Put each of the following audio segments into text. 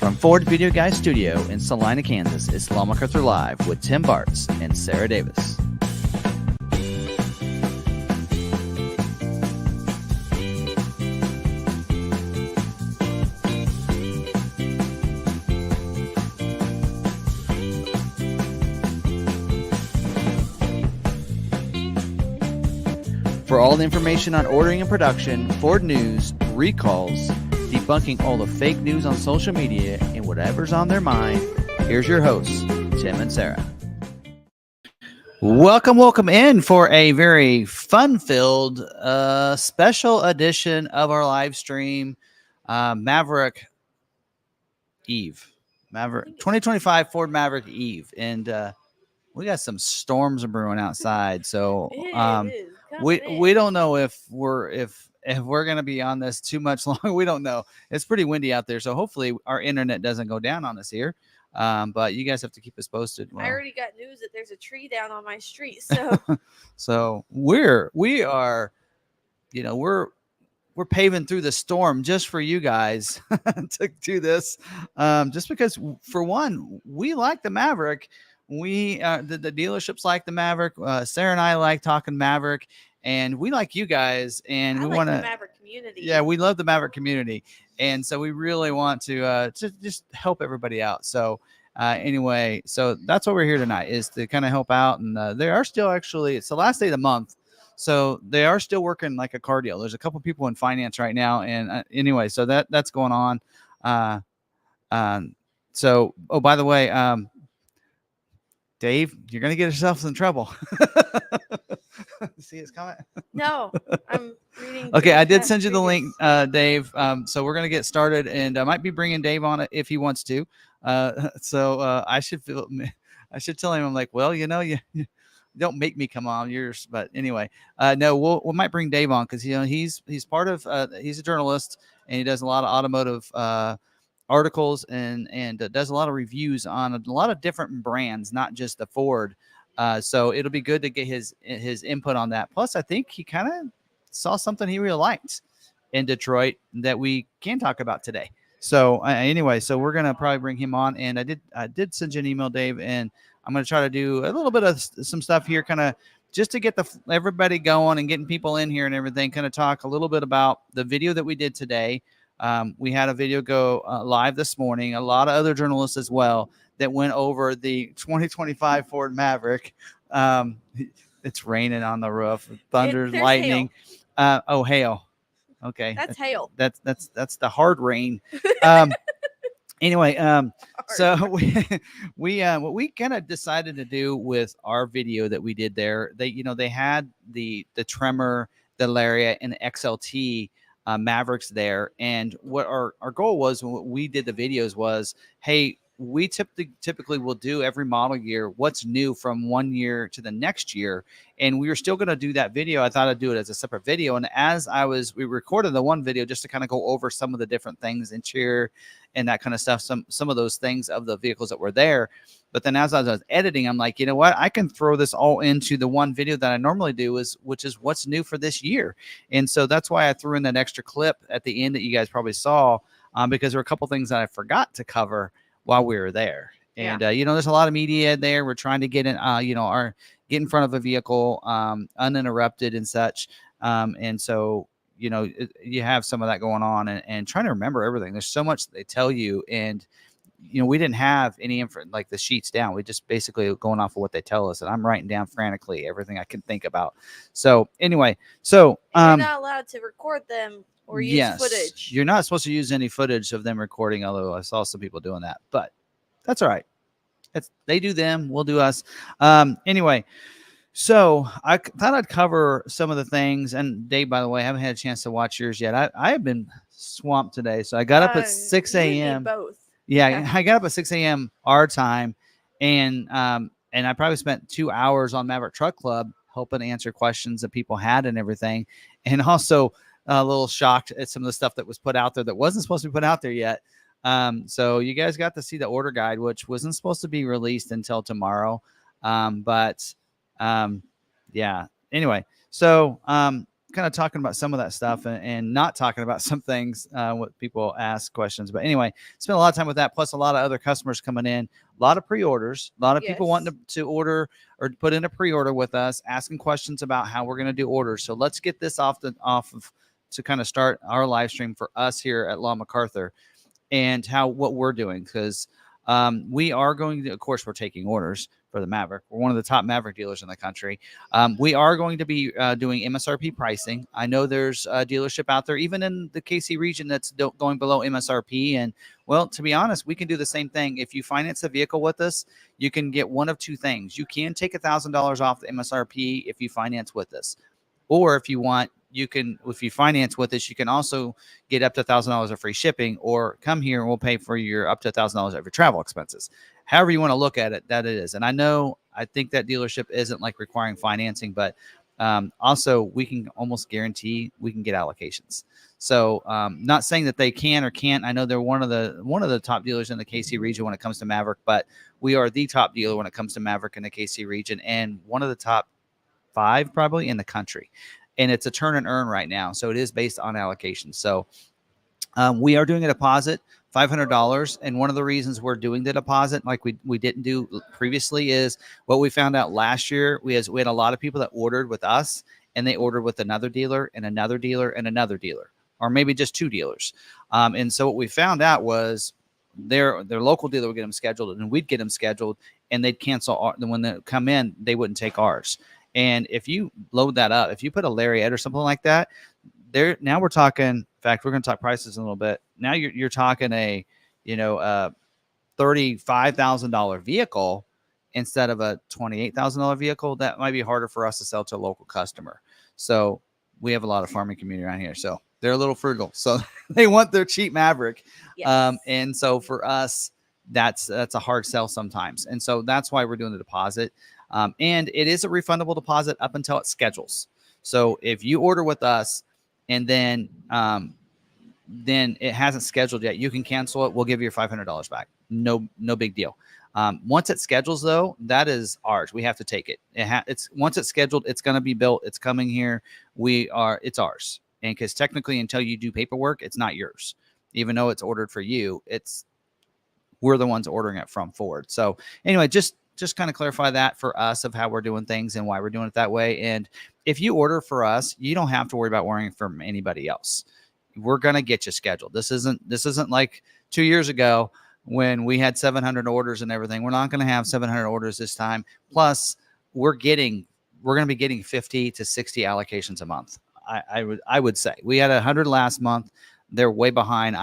From Ford Video Guy Studio in Salina, Kansas, it's McArthur Live with Tim Bartz and Sarah Davis. For all the information on ordering and production, Ford news, recalls, debunking all the fake news on social media, and whatever's on their mind, here's your hosts, Tim and Sarah. Welcome in for a very fun-filled special edition of our live stream, Maverick Eve. Maverick 2025 Ford Maverick Eve. And we got some storms brewing outside, so we don't know if we're going to be on this too much longer. We don't know. It's pretty windy out there, so hopefully our internet doesn't go down on us here. But you guys have to keep us posted. Well, I already got news that there's a tree down on my street, so so we're paving through the storm just for you guys to do this. Just because, for one, we like the Maverick. We the dealerships like the Maverick. Sarah and I like talking Maverick, and we like you guys, and we want the Maverick community. Yeah, we love the Maverick community, and so we really want to just help everybody out. So anyway, so that's what we're here tonight, is to kind of help out. And they are still, actually, it's the last day of the month, so they are still working like a car deal. There's a couple people in finance right now, and anyway, so that's going on. So, oh, by the way, Dave, you're going to get yourself in trouble. See his comment? No, I'm reading. Okay, I did send you the link, Dave. So we're going to get started, and I might be bringing Dave on it if he wants to. So I should tell him, I'm like, well, you don't make me come on yours. But anyway, no, we might bring Dave on, because he's part of he's a journalist, and he does a lot of automotive articles and does a lot of reviews on a lot of different brands, not just the Ford. So it'll be good to get his input on that. Plus, I think he kind of saw something he really liked in Detroit that we can talk about today. So anyway, so we're gonna probably bring him on. And I did send you an email, Dave, and I'm gonna try to do a little bit of some stuff here, kind of just to get everybody going and getting people in here and everything. Kind of talk a little bit about the video that we did today. We had a video go live this morning. A lot of other journalists as well that went over the 2025 Ford Maverick. It's raining on the roof, thunder, lightning. Hail. Hail. Okay, that's hail. That's the hard rain. Anyway, so what we kind of decided to do with our video that we did there, they had the Tremor, the Lariat, and the XLT Mavericks there. And what our goal was when we did the videos was, hey, we typically will do every model year what's new from one year to the next year, and we were still going to do that video. I thought I'd do it as a separate video, and as we recorded the one video just to kind of go over some of the different things, interior and that kind of stuff, some of those things of the vehicles that were there. But then as I was editing, I'm like, you know what, I can throw this all into the one video that I normally do, which is what's new for this year. And so that's why I threw in that extra clip at the end that you guys probably saw, because there were a couple things that I forgot to cover while we were there. And, there's a lot of media there. We're trying to get in, get in front of a vehicle uninterrupted and such. And so, you have some of that going on, and trying to remember everything. There's so much that they tell you. And, we didn't have any info, like the sheets down. We just basically going off of what they tell us. And I'm writing down frantically everything I can think about. So anyway, you're not allowed to record them or use footage. You're not supposed to use any footage of them recording, although I saw some people doing that, but that's all right. They do them, we'll do us. Anyway, so I thought I'd cover some of the things. And Dave, by the way, I haven't had a chance to watch yours yet. I have been swamped today, so I got up at 6 a.m. Both. Yeah, I got up at 6 a.m. our time, and I probably spent 2 hours on Maverick Truck Club helping answer questions that people had and everything, and also a little shocked at some of the stuff that was put out there that wasn't supposed to be put out there yet. So you guys got to see the order guide, which wasn't supposed to be released until tomorrow. Yeah. Anyway, so kind of talking about some of that stuff and not talking about some things, what people ask questions. But anyway, spent a lot of time with that, plus a lot of other customers coming in, a lot of pre-orders, a lot of people wanting to order or put in a pre-order with us, asking questions about how we're going to do orders. So let's get this off of to kind of start our live stream for us here at Law McArthur and what we're doing, because we are going to, of course, we're taking orders for the Maverick. We're one of the top Maverick dealers in the country. We are going to be doing MSRP pricing. I know there's a dealership out there, even in the KC region, that's going below MSRP. And well, to be honest, we can do the same thing. If you finance a vehicle with us, you can get one of two things. You can take $1,000 off the MSRP if you finance with us. Or if you want, you can, if you finance with us, you can also get up to $1,000 of free shipping, or come here and we'll pay for your up to $1,000 of your travel expenses. However you want to look at it, that it is. And I think that dealership isn't like requiring financing, but also we can almost guarantee we can get allocations. So not saying that they can or can't. I know they're one of the top dealers in the KC region when it comes to Maverick, but we are the top dealer when it comes to Maverick in the KC region, and one of the top 5 probably in the country. And it's a turn and earn right now, so it is based on allocation. So we are doing a deposit, $500, and one of the reasons we're doing the deposit like we didn't do previously is what we found out last year. We had a lot of people that ordered with us, and they ordered with another dealer and another dealer and another dealer, or maybe just 2 dealers. And so what we found out was their local dealer would get them scheduled, and we'd get them scheduled, and they'd cancel. When they come in, they wouldn't take ours. And if you load that up, if you put a Lariat or something like that, now we're talking. In fact, we're going to talk prices in a little bit. Now you're talking a $35,000 vehicle instead of a $28,000 vehicle. That might be harder for us to sell to a local customer. So we have a lot of farming community around here, so they're a little frugal. So they want their cheap Maverick. Yes. And so for us, that's a hard sell sometimes. And so that's why we're doing the deposit. And it is a refundable deposit up until it schedules. So if you order with us and then it hasn't scheduled yet, you can cancel it. We'll give you your $500 back. No big deal. Once it schedules, though, that is ours. We have to take it. It's once it's scheduled, it's going to be built. It's coming here. It's ours. And because technically, until you do paperwork, it's not yours. Even though it's ordered for you, we're the ones ordering it from Ford. So anyway, just kind of clarify that for us of how we're doing things and why we're doing it that way. And if you order for us, you don't have to worry about ordering from anybody else. We're going to get you scheduled. This isn't like 2 years ago when we had 700 orders and everything. We're not going to have 700 orders this time. Plus, we're going to be getting 50 to 60 allocations a month. I would say we had 100 last month. They're way behind.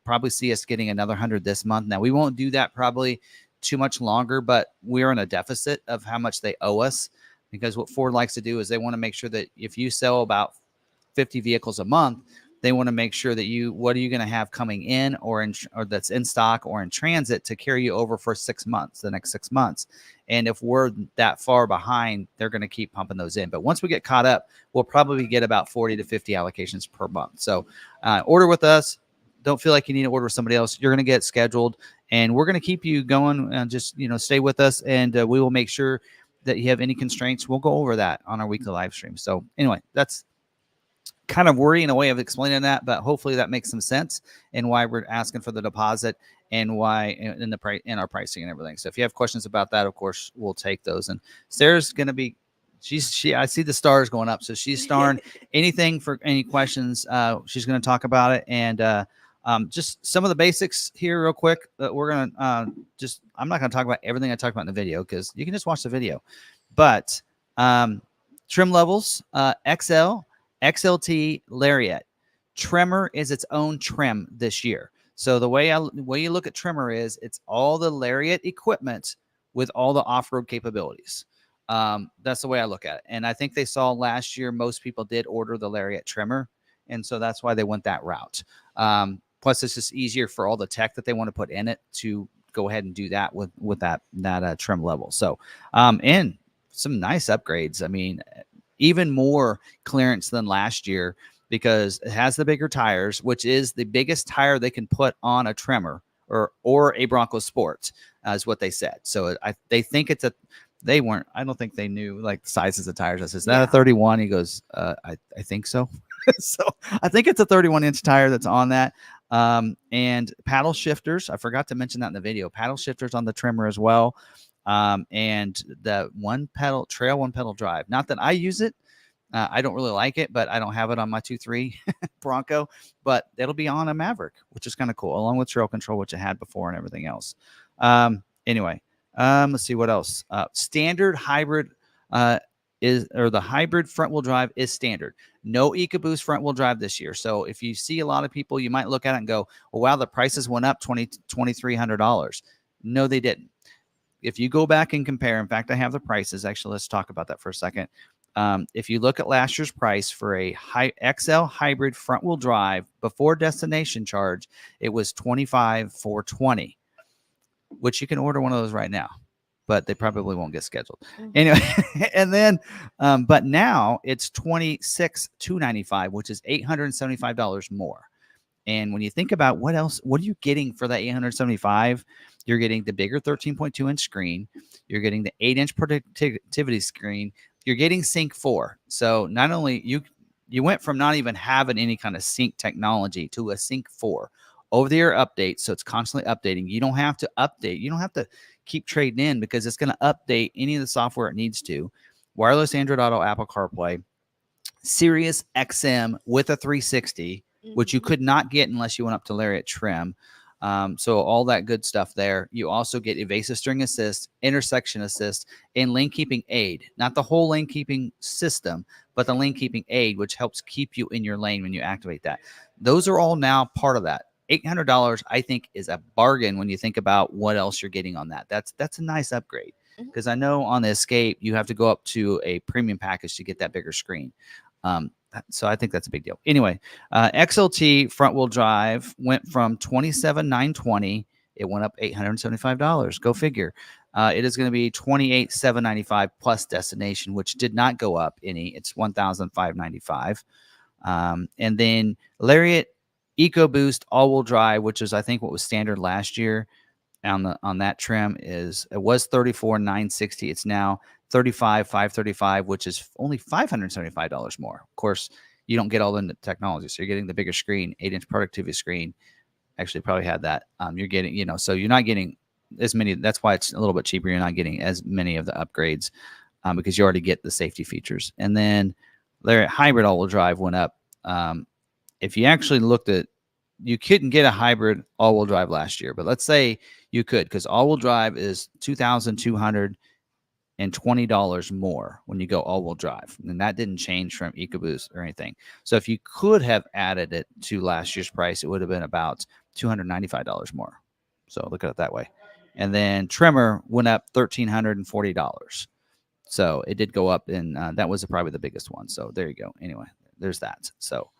Probably see us getting another 100 this month. Now we won't do that probably too much longer, but we're in a deficit of how much they owe us, because what Ford likes to do is they want to make sure that if you sell about 50 vehicles a month, they want to make sure that what are you going to have coming in or that's in stock or in transit to carry you over for the next 6 months. And if we're that far behind, they're going to keep pumping those in. But once we get caught up, we'll probably get about 40 to 50 allocations per month. So order with us. Don't feel like you need to order with somebody else. You're going to get scheduled, and we're going to keep you going. And just stay with us, and we will make sure that you have any constraints. We'll go over that on our weekly live stream. So anyway, that's kind of wordy in a way of explaining that, but hopefully that makes some sense and why we're asking for the deposit and why in our pricing and everything. So if you have questions about that, of course, we'll take those. And Sarah's going to be, I see the stars going up. So she's starring anything for any questions. She's going to talk about it. And just some of the basics here real quick that we're going to I'm not going to talk about everything I talked about in the video, because you can just watch the video, but trim levels, XL, XLT, Lariat. Tremor is its own trim this year. So the way you look at Tremor is it's all the Lariat equipment with all the off-road capabilities. That's the way I look at it. And I think they saw last year most people did order the Lariat Tremor, and so that's why they went that route. Plus, it's just easier for all the tech that they want to put in it to go ahead and do that with that trim level. So, and some nice upgrades. I mean, even more clearance than last year, because it has the bigger tires, which is the biggest tire they can put on a Tremor or a Bronco Sport, is what they said. So they think it's they weren't. I don't think they knew like the sizes of tires. I said, "Is that Yeah. a 31?" He goes, "I think so." So I think it's a 31-inch tire that's on that. And paddle shifters. I forgot to mention that in the video. Paddle shifters on the trimmer as well. And the one pedal drive. Not that I use it. I don't really like it, but I don't have it on my 2.3 Bronco. But it'll be on a Maverick, which is kind of cool, along with trail control, which I had before and everything else. Anyway, let's see what else. Standard hybrid the hybrid front wheel drive is standard. No EcoBoost front wheel drive this year. So if you see a lot of people, you might look at it and go, "Well, wow, the prices went up $2,300." No, they didn't. If you go back and compare, in fact, I have the prices. Actually, let's talk about that for a second. If you look at last year's price for a XL hybrid front wheel drive before destination charge, it was $25,420, which you can order one of those right now, but they probably won't get scheduled. Anyway, and then, but now it's $26,295, which is $875 more. And when you think about what else, what are you getting for that 875? You're getting the bigger 13.2-inch screen. You're getting the 8-inch productivity screen. You're getting Sync 4. So not only you went from not even having any kind of sync technology to a Sync 4 over-the-air update. So it's constantly updating. You don't have to update. You don't have to keep trading in because it's going to update any of the software it needs to. Wireless Android Auto, Apple CarPlay, Sirius XM with a 360, which you could not get unless you went up to Lariat trim. So all that good stuff there. You also get evasive steering assist, intersection assist, and lane keeping aid. Not the whole lane keeping system, but the lane keeping aid, which helps keep you in your lane when you activate that. Those are all now part of that. $800, I think, is a bargain when you think about what else you're getting on that. That's a nice upgrade, because I know on the Escape you have to go up to a premium package to get that bigger screen. So I think that's a big deal. Anyway, XLT front wheel drive went from $27,920. It went up $875. Go figure. It is going to be $28,795 plus destination, which did not go up any. It's $1,595. And then Lariat EcoBoost all-wheel drive, which is I think what was standard last year on that trim, it was $34,960. It's now $35,535, which is only $575 more. Of course, you don't get all the technology, so you're getting the bigger screen, 8-inch productivity screen. Actually, probably had that. You're getting, so you're not getting as many. That's why it's a little bit cheaper. You're not getting as many of the upgrades because you already get the safety features. And then their hybrid all-wheel drive went up. If you actually looked at, you couldn't get a hybrid all-wheel drive last year, but let's say you could, because all-wheel drive is $2,220 more when you go all-wheel drive, and that didn't change from EcoBoost or anything. So if you could have added it to last year's price, it would have been about $295 more. So look at it that way. And then trimmer went up $1,340. So it did go up, and that was probably the biggest one. So there you go. Anyway, there's that. So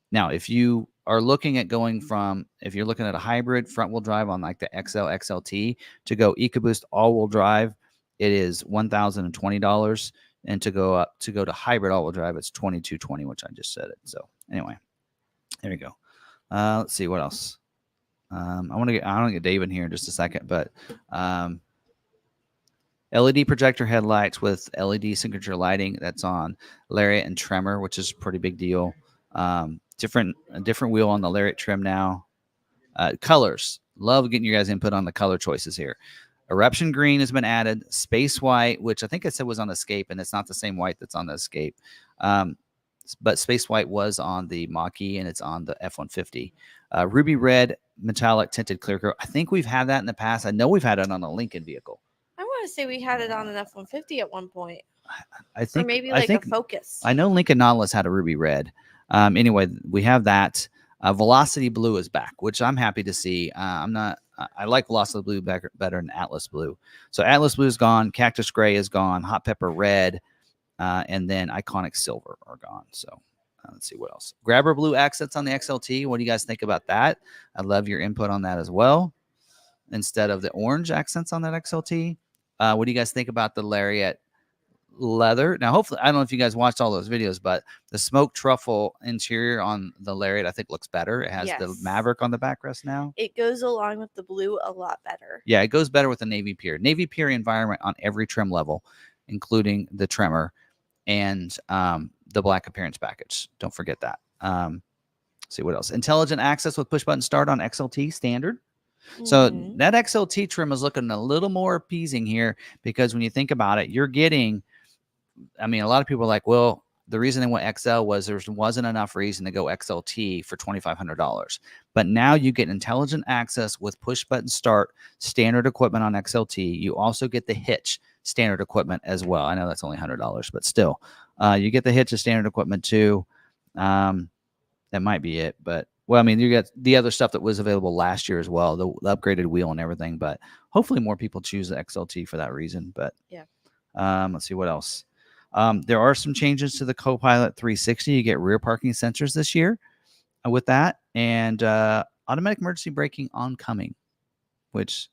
now, if you are looking at going from, if you're looking at a hybrid front wheel drive on like the XL XLT to go EcoBoost all wheel drive, it is $1,020, and to go to hybrid all wheel drive, it's $2,220, which I just said it. So anyway, there you go. Let's see what else. I want to get Dave in here in just a second, but LED projector headlights with LED signature lighting. That's on Lariat and Tremor, which is a pretty big deal. Different wheel on the Lariat trim now. Colors. Love getting your guys' input on the color choices here. Eruption green has been added. Space white, which I think I said was on Escape, and it's not the same white that's on the Escape. But space white was on the Mach-E, and it's on the F-150. Ruby red metallic tinted clear coat. I think we've had that in the past. I know we've had it on a Lincoln vehicle. I want to say we had it on an F-150 at one point. I think, or maybe like a Focus. I know Lincoln Nautilus had a ruby red. Anyway, we have that. Velocity blue is back, which I'm happy to see. I like Velocity blue better than Atlas blue. So Atlas blue is gone. Cactus gray is gone. Hot pepper red. And then Iconic silver are gone. So let's see what else. Grabber blue accents on the XLT. What do you guys think about that? I'd love your input on that as well. Instead of the orange accents on that XLT. What do you guys think about the Lariat leather. Now, hopefully, I don't know if you guys watched all those videos, but the smoked truffle interior on the Lariat, I think, looks better. It has the Maverick on the backrest now. It goes along with the blue a lot better. Yeah, it goes better with the navy pier. Navy pier environment on every trim level, including the trimmer and the black appearance package. Don't forget that. See what else. Intelligent access with push button start on XLT standard. So that XLT trim is looking a little more appeasing here, because when you think about it, you're getting, I mean, a lot of people are like, well, the reason they went XL was there wasn't enough reason to go XLT for $2,500. But now you get intelligent access with push button start, standard equipment on XLT. You also get the hitch standard equipment as well. I know that's only $100, but still, you get the hitch of standard equipment too. That might be it, but well, I mean, you got the other stuff that was available last year as well, the upgraded wheel and everything. But hopefully, more people choose the XLT for that reason. But yeah, let's see what else. There are some changes to the Copilot 360. You get rear parking sensors this year with that, and automatic emergency braking oncoming, which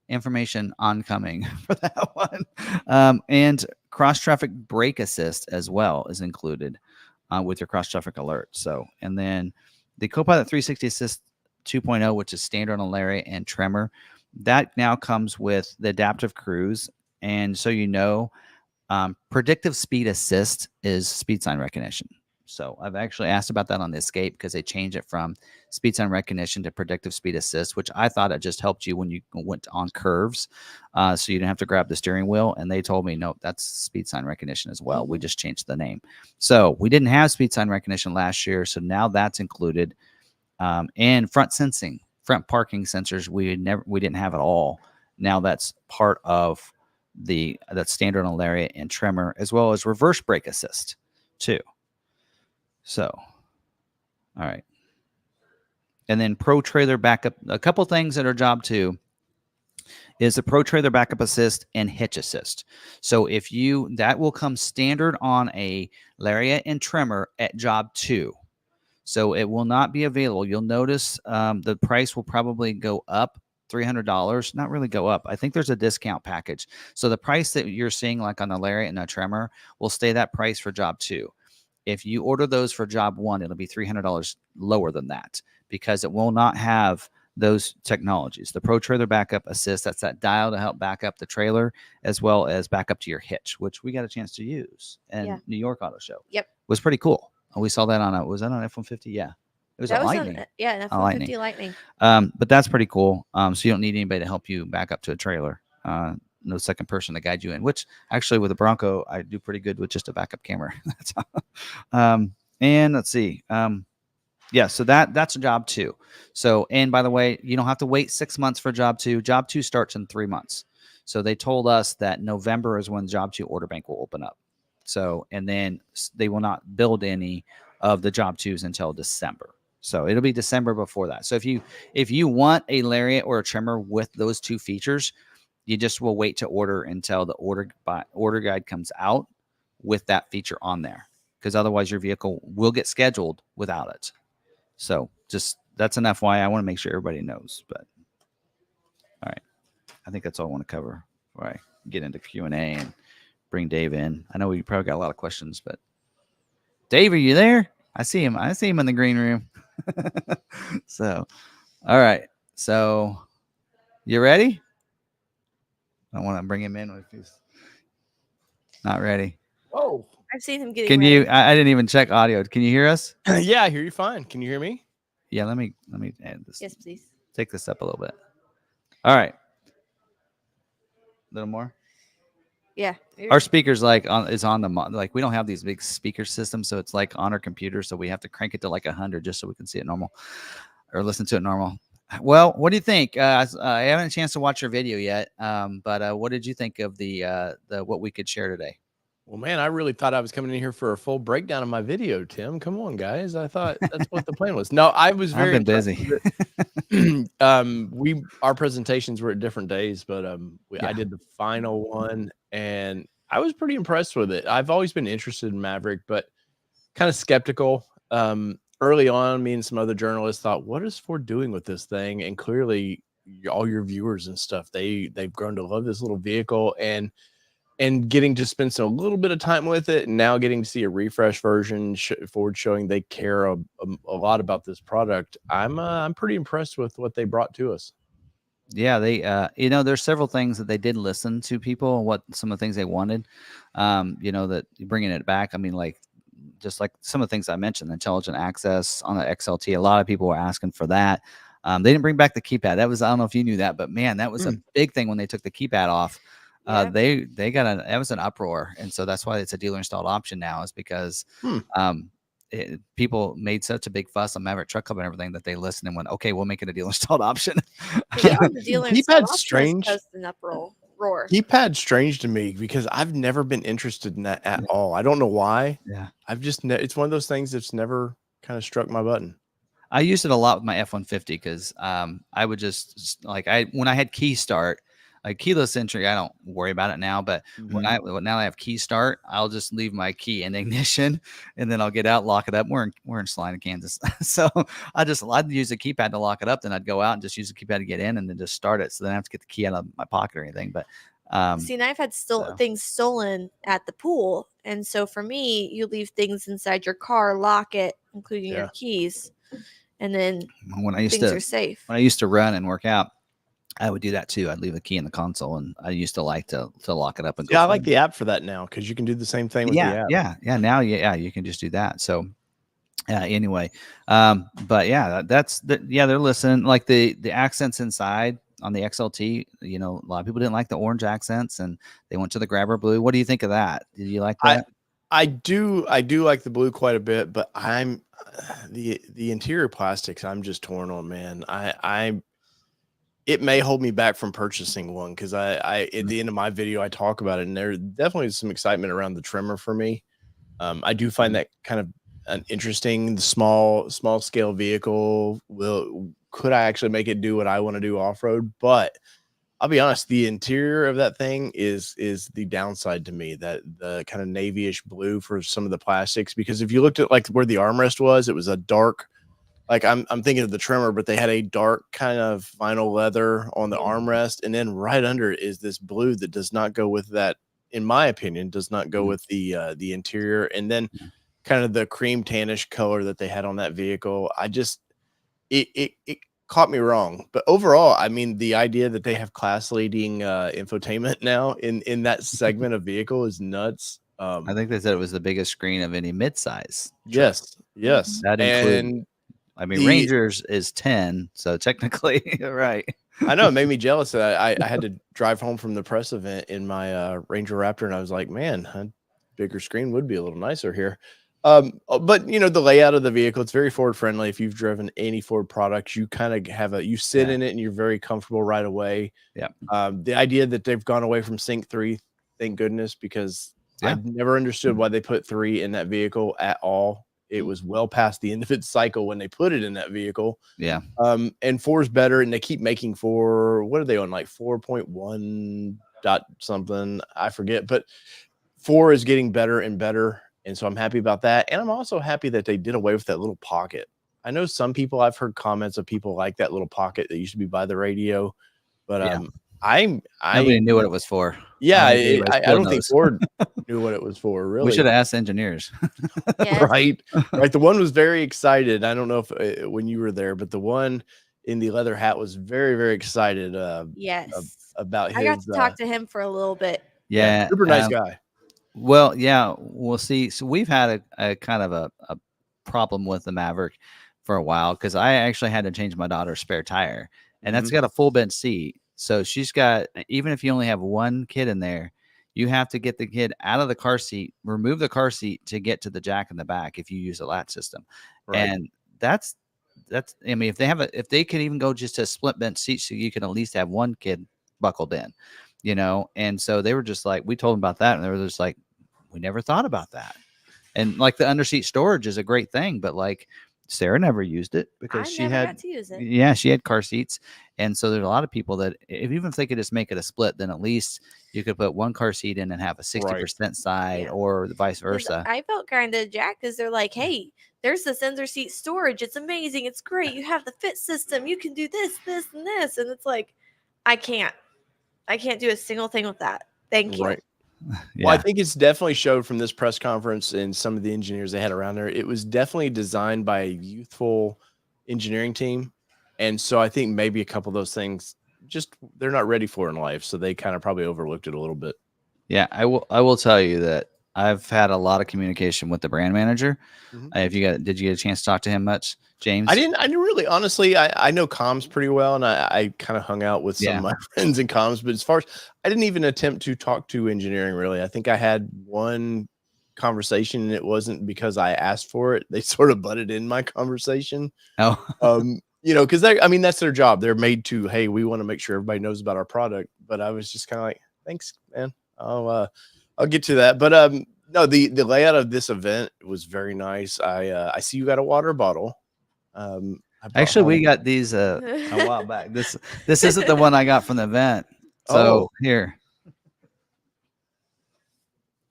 information oncoming for that one, and cross traffic brake assist as well is included with your cross traffic alert. So, and then the Copilot 360 Assist 2.0, which is standard on Lariat and Tremor, that now comes with the adaptive cruise. And so, predictive speed assist is speed sign recognition. So I've actually asked about that on the Escape, because they changed it from speed sign recognition to predictive speed assist, which I thought it just helped you when you went on curves. So you didn't have to grab the steering wheel. And they told me, no, that's speed sign recognition as well. We just changed the name. So we didn't have speed sign recognition last year. So now that's included. And front sensing, front parking sensors, we didn't have at all. Now that's part of that's standard on Lariat and Tremor, as well as reverse brake assist too. So, all right. And then Pro Trailer Backup, a couple things that are job 2 is the Pro Trailer Backup Assist and Hitch Assist. So that will come standard on a Lariat and Tremor at job 2. So it will not be available. You'll notice the price will probably go up $300. Not really go up. I think there's a discount package. So the price that you're seeing like on the Lariat and a Tremor will stay that price for job 2. If you order those for job 1, it'll be $300 lower than that, because it will not have those technologies. The Pro Trailer Backup Assist, that's that dial to help back up the trailer, as well as back up to your hitch, which we got a chance to use in New York Auto Show. Yep. Was pretty cool. We saw that was that on F-150? Yeah. It was a Lightning. An F-150 Lightning. But that's pretty cool. So you don't need anybody to help you back up to a trailer. No second person to guide you in, which actually with the Bronco, I do pretty good with just a backup camera. That's and let's see. So that's job 2. So, and by the way, you don't have to wait 6 months for job 2. Job 2 starts in 3 months. So they told us that November is when job 2 order bank will open up. So, and then they will not build any of the job 2s until December. So it'll be December before that. So if you want a Lariat or a Tremor with those 2 features, you just will wait to order until the order guide comes out with that feature on there, because otherwise your vehicle will get scheduled without it. So just that's an FYI. I want to make sure everybody knows. But all right, I think that's all I want to cover before I get into Q&A and bring Dave in. I know we probably got a lot of questions, but Dave, are you there? I see him. I see him in the green room. So, all right. So, you ready? I want to bring him in if he's not ready. Oh, I've seen him getting. Can ready. You? I didn't even check audio. Can you hear us? Yeah, I hear you fine. Can you hear me? Yeah. Let me add this. Yes, please. Take this up a little bit. All right. A little more. Yeah. Our speakers is on the we don't have these big speaker systems, so it's like on our computer, so we have to crank it to like 100 just so we can see it normal or listen to it normal. Well, what do you think? I haven't had a chance to watch your video yet, but what did you think of the what we could share today? Well, man, I really thought I was coming in here for a full breakdown of my video, Tim. Come on, guys. I thought that's what the plan was. No, I was very I've been busy. Our presentations were at different days, but I did the final one and I was pretty impressed with it. I've always been interested in Maverick, but kind of skeptical. Early on, me and some other journalists thought, what is Ford doing with this thing? And clearly all your viewers and stuff, they've grown to love this little vehicle. And and getting to spend a little bit of time with it, and now getting to see a refresh version, Ford showing they care a lot about this product. I'm pretty impressed with what they brought to us. Yeah, they there's several things that they did listen to people, what some of the things they wanted. That bringing it back. I mean, like just like some of the things I mentioned, intelligent access on the XLT. A lot of people were asking for that. They didn't bring back the keypad. That was, I don't know if you knew that, but man, that was a big thing when they took the keypad off. Yeah. They got that was an uproar, and so that's why it's a dealer installed option now, is because people made such a big fuss on Maverick Truck Club and everything that they listened and went, okay, we'll make it a dealer installed option. The dealer installed Keypad's option strange. has caused an uproar. Keypad's strange to me because I've never been interested in that at all. I don't know why. Yeah, I've just it's one of those things that's never kind of struck my button. I used it a lot with my F-150 because I would just like when I had key start, like keyless entry, I don't worry about it now. But now I have key start, I'll just leave my key in ignition, and then I'll get out, lock it up. We're in Salina, Kansas, so I'd use the keypad to lock it up. Then I'd go out and just use the keypad to get in, and then just start it. So then I have to get the key out of my pocket or anything. But see, and I've had things stolen at the pool, and so for me, you leave things inside your car, lock it, including your keys, and then things are safe. When I used to run and work out, I would do that too. I'd leave the key in the console, and I used to like to lock it up and go. Yeah, I like the app for that now because you can do the same thing with the app. Yeah. Now, you can just do that. So, anyway, but yeah, they're listening. Like the accents inside on the XLT. A lot of people didn't like the orange accents, and they went to the grabber blue. What do you think of that? Did you like that? I do like the blue quite a bit, but I'm the interior plastics I'm just torn on, man. It may hold me back from purchasing one because at the end of my video I talk about it, and there definitely is some excitement around the trimmer for me. I do find that kind of an interesting small scale vehicle. Could I actually make it do what I want to do off road? But I'll be honest, the interior of that thing is the downside to me. That the kind of navyish blue for some of the plastics, because if you looked at like where the armrest was, it was a dark. Like I'm thinking of the trimmer, but they had a dark kind of vinyl leather on the armrest, and then right under it is this blue that does not go with that. In my opinion, does not go with the interior, and then kind of the cream tannish color that they had on that vehicle. It caught me wrong, but overall, I mean, the idea that they have class leading infotainment now in that segment of vehicle is nuts. I think they said it was the biggest screen of any midsize. Yes, that includes. I mean, Rangers is 10, so technically, right. I know, it made me jealous. I had to drive home from the press event in my Ranger Raptor, and I was like, man, a bigger screen would be a little nicer here. But the layout of the vehicle, it's very Ford friendly. If you've driven any Ford products, you kind of have you sit in it and you're very comfortable right away. Yeah. The idea that they've gone away from Sync 3, thank goodness, because I've never understood why they put 3 in that vehicle at all. It was well past the end of its cycle when they put it in that vehicle. Yeah. And 4's better, and they keep making 4. What are they on, like 4.1 dot something? I forget, but 4 is getting better and better. And so I'm happy about that. And I'm also happy that they did away with that little pocket. I know some people, I've heard comments of people like that little pocket that used to be by the radio, but nobody knew what it was for. Yeah, I don't think Ford knew what it was for. Really, we should have asked engineers. Right. The one was very excited. I don't know if when you were there, but the one in the leather hat was very, very excited. Yes, about his. I got to talk to him for a little bit. Yeah, super nice guy. Well, yeah, we'll see. So we've had a kind of a problem with the Maverick for a while because I actually had to change my daughter's spare tire, and that's got a full bench seat. So she's got, even if you only have one kid in there, you have to get the kid out of the car seat, remove the car seat to get to the jack in the back if you use a latch system. Right. And that's, I mean, if they can even go just to a split bench seat, so you can at least have one kid buckled in, and so they were just like, we told them about that. And they were just like, we never thought about that. And like the underseat storage is a great thing, but like Sarah never used it because she got to use it. Yeah, she had car seats. And so there's a lot of people that even if they could just make it a split, then at least you could put one car seat in and have a 60% side or vice versa. I felt kind of jacked because they're like, hey, there's this under seat storage. It's amazing. It's great. You have the fit system. You can do this, this, and this. And it's like, I can't do a single thing with that. Thank you. Well, I think it's definitely showed from this press conference and some of the engineers they had around there. It was definitely designed by a youthful engineering team. And so I think maybe a couple of those things just they're not ready for in life. So they kind of probably overlooked it a little bit. Yeah, I will tell you that I've had a lot of communication with the brand manager. Did you get a chance to talk to him much, James? I didn't really, honestly, I know comms pretty well, and I kind of hung out with some of my friends in comms, but as far as I didn't even attempt to talk to engineering really. I think I had one conversation, and it wasn't because I asked for it. They sort of butted in my conversation. Because that's their job. They're made to, hey, we want to make sure everybody knows about our product. But I was just kind of like, thanks, man. I'll get to that. But no, the layout of this event was very nice. I see you got a water bottle. Actually, we got these a while back. This isn't the one I got from the event. So here.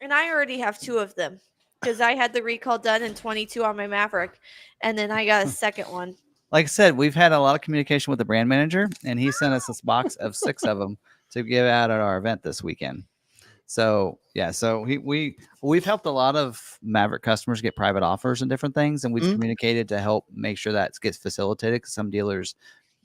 And I already have 2 of them because I had the recall done in 22 on my Maverick, and then I got a second one. Like I said, we've had a lot of communication with the brand manager, and he sent us this box of 6 of them to give out at our event this weekend. So yeah, so we've helped a lot of Maverick customers get private offers and different things, and we've communicated to help make sure that gets facilitated because some dealers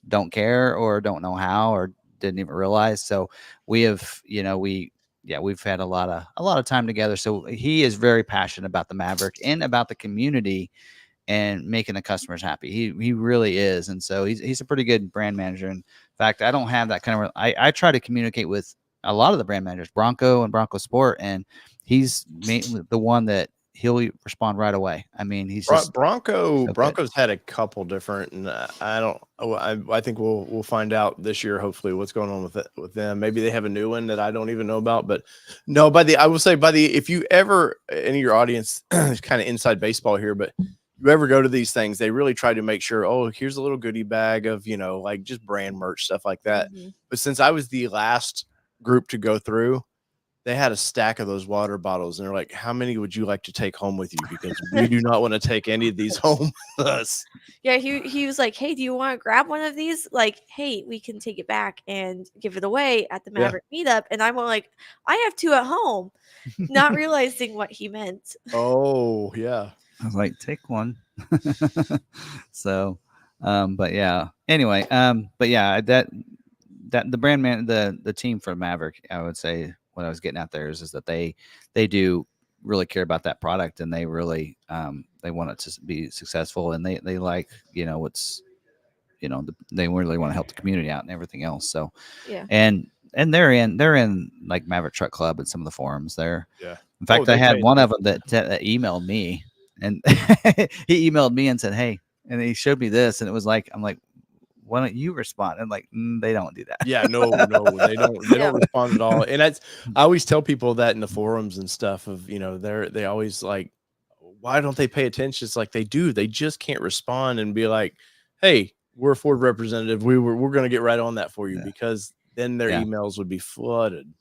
don't care or don't know how or didn't even realize. So we have, we've had a lot of time together. So he is very passionate about the Maverick and about the community and making the customers happy. He really is, and so he's a pretty good brand manager. In fact, I don't have that kind of. I try to communicate with a lot of the brand managers, Bronco and Bronco Sport, and he's the one that he'll respond right away. I mean, he's just Bronco's had a couple different, and I think we'll find out this year, hopefully, what's going on with them. Maybe they have a new one that I don't even know about, but no, I will say if you ever, any of your audience, kind of inside baseball here, but you ever go to these things, they really try to make sure, here's a little goodie bag of, like just brand merch, stuff like that. But since I was the last group to go through, they had a stack of those water bottles, and they're like, how many would you like to take home with you? Because we do not want to take any of these home with us. Yeah, he was like, hey, do you want to grab one of these? Like, hey, we can take it back and give it away at the Maverick meetup. And I'm like, I have 2 at home, not realizing what he meant. Oh, yeah. I was like, take one. So, but yeah, anyway, but yeah, that the brand the team for Maverick, I would say what I was getting at there is that they do really care about that product, and they really they want it to be successful, and they like they really want to help the community out and everything else. So yeah, and they're in like Maverick Truck Club and some of the forums there. Yeah. In fact, I had one of them that emailed me, and he emailed me and said, hey, and he showed me this, and it was like, I'm like, why don't you respond? And like, they don't do that. Yeah, no, they don't respond at all. And I always tell people that in the forums and stuff of, they always like, why don't they pay attention? It's like they do. They just can't respond and be like, hey, we're a Ford representative. We're going to get right on that for you, because then their emails would be flooded.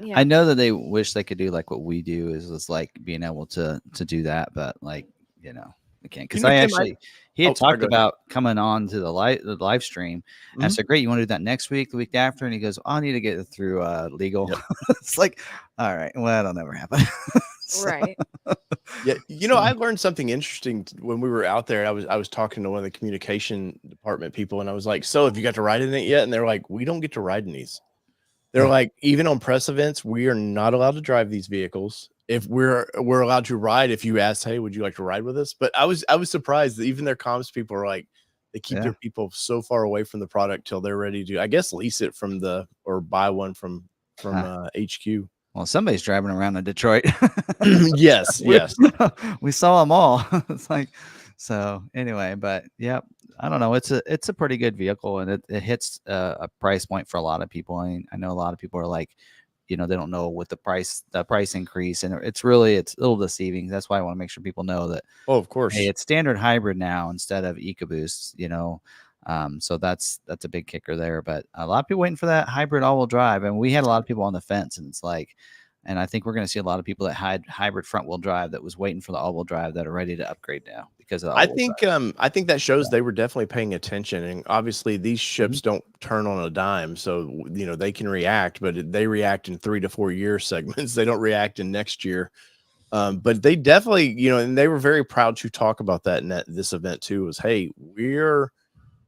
Yeah. I know that they wish they could do like what we do is like being able to do that, but like, we can't, because he had talked about coming on to the live stream. And I said, great, you want to do that next week, the week after? And he goes, I need to get it through legal. Yep. It's like, all right, well, that'll never happen. Right. Yeah. I learned something interesting when we were out there. I was talking to one of the communication department people, and I was like, so have you got to ride in it yet? And they're like, we don't get to ride in these. They're like, even on press events, we are not allowed to drive these vehicles. If we're allowed to ride, if you ask, hey, would you like to ride with us? But I was surprised that even their comms people are like, they keep their people so far away from the product till they're ready to, I guess, lease it or buy one from HQ. Well, somebody's driving around in Detroit. Yes. We saw them all. It's like, so anyway, but yeah, I don't know. It's a pretty good vehicle, and it hits a price point for a lot of people. I mean, I know a lot of people are like, they don't know what the price increase, and it's a little deceiving. That's why I want to make sure people know that. Oh, of course. Hey, it's standard hybrid now instead of EcoBoost. So that's a big kicker there. But a lot of people waiting for that hybrid all-wheel drive, and we had a lot of people on the fence, and it's like, and I think we're going to see a lot of people that had hybrid front-wheel drive that was waiting for the all-wheel drive that are ready to upgrade now. because of the I oval think size. I think that shows they were definitely paying attention, and obviously these Mm-hmm. ships don't turn on a dime, so they can react, but they react in 3 to 4 year segments. They don't react in next year. But they definitely, and they were very proud to talk about that in this event too. Was, hey, we're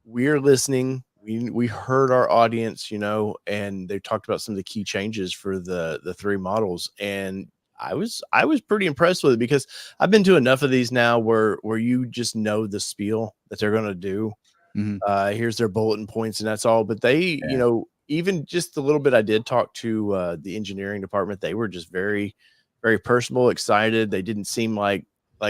listening. We heard our audience, and they talked about some of the key changes for the 3 models, and I was pretty impressed with it because I've been to enough of these now where you just know the spiel that they're gonna do. Mhm. Here's their bulletin points, and that's all. But they, Yeah. even just a little bit I did talk to the engineering department, they were just very, very personable, excited. They didn't seem like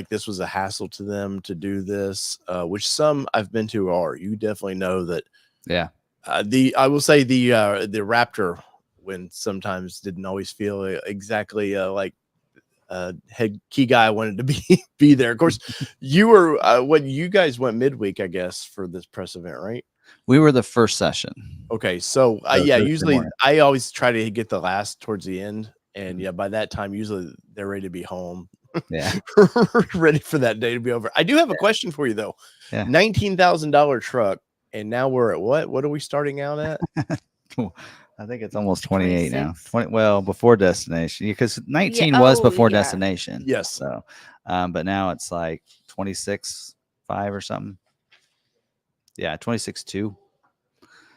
this was a hassle to them to do this, which some I've been to are. You definitely know that. Yeah. I will say the Raptor when sometimes didn't always feel exactly like head key guy wanted to be there. Of course, you were what you guys went midweek, I guess, for this press event, right? We were the first session. Okay, so yeah, Thursday usually morning. I always try to get the last towards the end, and Mhm. yeah, by that time usually they're ready to be home. Yeah. Ready for that day to be over. I do have a question for you though. Yeah. $19,000 truck, and now we're at what? What are we starting out at? I think it's almost 28 now. 26? 20, well, before destination, because 19 Yeah, was oh, before yeah. destination. Yes. So, but now it's like 26.5 or something. Yeah, 26.2.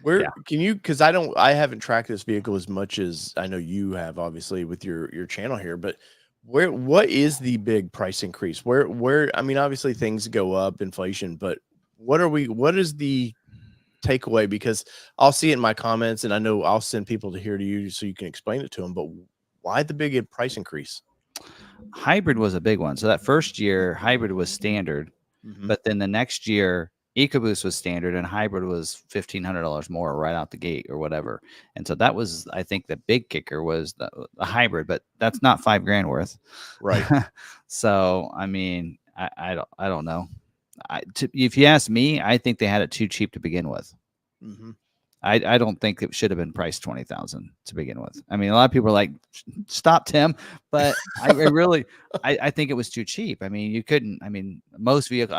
Where Yeah. can you? Because I haven't tracked this vehicle as much as I know you have, obviously, with your channel here. But what is the big price increase? Where I mean, obviously things go up, inflation, but what is the takeaway? Because I'll see it in my comments, and I know I'll send people to you so you can explain it to them. But why the big price increase? Hybrid was a big one. So that first year, hybrid was standard, Mhm. but then the next year, EcoBoost was standard and hybrid was $1,500 more right out the gate or whatever. And so that was, I think, the big kicker was the hybrid, but that's not $5,000 worth. Right. So I mean, I don't know. If you ask me, I think they had it too cheap to begin with. Mhm. I don't think it should have been priced 20,000 to begin with. I mean, a lot of people are like, "Stop, Tim," but I really, I think it was too cheap. I mean, you couldn't. I mean, most vehicles,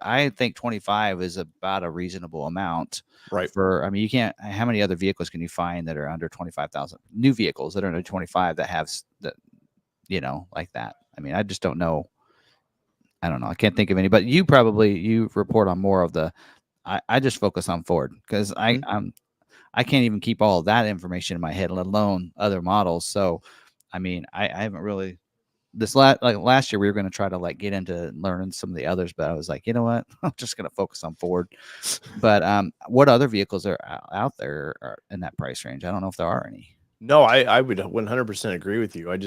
I think 25 is about a reasonable amount. Right. For, I mean, you can't. How many other vehicles can you find that are under 25,000? New vehicles that are under 25 that have that, like that. I mean, I just don't know. I don't know. I can't think of any. But you report on more of the. I just focus on Ford because Mhm. I can't even keep all of that information in my head, let alone other models. So, I mean, I haven't really last year we were going to try to get into learning some of the others, but I was like, you know what, I'm just going to focus on Ford. But what other vehicles are out there are in that price range? I don't know if there are any. No, I would 100% agree with you. I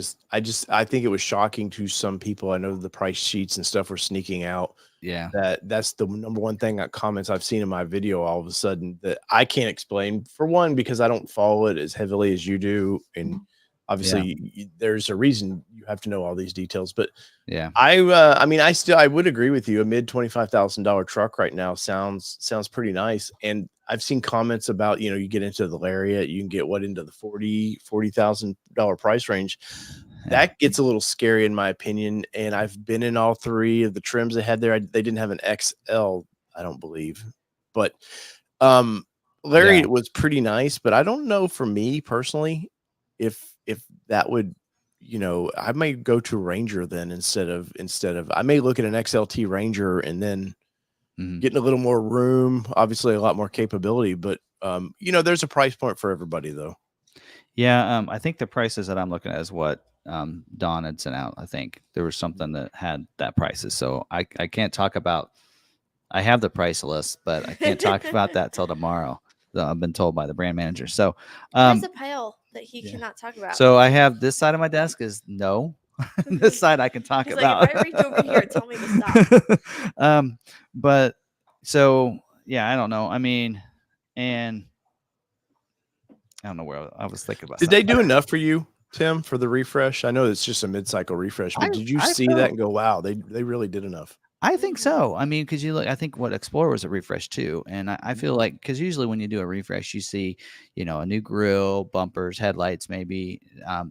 think it was shocking to some people. I know the price sheets and stuff were sneaking out. Yeah. That's the number one thing comments I've seen in my video all of a sudden that I can't explain. For one, because I don't follow it as heavily as you do, and obviously there's a reason you have to know all these details. But Yeah. I mean, I would agree with you. A mid $25,000 truck right now sounds pretty nice. And I've seen comments about, you get into the Lariat, you can get into the $40,000 price range. That gets a little scary in my opinion. And I've been in all 3 of the trims they had there. They didn't have an XL, I don't believe, but Lariat was pretty nice. But I don't know, for me personally, if that would, I may go to Ranger then instead of I may look at an XLT Ranger and then getting a little more room, obviously a lot more capability, but there's a price point for everybody though. Yeah, I think the prices that I'm looking at is what Don had sent out. I think there was something that had that prices. So I can't talk about. I have the price list, but I can't talk about that till tomorrow. I've been told by the brand manager. So He has a pile that he cannot talk about. So I have this side of my desk is no. This side I can talk He's about. like, if I reach over here, tell me to stop. But so yeah, I don't know. I mean, and I don't know where I was thinking about. Did they do enough for you, Tim, for the refresh? I know it's just a mid-cycle refresh, but did you see that and go, wow, they really did enough? I think so. I mean, because you look, I think what Explorer was a refresh too, and I feel like because usually when you do a refresh, you see, a new grille, bumpers, headlights, maybe.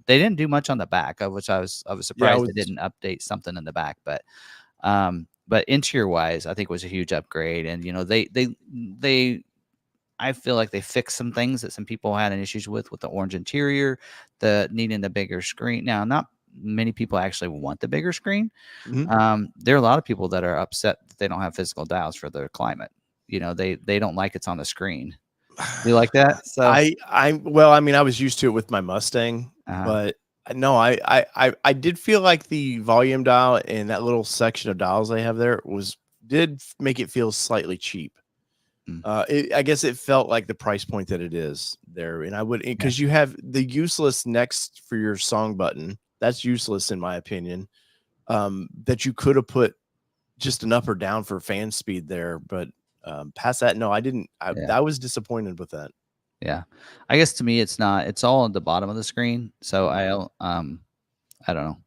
They didn't do much on the back, of which I was surprised they didn't update something in the back, but but interior wise, I think it was a huge upgrade. And you know, they I feel like they fixed some things that some people had an issues with the orange interior, the needing the bigger screen. Now, not many people actually want the bigger screen. There are a lot of people that are upset that they don't have physical dials for their climate. You know, they don't like it's on the screen. You like that? So Well, I mean, I was used to it with my Mustang, but no, I did feel like the volume dial and that little section of dials they have there did make it feel slightly cheap. I guess it felt like the price point that it is there, and I would, because you have the useless next for your song button. That's useless in my opinion. That you could have put just an up or down for fan speed there, but past that, no, I didn't. I was disappointed with that. Yeah, I guess to me it's not. It's all at the bottom of the screen, so I don't know.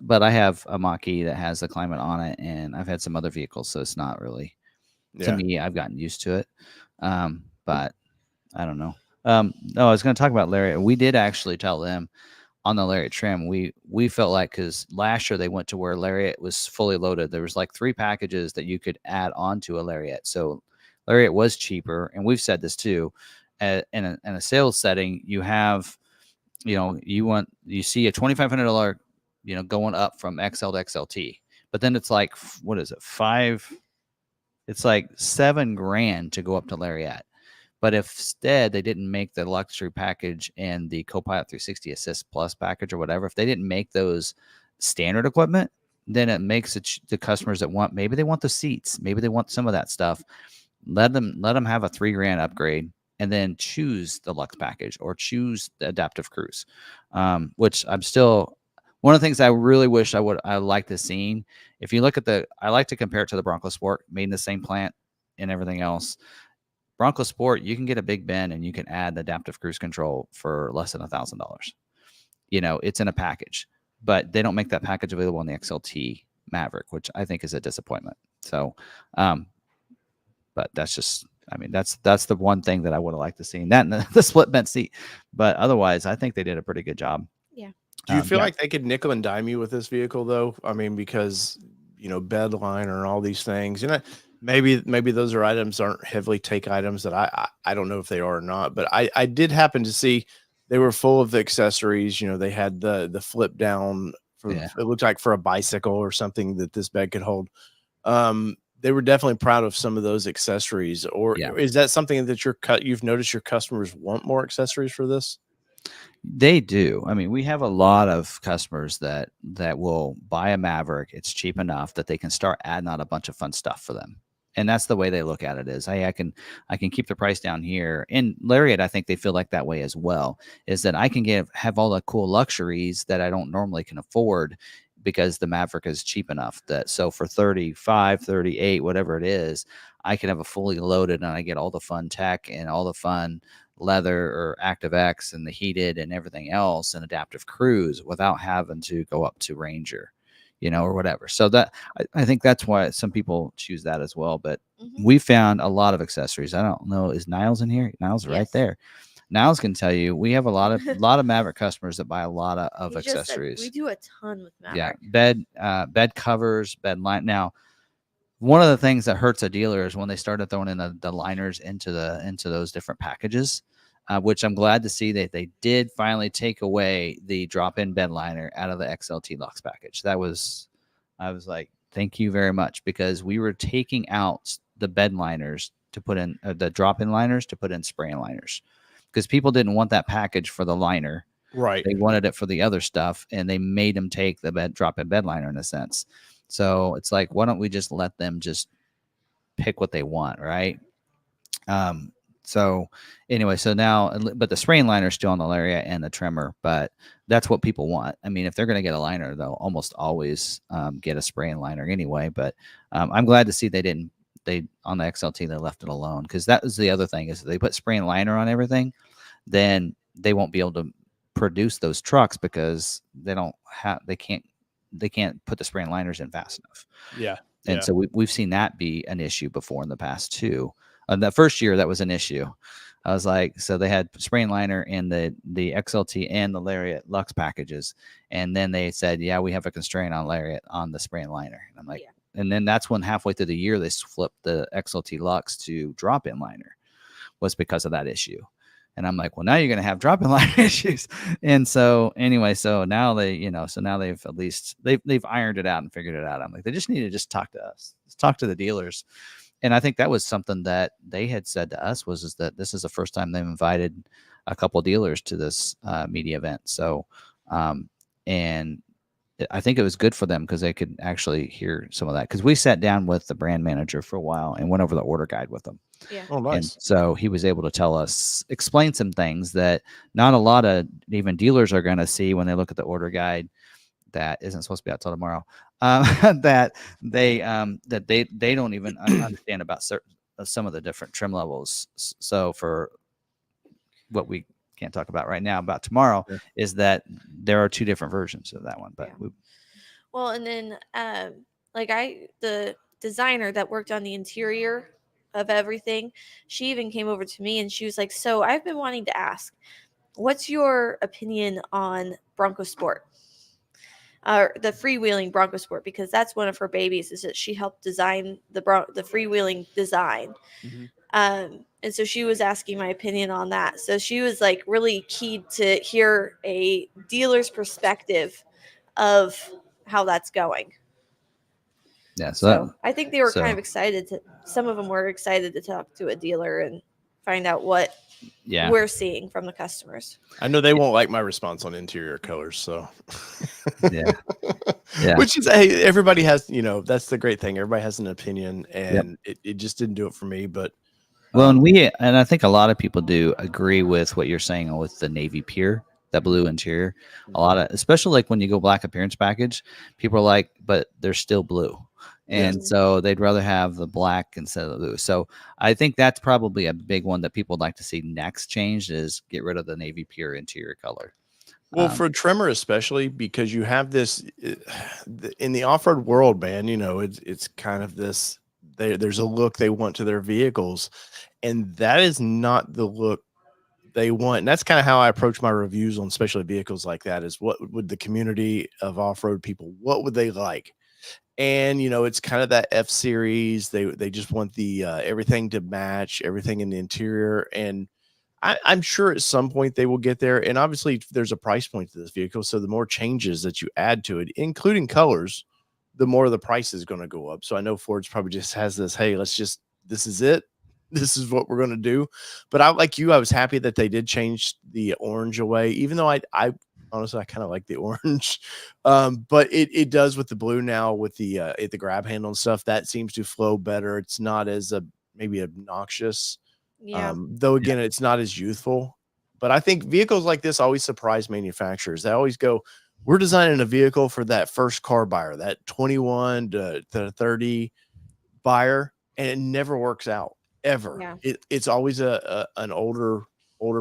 But I have a Mach-E that has the climate on it, and I've had some other vehicles, so it's not really. To me, I've gotten used to it, but I don't know. No, I was going to talk about Lariat. We did actually tell them on the Lariat trim. We felt like, because last year they went to where Lariat was fully loaded. There was like 3 packages that you could add onto a Lariat. So Lariat was cheaper, and we've said this too. In a sales setting, you have, you know, you see a $2,500, you know, going up from XL to XLT, but then it's like, what is it, it's like $7,000 to go up to Lariat. But if instead they didn't make the luxury package and the Copilot 360 Assist Plus package or whatever, if they didn't make those standard equipment, then it makes it the customers that maybe they want the seats, maybe they want some of that stuff. Let them have a $3,000 upgrade and then choose the Lux package or choose the adaptive cruise, which I'm still. One of the things I really wish I like to see, if you look at I like to compare it to the Bronco Sport, made in the same plant and everything else. Bronco Sport, you can get a Big Ben and you can add adaptive cruise control for less than $1,000. You know, it's in a package, but they don't make that package available in the XLT Maverick, which I think is a disappointment. So, but that's just, I mean, that's the one thing that I would have liked to see, that and the split vent seat. But otherwise, I think they did a pretty good job. Yeah. Do you feel like they could nickel and dime you with this vehicle, though? I mean, because, you know, bed liner and all these things, you know, maybe those are items aren't heavily take items that I don't know if they are or not, but I did happen to see they were full of the accessories. You know, they had the flip down for, it looked like for a bicycle or something that this bed could hold. They were definitely proud of some of those accessories. Or is that something that you've noticed your customers want more accessories for this? They do. I mean, we have a lot of customers that will buy a Maverick. It's cheap enough that they can start adding on a bunch of fun stuff for them. And that's the way they look at it is, hey, I can keep the price down here. And Lariat, I think they feel like that way as well, is that I can have all the cool luxuries that I don't normally can afford because the Maverick is cheap enough that, so for 35, 38, whatever it is, I can have a fully loaded and I get all the fun tech and all the fun leather or ActiveX and the heated and everything else and adaptive cruise without having to go up to Ranger, you know, or whatever. So that I think that's why some people choose that as well. But we found a lot of accessories. I don't know, is Niles in here? Niles right there. Niles can tell you we have a lot of Maverick customers that buy a lot of accessories. We do a ton with Maverick. Yeah, bed covers, bed line. Now, one of the things that hurts a dealer is when they started throwing in the liners into those different packages, which I'm glad to see that they did finally take away the drop-in bed liner out of the XLT Lux package. I was like, thank you very much, because we were taking out the bed liners to put in the drop-in liners to put in spray liners, because people didn't want that package for the liner. Right. They wanted it for the other stuff, and they made them take the drop-in bed liner in a sense. So it's like, why don't we just let them just pick what they want, right? So anyway, so now, but the spraying liner is still on the Lariat and the trimmer, but that's what people want. I mean, if they're going to get a liner, they'll almost always get a spraying liner anyway. But I'm glad to see they on the XLT, they left it alone, because that was the other thing, is if they put spraying liner on everything, then they won't be able to produce those trucks because they can't put the spraying liners in fast enough. Yeah. And so we've seen that be an issue before in the past too. The first year that was an issue. I was like, so they had spraying liner in the XLT and the Lariat Lux packages, and then they said, yeah, we have a constraint on Lariat on the spraying liner. And I'm like, and then that's when halfway through the year they flipped the XLT Lux to drop-in liner, was because of that issue. And I'm like, well, now you're going to have drop-in liner issues. And so anyway, so now they, so now they've at least they've ironed it out and figured it out. I'm like, they just need to just talk to us, just talk to the dealers. And I think that was something that they had said to us is that this is the first time they've invited a couple of dealers to this media event. So, and I think it was good for them because they could actually hear some of that. Because we sat down with the brand manager for a while and went over the order guide with them. Yeah. Oh, nice. And so he was able to tell us, explain some things that not a lot of even dealers are going to see when they look at the order guide that isn't supposed to be out till tomorrow. That they don't even understand about some of the different trim levels. So for what we can't talk about right now about tomorrow is that there are two different versions of that one. But well, and then the designer that worked on the interior of everything, she even came over to me and she was like, so I've been wanting to ask, what's your opinion on Bronco Sport? The freewheeling Bronco Sport, because that's one of her babies, is that she helped design the freewheeling design. Mm-hmm. And so she was asking my opinion on that. So she was like really keen to hear a dealer's perspective of how that's going. Yeah. So I think they were kind of excited some of them were excited to talk to a dealer and find out what we're seeing from the customers. I know they won't like my response on interior colors, so yeah. Which is, hey, everybody has, that's the great thing. Everybody has an opinion, and it just didn't do it for me. But well, and I think a lot of people do agree with what you're saying with the navy pure, that blue interior. A lot of, especially like when you go black appearance package, people are like, but they're still blue. And so they'd rather have the black instead of the blue. So I think that's probably a big one that people would like to see next changed, is get rid of the navy pure interior color. Well, for a trimmer, especially because you have this in the off-road world, man, it's kind of this, there's a look they want to their vehicles, and that is not the look they want. And that's kind of how I approach my reviews on specialty vehicles like that, is what would the community of off-road people, what would they like? And, it's kind of that F series. They just want the everything to match everything in the interior. And I'm sure at some point they will get there. And obviously there's a price point to this vehicle. So the more changes that you add to it, including colors, the more the price is going to go up. So I know Ford's probably just has this, hey, this is it. This is what we're going to do. But I was happy that they did change the orange away, even though I honestly, I kind of like the orange, but it does with the blue now with the grab handle and stuff. That seems to flow better. It's not as maybe obnoxious. Though again, it's not as youthful. But I think vehicles like this always surprise manufacturers. They always go, we're designing a vehicle for that first car buyer, that 21 to 30 buyer, and it never works out ever. It's always an older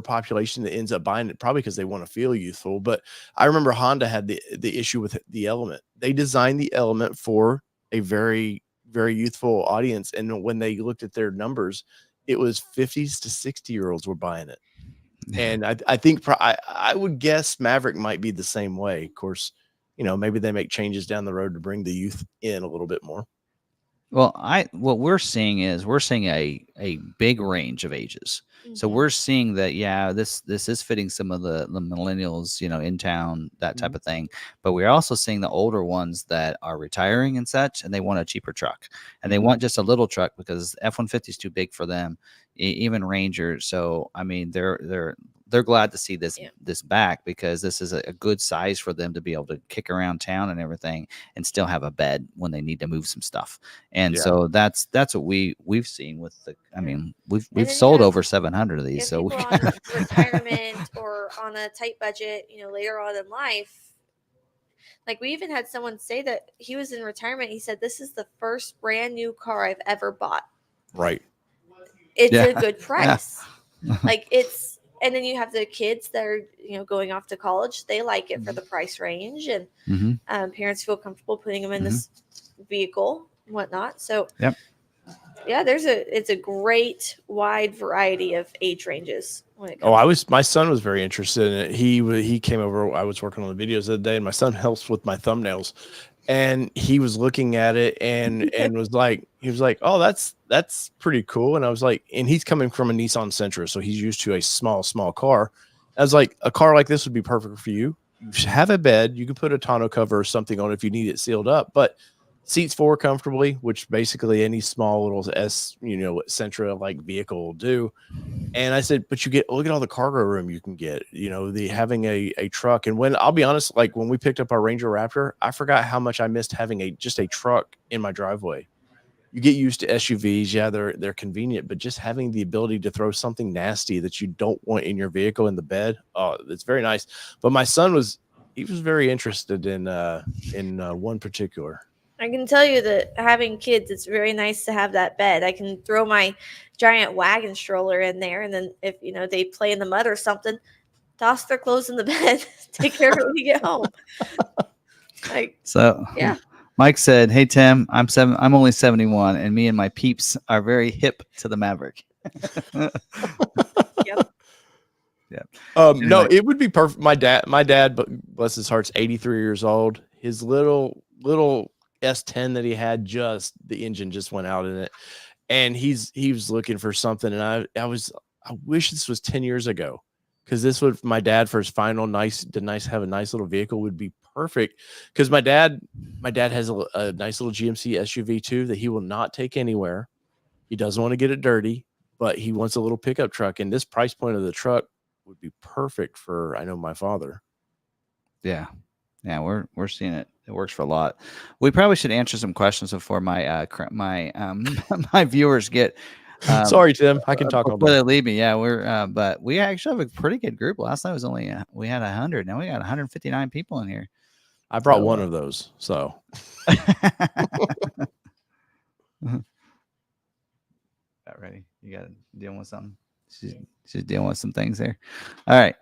population that ends up buying it, probably because they want to feel youthful. But I remember Honda had the issue with the Element. They designed the Element for a very, very youthful audience, and when they looked at their numbers, it was 50s to 60-year-olds were buying it. And I think I would guess Maverick might be the same way. Of course, maybe they make changes down the road to bring the youth in a little bit more. Well, what we're seeing is a big range of ages. Mm-hmm. So we're seeing that, this is fitting some of the millennials, in town, that type of thing. But we're also seeing the older ones that are retiring and such, and they want a cheaper truck, and they want just a little truck because F-150 is too big for them, even Ranger. So I mean, they're glad to see this back, because this is a good size for them to be able to kick around town and everything and still have a bed when they need to move some stuff. And so that's what we've seen with we've sold over 700 of these. So on retirement or on a tight budget, later on in life, like we even had someone say that he was in retirement. He said, this is the first brand new car I've ever bought. Right. It's a good price. And then you have the kids that are, going off to college. They like it for the price range, and parents feel comfortable putting them in this vehicle and whatnot. So, it's a great wide variety of age ranges. When it comes my son was very interested in it. He came over. I was working on the videos the other day, and my son helps with my thumbnails. and he was looking at it and was like, he was like, "Oh, that's pretty cool." And I was like, and he's coming from a Nissan Sentra, so he's used to a small car. I was like, a car like this would be perfect for you. You should have a bed. You can put a tonneau cover or something on if you need it sealed up, but seats forward comfortably, which basically any small little Sentra like vehicle will do. And I said, but look at all the cargo room you can get, the having a truck. And when I'll be honest, like when we picked up our Ranger Raptor, I forgot how much I missed having just a truck in my driveway. You get used to SUVs. Yeah, they're convenient, but just having the ability to throw something nasty that you don't want in your vehicle in the bed. Oh, it's very nice. But my son was very interested in one particular. I can tell you that having kids, it's very nice to have that bed. I can throw my giant wagon stroller in there, and then if they play in the mud or something, toss their clothes in the bed, take care of it when you get home. Yeah. Mike said, "Hey Tim, I'm only 71, and me and my peeps are very hip to the Maverick." Yep. Yeah. Anyway. No, it would be perfect. My dad, bless his heart's 83 years old. His little S10 that he had, the engine just went out in it, and he was looking for something, and I wish this was 10 years ago, because this would, my dad, for his final have a nice little vehicle, would be perfect. Because my dad has a nice little GMC SUV too that he will not take anywhere. He doesn't want to get it dirty, but he wants a little pickup truck, and this price point of the truck would be perfect for, I know, my father. Yeah, we're seeing it. It works for a lot. We probably should answer some questions before my my viewers get. Sorry, Tim. I can talk all day. Before they leave me. Yeah, but we actually have a pretty good group. Last night was only we had 100. Now we got 159 people in here. I brought one of those. So. Got ready. You got dealing with something. She's dealing with some things there. All right.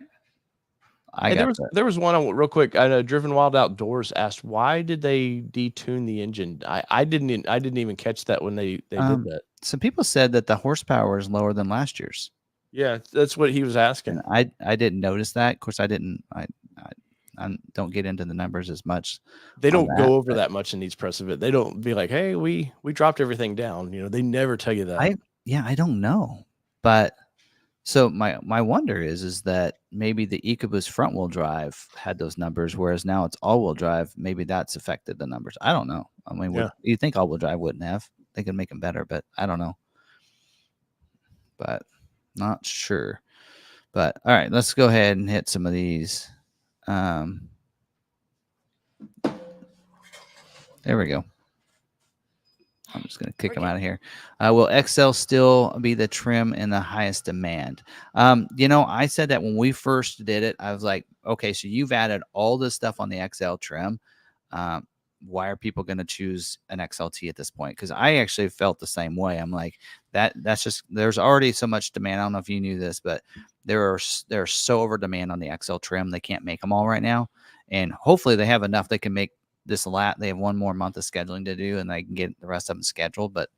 There was one real quick. I know Driven Wild Outdoors asked, why did they detune the engine? I didn't even catch that when they did that. Some people said that the horsepower is lower than last year's. Yeah, that's what he was asking. And I didn't notice that. Of course, I don't get into the numbers as much. They don't go over that much in these press events. They don't be like, hey, we dropped everything down. They never tell you that. I don't know, but. So my wonder is that maybe the EcoBoost front wheel drive had those numbers, whereas now it's all wheel drive. Maybe that's affected the numbers. I don't know. I mean, you think all wheel drive wouldn't have? They could make them better, but I don't know. But not sure. But all right, let's go ahead and hit some of these. There we go. I'm just going to kick them out of here. Will XL still be the trim in the highest demand? I said that when we first did it, I was like, okay, so you've added all this stuff on the XL trim. Why are people going to choose an XLT at this point? Because I actually felt the same way. I'm like, that's just, there's already so much demand. I don't know if you knew this, but there's so over demand on the XL trim. They can't make them all right now. And hopefully they have enough they can make this they have one more month of scheduling to do, and they can get the rest of them scheduled, but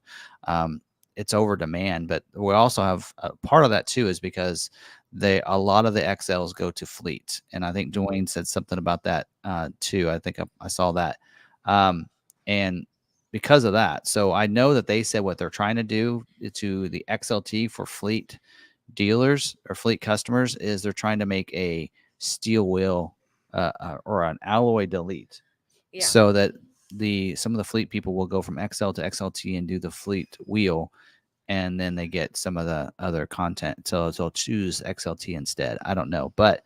it's over demand. But we also have part of that too is because a lot of the XLs go to fleet, and I think Dwayne said something about that too. I think I saw that, and because of that, so I know that they said what they're trying to do to the XLT for fleet dealers or fleet customers is they're trying to make a steel wheel or an alloy delete. Yeah. So that some of the fleet people will go from XL to XLT and do the fleet wheel, and then they get some of the other content. So they'll choose XLT instead. I don't know, but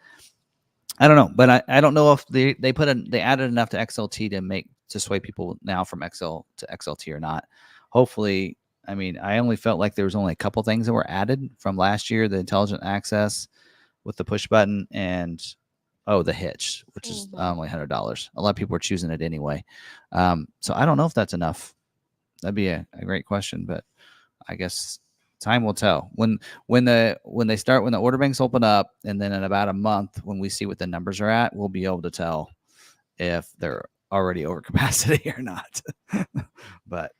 I don't know if they added enough to XLT to sway people now from XL to XLT or not. Hopefully, I mean, I only felt like there was only a couple things that were added from last year: the intelligent access with the push button and the hitch, which is only $100. A lot of people are choosing it anyway. So I don't know if that's enough. That'd be a great question, but I guess time will tell. When the order banks open up, and then in about a month, when we see what the numbers are at, we'll be able to tell if they're already over capacity or not. But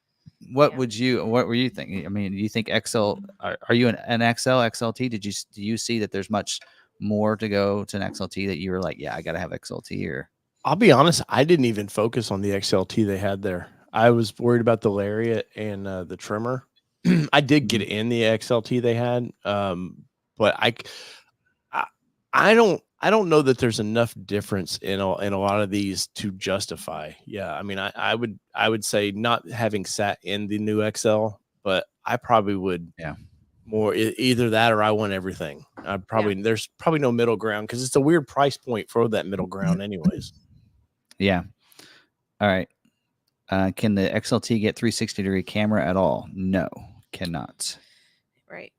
what were you thinking? I mean, do you think XL? Are you an XL XLT? Do you see that there's much more to go to an XLT that you were like, yeah, I gotta have XLT? Or I'll be honest, I didn't even focus on the XLT they had there. I was worried about the lariat and the trimmer. I did get in the XLT they had, but I don't know that there's enough difference in a lot of these to justify. Yeah, I mean, I would say not having sat in the new XL, but I probably would. Yeah. More either that or I want everything. There's probably no middle ground because it's a weird price point for that middle ground, anyways. Yeah. All right. Can the XLT get 360-degree camera at all? No, cannot. Right.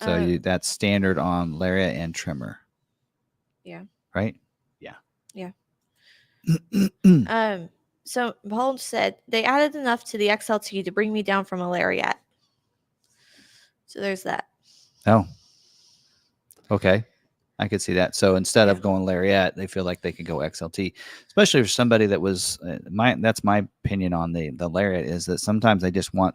So that's standard on lariat and trimmer. Yeah. Right? Yeah. Yeah. So Paul said they added enough to the XLT to bring me down from a lariat. So there's that. Oh. Okay. I could see that. So instead of going lariat, they feel like they could go XLT, especially for somebody that was that's my opinion on the lariat, is that sometimes they just want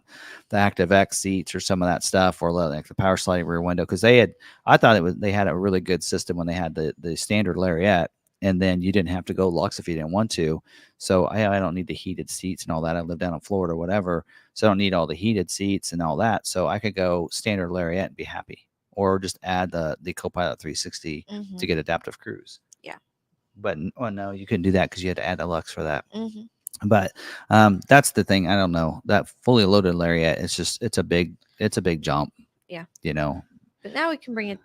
the Active X seats or some of that stuff, or like the power sliding rear window. Cause they had a really good system when they had the standard lariat, and then you didn't have to go Lux if you didn't want to. So I don't need the heated seats and all that. I live down in Florida or whatever. So I don't need all the heated seats and all that. So I could go standard lariat and be happy. Or just add the Copilot 360 to get adaptive cruise. Yeah. But no, you couldn't do that because you had to add the Lux for that. Mm-hmm. But that's the thing. I don't know. That fully loaded lariat, it's a big jump. Yeah. You know. But now we can bring it,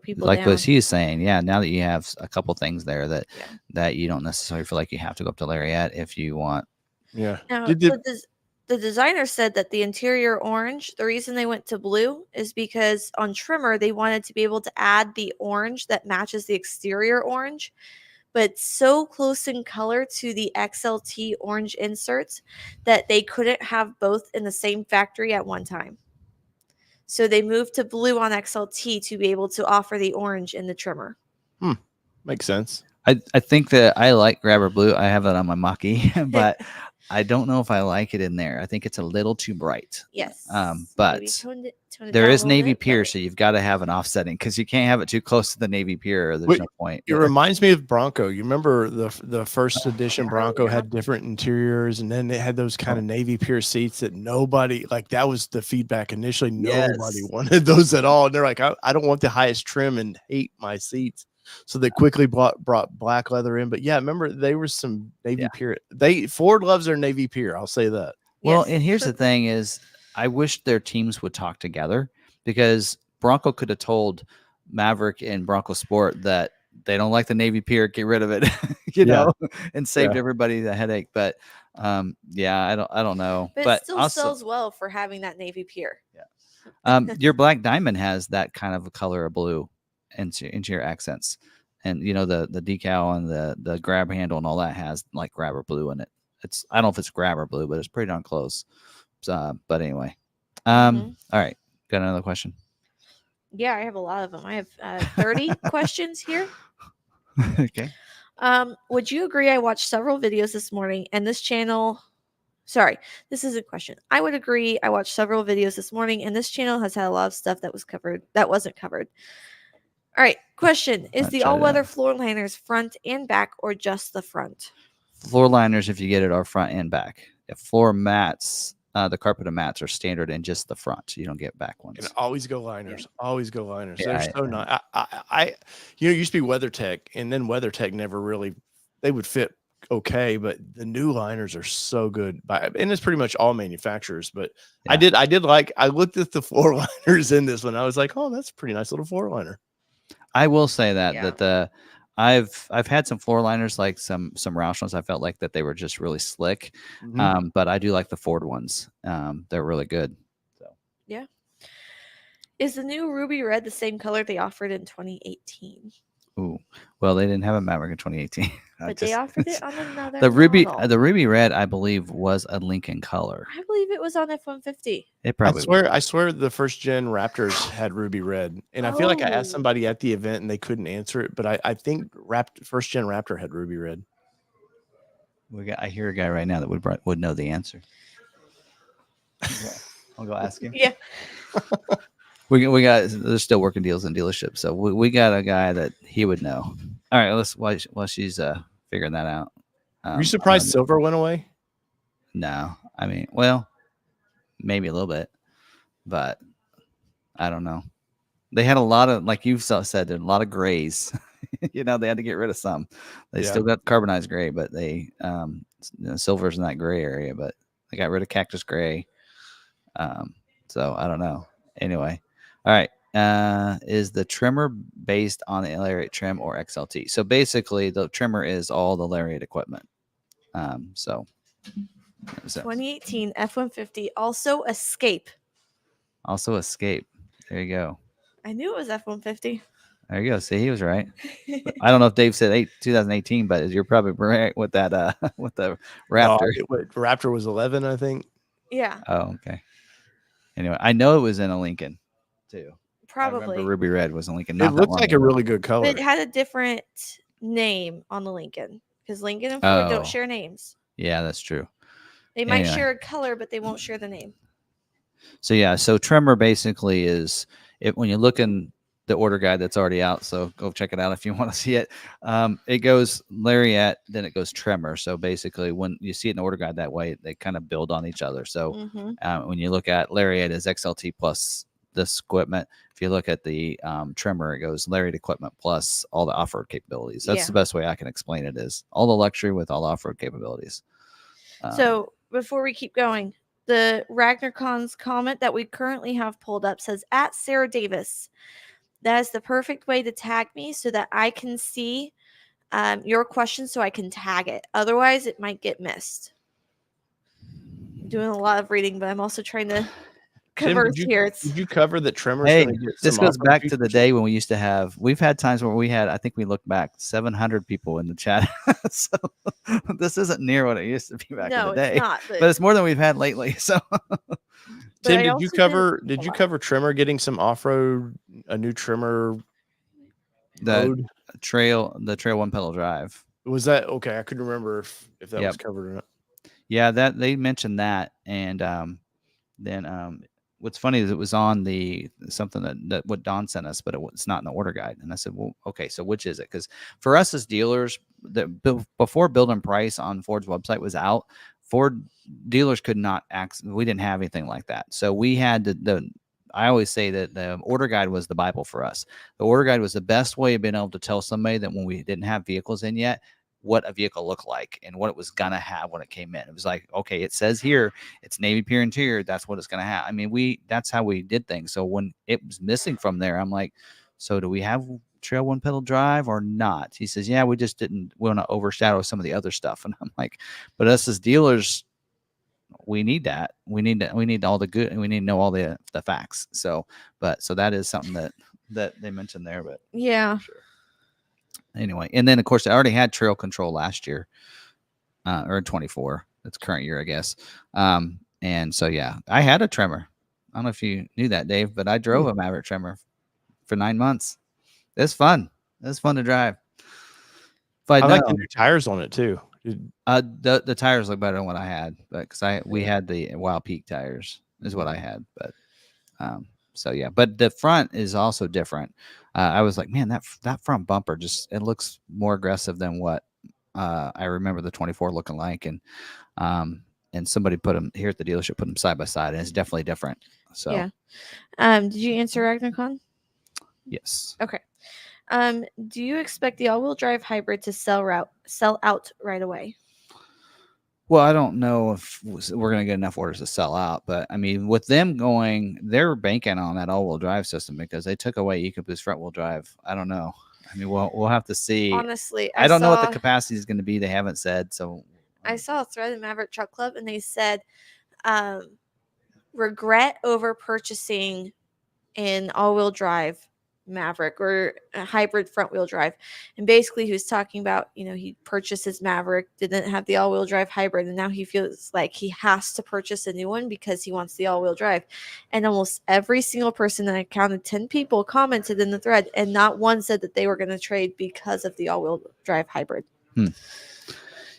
people like down. what he's saying. Yeah. Now that you have a couple things there that you don't necessarily feel like you have to go up to lariat if you want. Yeah. Now, the designer said that the interior orange, the reason they went to blue is because on trimmer, they wanted to be able to add the orange that matches the exterior orange, but it's so close in color to the XLT orange inserts that they couldn't have both in the same factory at one time. So they moved to blue on XLT to be able to offer the orange in the trimmer. Makes sense. I think that I like Grabber Blue. I have that on my Mach-E, but I don't know if I like it in there. I think it's a little too bright. Yes. But tone it there down is a little navy bit, pier, but- so you've got to have an offsetting because you can't have it too close to the navy pier. Or there's no point. It reminds me of Bronco. You remember the first edition Bronco had different interiors, and then they had those kind of navy pier seats that nobody, like, that was the feedback initially. Nobody wanted those at all. And they're like, I don't want the highest trim and hate my seats. So they quickly brought black leather in. But yeah, remember there was some navy pier. Ford loves their navy pier. I'll say that. Well, and here's the thing is I wish their teams would talk together, because Bronco could have told Maverick and Bronco Sport that they don't like the navy pier, get rid of it, know, and saved everybody the headache. But I don't know. But it still sells well for having that navy pier. Yeah. Your Black Diamond has that kind of a color of blue into your accents, and the decal and the grab handle and all that has like Grabber Blue in it. I don't know if it's Grabber Blue, but it's pretty darn close. But anyway, all right, got another question? Yeah, I have a lot of them. I have 30 questions here. Okay. Would you agree? I watched several videos this morning, and this channel. Sorry, this is a question. I would agree. I watched several videos this morning, and this channel has had a lot of stuff that wasn't covered. All right, question. Is the all-weather floor liners front and back, or just the front? Floor liners, if you get it, are front and back. If floor mats, the carpeted mats are standard and just the front. You don't get back ones. And always go liners. Yeah. Always go liners. Yeah, They're so nice. It used to be WeatherTech, and then WeatherTech never really, they would fit okay, but the new liners are so good. And it's pretty much all manufacturers, but I looked at the floor liners in this one. I was like, oh, that's a pretty nice little floor liner. I will say that I've had some floor liners, like some Roush ones. I felt like that they were just really slick. But I do like the Ford ones. They're really good. So yeah. Is the new ruby red the same color they offered in 2018? Ooh, well, they didn't have a Maverick in 2018. But they offered it on another the ruby red, I believe, was a Lincoln color. I believe it was on F-150. It probably. I swear the first gen Raptors had ruby red, and I feel like I asked somebody at the event and they couldn't answer it. But I think first gen Raptor had ruby red. I hear a guy right now that would know the answer. I'll go ask him. Yeah. We got, there's still working deals in dealerships, so we got a guy that he would know. All right, while she's figuring that out. Were you surprised silver went away? No, I mean, well, maybe a little bit, but I don't know. They had a lot of, like you said, a lot of grays. They had to get rid of some. They still got carbonized gray, but they silver's in that gray area. But they got rid of cactus gray. So I don't know. Anyway, all right. Is the trimmer based on the lariat trim or XLT? So basically, the trimmer is all the lariat equipment. So 2018 F-150, also Escape. Also Escape. There you go. I knew it was F-150. There you go. See, he was right. I don't know if Dave said 2018, but you're probably right with that. With the Raptor. No, Raptor was 11, I think. Yeah. Oh, okay. Anyway, I know it was in a Lincoln too. Probably. I remember Ruby Red was in Lincoln. It looks like a really good color. But it had a different name on the Lincoln because Lincoln and Ford don't share names. Yeah, that's true. They might share a color, but they won't share the name. So yeah, so trimmer basically is when you look in the order guide that's already out, so go check it out if you want to see it. It goes lariat, then it goes trimmer. So basically, when you see it in the order guide that way, they kind of build on each other. So when you look at lariat is XLT plus this equipment. If you look at the trimmer, it goes lariat equipment plus all the off-road capabilities. That's the best way I can explain it, is all the luxury with all the off-road capabilities. So before we keep going, the RagnarCon's comment that we currently have pulled up says, at Sarah Davis, that is the perfect way to tag me so that I can see your question so I can tag it. Otherwise, it might get missed. I'm doing a lot of reading, but I'm also trying to cover here. Did you cover the trimmers? Hey, this goes back to the day when we used to have, we've had times where we had, I think we looked back, 700 people in the chat. So this isn't near what it used to be back in the day. It's not, but it's more than we've had lately. So Tim, did you cover trimmer getting some off-road, a new trimmer? The trail 1 pedal drive. Was that okay? I couldn't remember if that was covered or not. Yeah, that they mentioned that, and then what's funny is it was on something that what Don sent us, but it's not in the order guide. And I said, well, okay, so which is it? Because for us as dealers, before Build and Price on Ford's website was out, Ford dealers could not we didn't have anything like that. So we had I always say that the order guide was the Bible for us. The order guide was the best way of being able to tell somebody that when we didn't have vehicles in yet, what a vehicle looked like and what it was going to have when it came in. It was like, okay, it says here it's Navy Pure Interior. That's what it's going to have. I mean, that's how we did things. So when it was missing from there, I'm like, so do we have Trail 1 pedal drive or not? He says, yeah, we just didn't want to overshadow some of the other stuff. And I'm like, but us as dealers, we need that. We need all the good, and we need to know all the facts. So that is something that they mentioned there, but yeah. Sure. Anyway, and then of course I already had trail control last year, or in 24. That's current year, I guess. And so yeah, I had a trimmer. I don't know if you knew that, Dave, but I drove a Maverick trimmer for 9 months. It's fun. It's fun to drive. I like the new tires on it too. The tires look better than what I had, but we had the Wild Peak tires is what I had, but so yeah, but the front is also different. I was like, man, that front bumper it looks more aggressive than what I remember the 24 looking like, and somebody put them here at the dealership, put them side by side, and it's definitely different. So yeah. Did you answer RagnarCon? Yes. Okay. Do you expect the all-wheel drive hybrid to sell out right away? Well, I don't know if we're going to get enough orders to sell out, but I mean, with them going, they're banking on that all-wheel drive system because they took away EcoBoost front-wheel drive. I don't know. I mean, we'll have to see. Honestly, I don't know what the capacity is going to be. They haven't said. So I saw a thread in Maverick Truck Club, and they said, regret over purchasing an all-wheel drive Maverick or a hybrid front wheel drive. And basically he was talking about, he purchased his Maverick, didn't have the all-wheel drive hybrid, and now he feels like he has to purchase a new one because he wants the all-wheel drive. And almost every single person, that I counted 10 people, commented in the thread, and not one said that they were going to trade because of the all-wheel drive hybrid.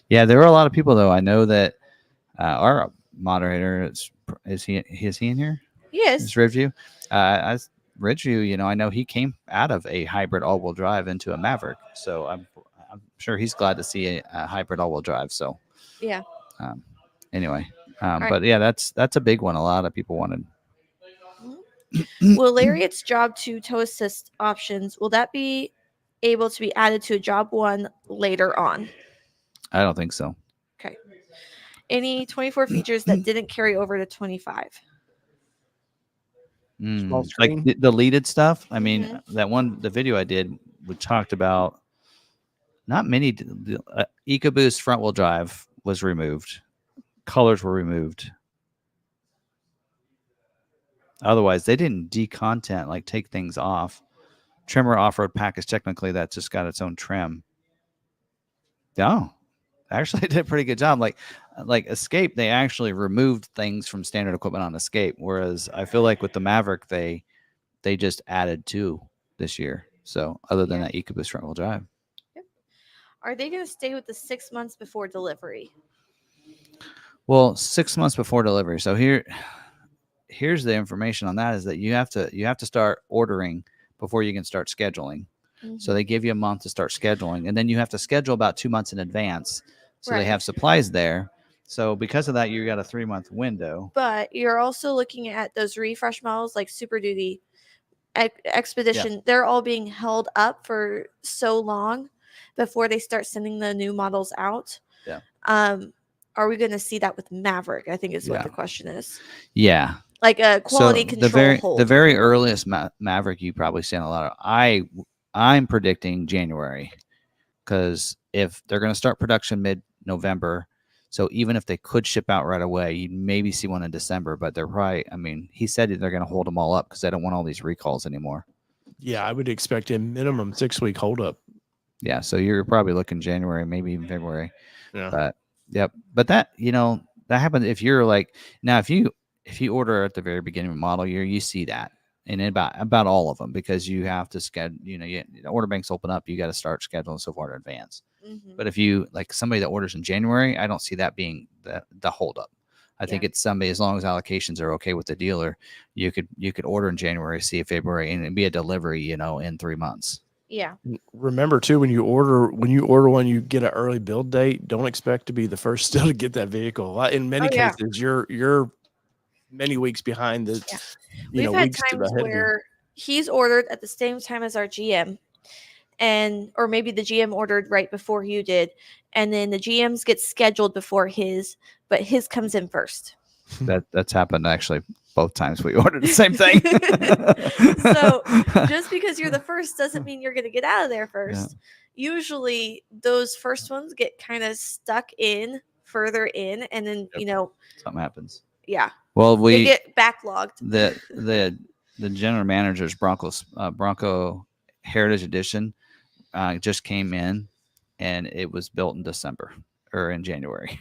Yeah, there were a lot of people though. I know that our moderator is he in here? Yes. It's Ridgeview. Ridgeview, I know he came out of a hybrid all-wheel drive into a Maverick. So sure he's glad to see a hybrid all-wheel drive. So Yeah. Anyway, right. but yeah, that's a big one. A lot of people wanted. Will Lariat's job 2 tow assist options, will that be able to be added to a job 1 later on? I don't think so. Okay. Any 24 features that didn't carry over to 25? Small Like screen. the deleted stuff. I mean, Mhm. that one, the video I did, we talked about not many. EcoBoost front wheel drive was removed. Colors were removed. Otherwise, they didn't decontent, like take things off. Trimmer off-road package, technically, that's just got its own trim. Oh, actually did a pretty good job. Like Escape, they actually removed things from standard equipment on Escape, whereas I feel like with the Maverick, they just added 2 this year. So other than that EcoBoost front wheel drive. Yep. Are they going to stay with the 6 months before delivery? Well, 6 months before delivery. So here's the information on that is that you have to start ordering before you can start scheduling. So they give you a month to start scheduling, and then you have to schedule about 2 months in advance. So they have supplies there. So because of that, you got a 3-month window. But you're also looking at those refresh models like Super Duty, Expedition. Yeah. They're all being held up for so long before they start sending the new models out. Yeah. Are we going to see that with Maverick? I think is what the question is. Yeah. Like a quality control the very earliest Maverick you probably seen a lot of. I'm predicting January, because if they're going to start production mid-November, so even if they could ship out right away, you'd maybe see one in December. But they're probably, I mean, he said they're going to hold them all up because they don't want all these recalls anymore. Yeah, I would expect a minimum 6-week holdup. Yeah, so you're probably looking January, maybe even February. Yeah. But yep, but that that happens if you're like now if you order at the very beginning of the model year, you see that. And about all of them, because you have to schedule, the order banks open up, you got to start scheduling so far in advance. But if you like somebody that orders in January, I don't see that being the holdup. I think it's somebody, as long as allocations are okay with the dealer, you could order in January, see if February, and it'd be a delivery, in 3 months. Yeah. Remember too, when you order one, you get an early build date. Don't expect to be the first still to get that vehicle. In many cases, you're many weeks behind the. We've had times where he's ordered at the same time as our GM, or maybe the GM ordered right before you did, and then the GM's gets scheduled before his, but his comes in first. That's happened actually both times we ordered the same thing. So just because you're the first doesn't mean you're going to get out of there first. Yeah. Usually those first ones get kind of stuck in further in, and then something happens. Yeah. Well, they get backlogged. The general manager's Bronco Heritage Edition just came in, and it was built in December or in January.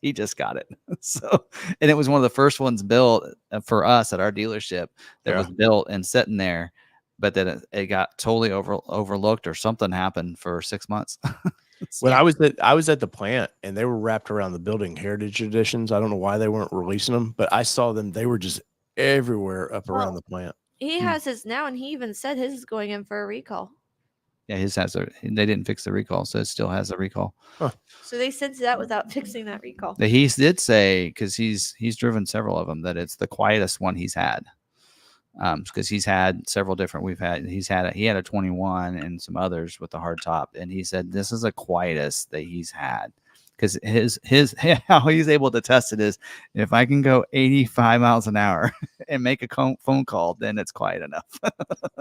He just got it. So, and it was one of the first ones built for us at our dealership that was built and sitting there, but then it got totally overlooked, or something happened for 6 months. When I was at the plant, and they were wrapped around the building, Heritage Editions. I don't know why they weren't releasing them, but I saw them. They were just everywhere up around the plant. He has his now, and he even said his is going in for a recall. Yeah, his has they didn't fix the recall, so it still has a recall. Huh. So they sent it out without fixing that recall. He did say, because he's driven several of them, that it's the quietest one he's had. Because he's had several different. He had a 21 and some others with the hard top, and he said this is the quietest that he's had. Because his how he's able to test it is, if I can go 85 miles an hour and make a phone call, then it's quiet enough.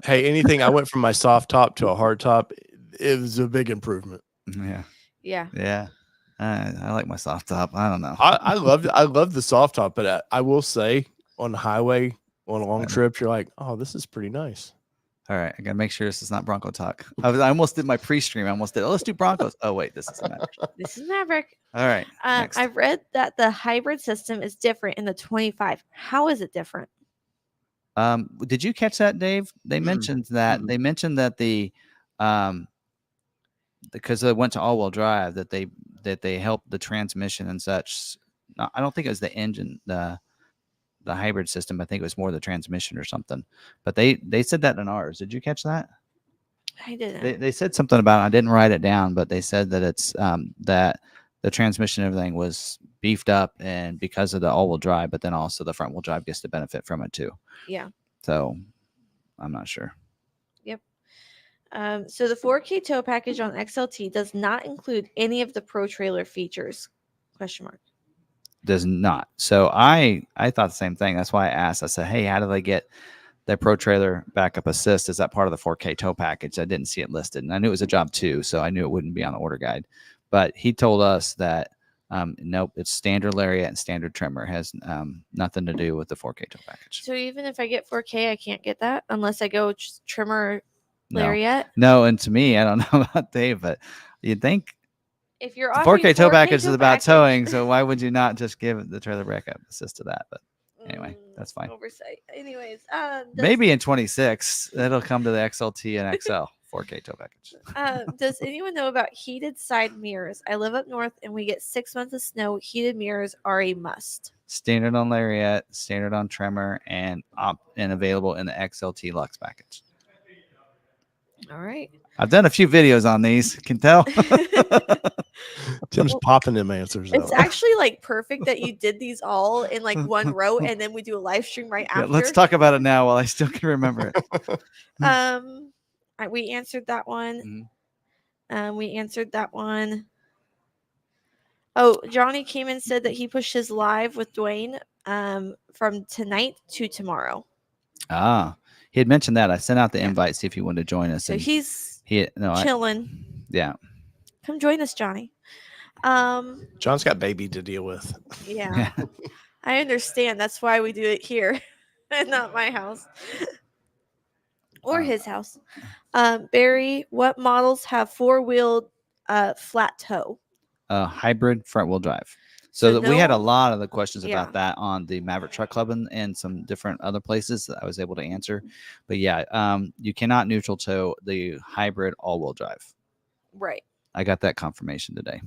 Hey, anything, I went from my soft top to a hard top, it was a big improvement. Yeah. I like my soft top. I don't know. I love the soft top, but I will say, on the highway, on a long trip, you're like, oh, this is pretty nice. All right, I gotta make sure this is not Bronco talk. I almost did my pre-stream. I almost did. Oh, let's do Broncos. Oh wait, this is Maverick. This is Maverick. All right. I've read that the hybrid system is different in the 25. How is it different? Did you catch that, Dave? They mentioned that. They mentioned that because they went to all-wheel drive, that they helped the transmission and such. I don't think it was the engine, the hybrid system. I think it was more the transmission or something. But they said that in ours. Did you catch that? I didn't. They said something about it. I didn't write it down, but they said that it's that the transmission and everything was beefed up and because of the all-wheel drive, but then also the front-wheel drive gets to benefit from it too. Yeah. So I'm not sure. Yep. So the 4K tow package on XLT does not include any of the Pro Trailer features? Question mark. Does not. So I thought the same thing. That's why I asked. I said, hey, how do they get their Pro Trailer backup assist? Is that part of the 4K tow package? I didn't see it listed, and I knew it was a job too, so I knew it wouldn't be on the order guide. But he told us that nope, it's standard lariat and standard trimmer. It has nothing to do with the 4K tow package. So even if I get 4K, I can't get that unless I go trimmer No. lariat. No, and to me, I don't know about Dave, but you'd think If you're the offering 4K tow package is tow about package- towing, so why would you not just give the trailer backup assist to that? But anyway, that's fine. Oversight. Anyways, Maybe in 26 it'll come to the XLT and XL 4K tow package. Does anyone know about heated side mirrors? I live up north and we get 6 months of snow. Heated mirrors are a must. Standard on lariat, standard on trimmer, and available in the XLT Lux package. All right. I've done a few videos on these. Can tell. Tim's popping them answers. It's though. actually like perfect that you did these all in like one row and then we do a live stream right Yeah, after. let's talk about it now while I still can remember it. We answered that one. Mhm. We answered that one. Oh, Johnny came and said that he pushed his live with Dwayne from tonight to tomorrow. Ah, he had mentioned that. I sent out the Yeah. invite, see if he wanted to join us. So and he's no, chilling. yeah. Come join us, Johnny. John's got baby to deal with. Yeah. I understand. That's why we do it here and not my house or his house. Barry, what models have four-wheeled flat toe? Hybrid front-wheel drive. So we had a lot of the questions Yeah. about that on the Maverick Truck Club and some different other places that I was able to answer. But yeah, you cannot neutral tow the hybrid all-wheel drive. Right. I got that confirmation today.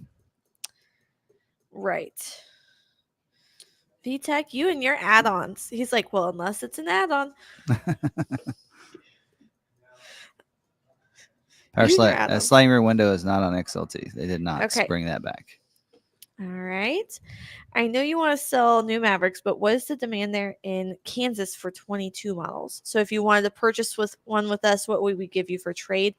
Right. VTech, you and your add-ons. He's like, well, unless it's an add-on. Sliding rear window is not on XLT. They did not Okay. bring that back. All right. I know you want to sell new Mavericks, but what is the demand there in Kansas for 22 models? So if you wanted to purchase one with us, what would we give you for trade?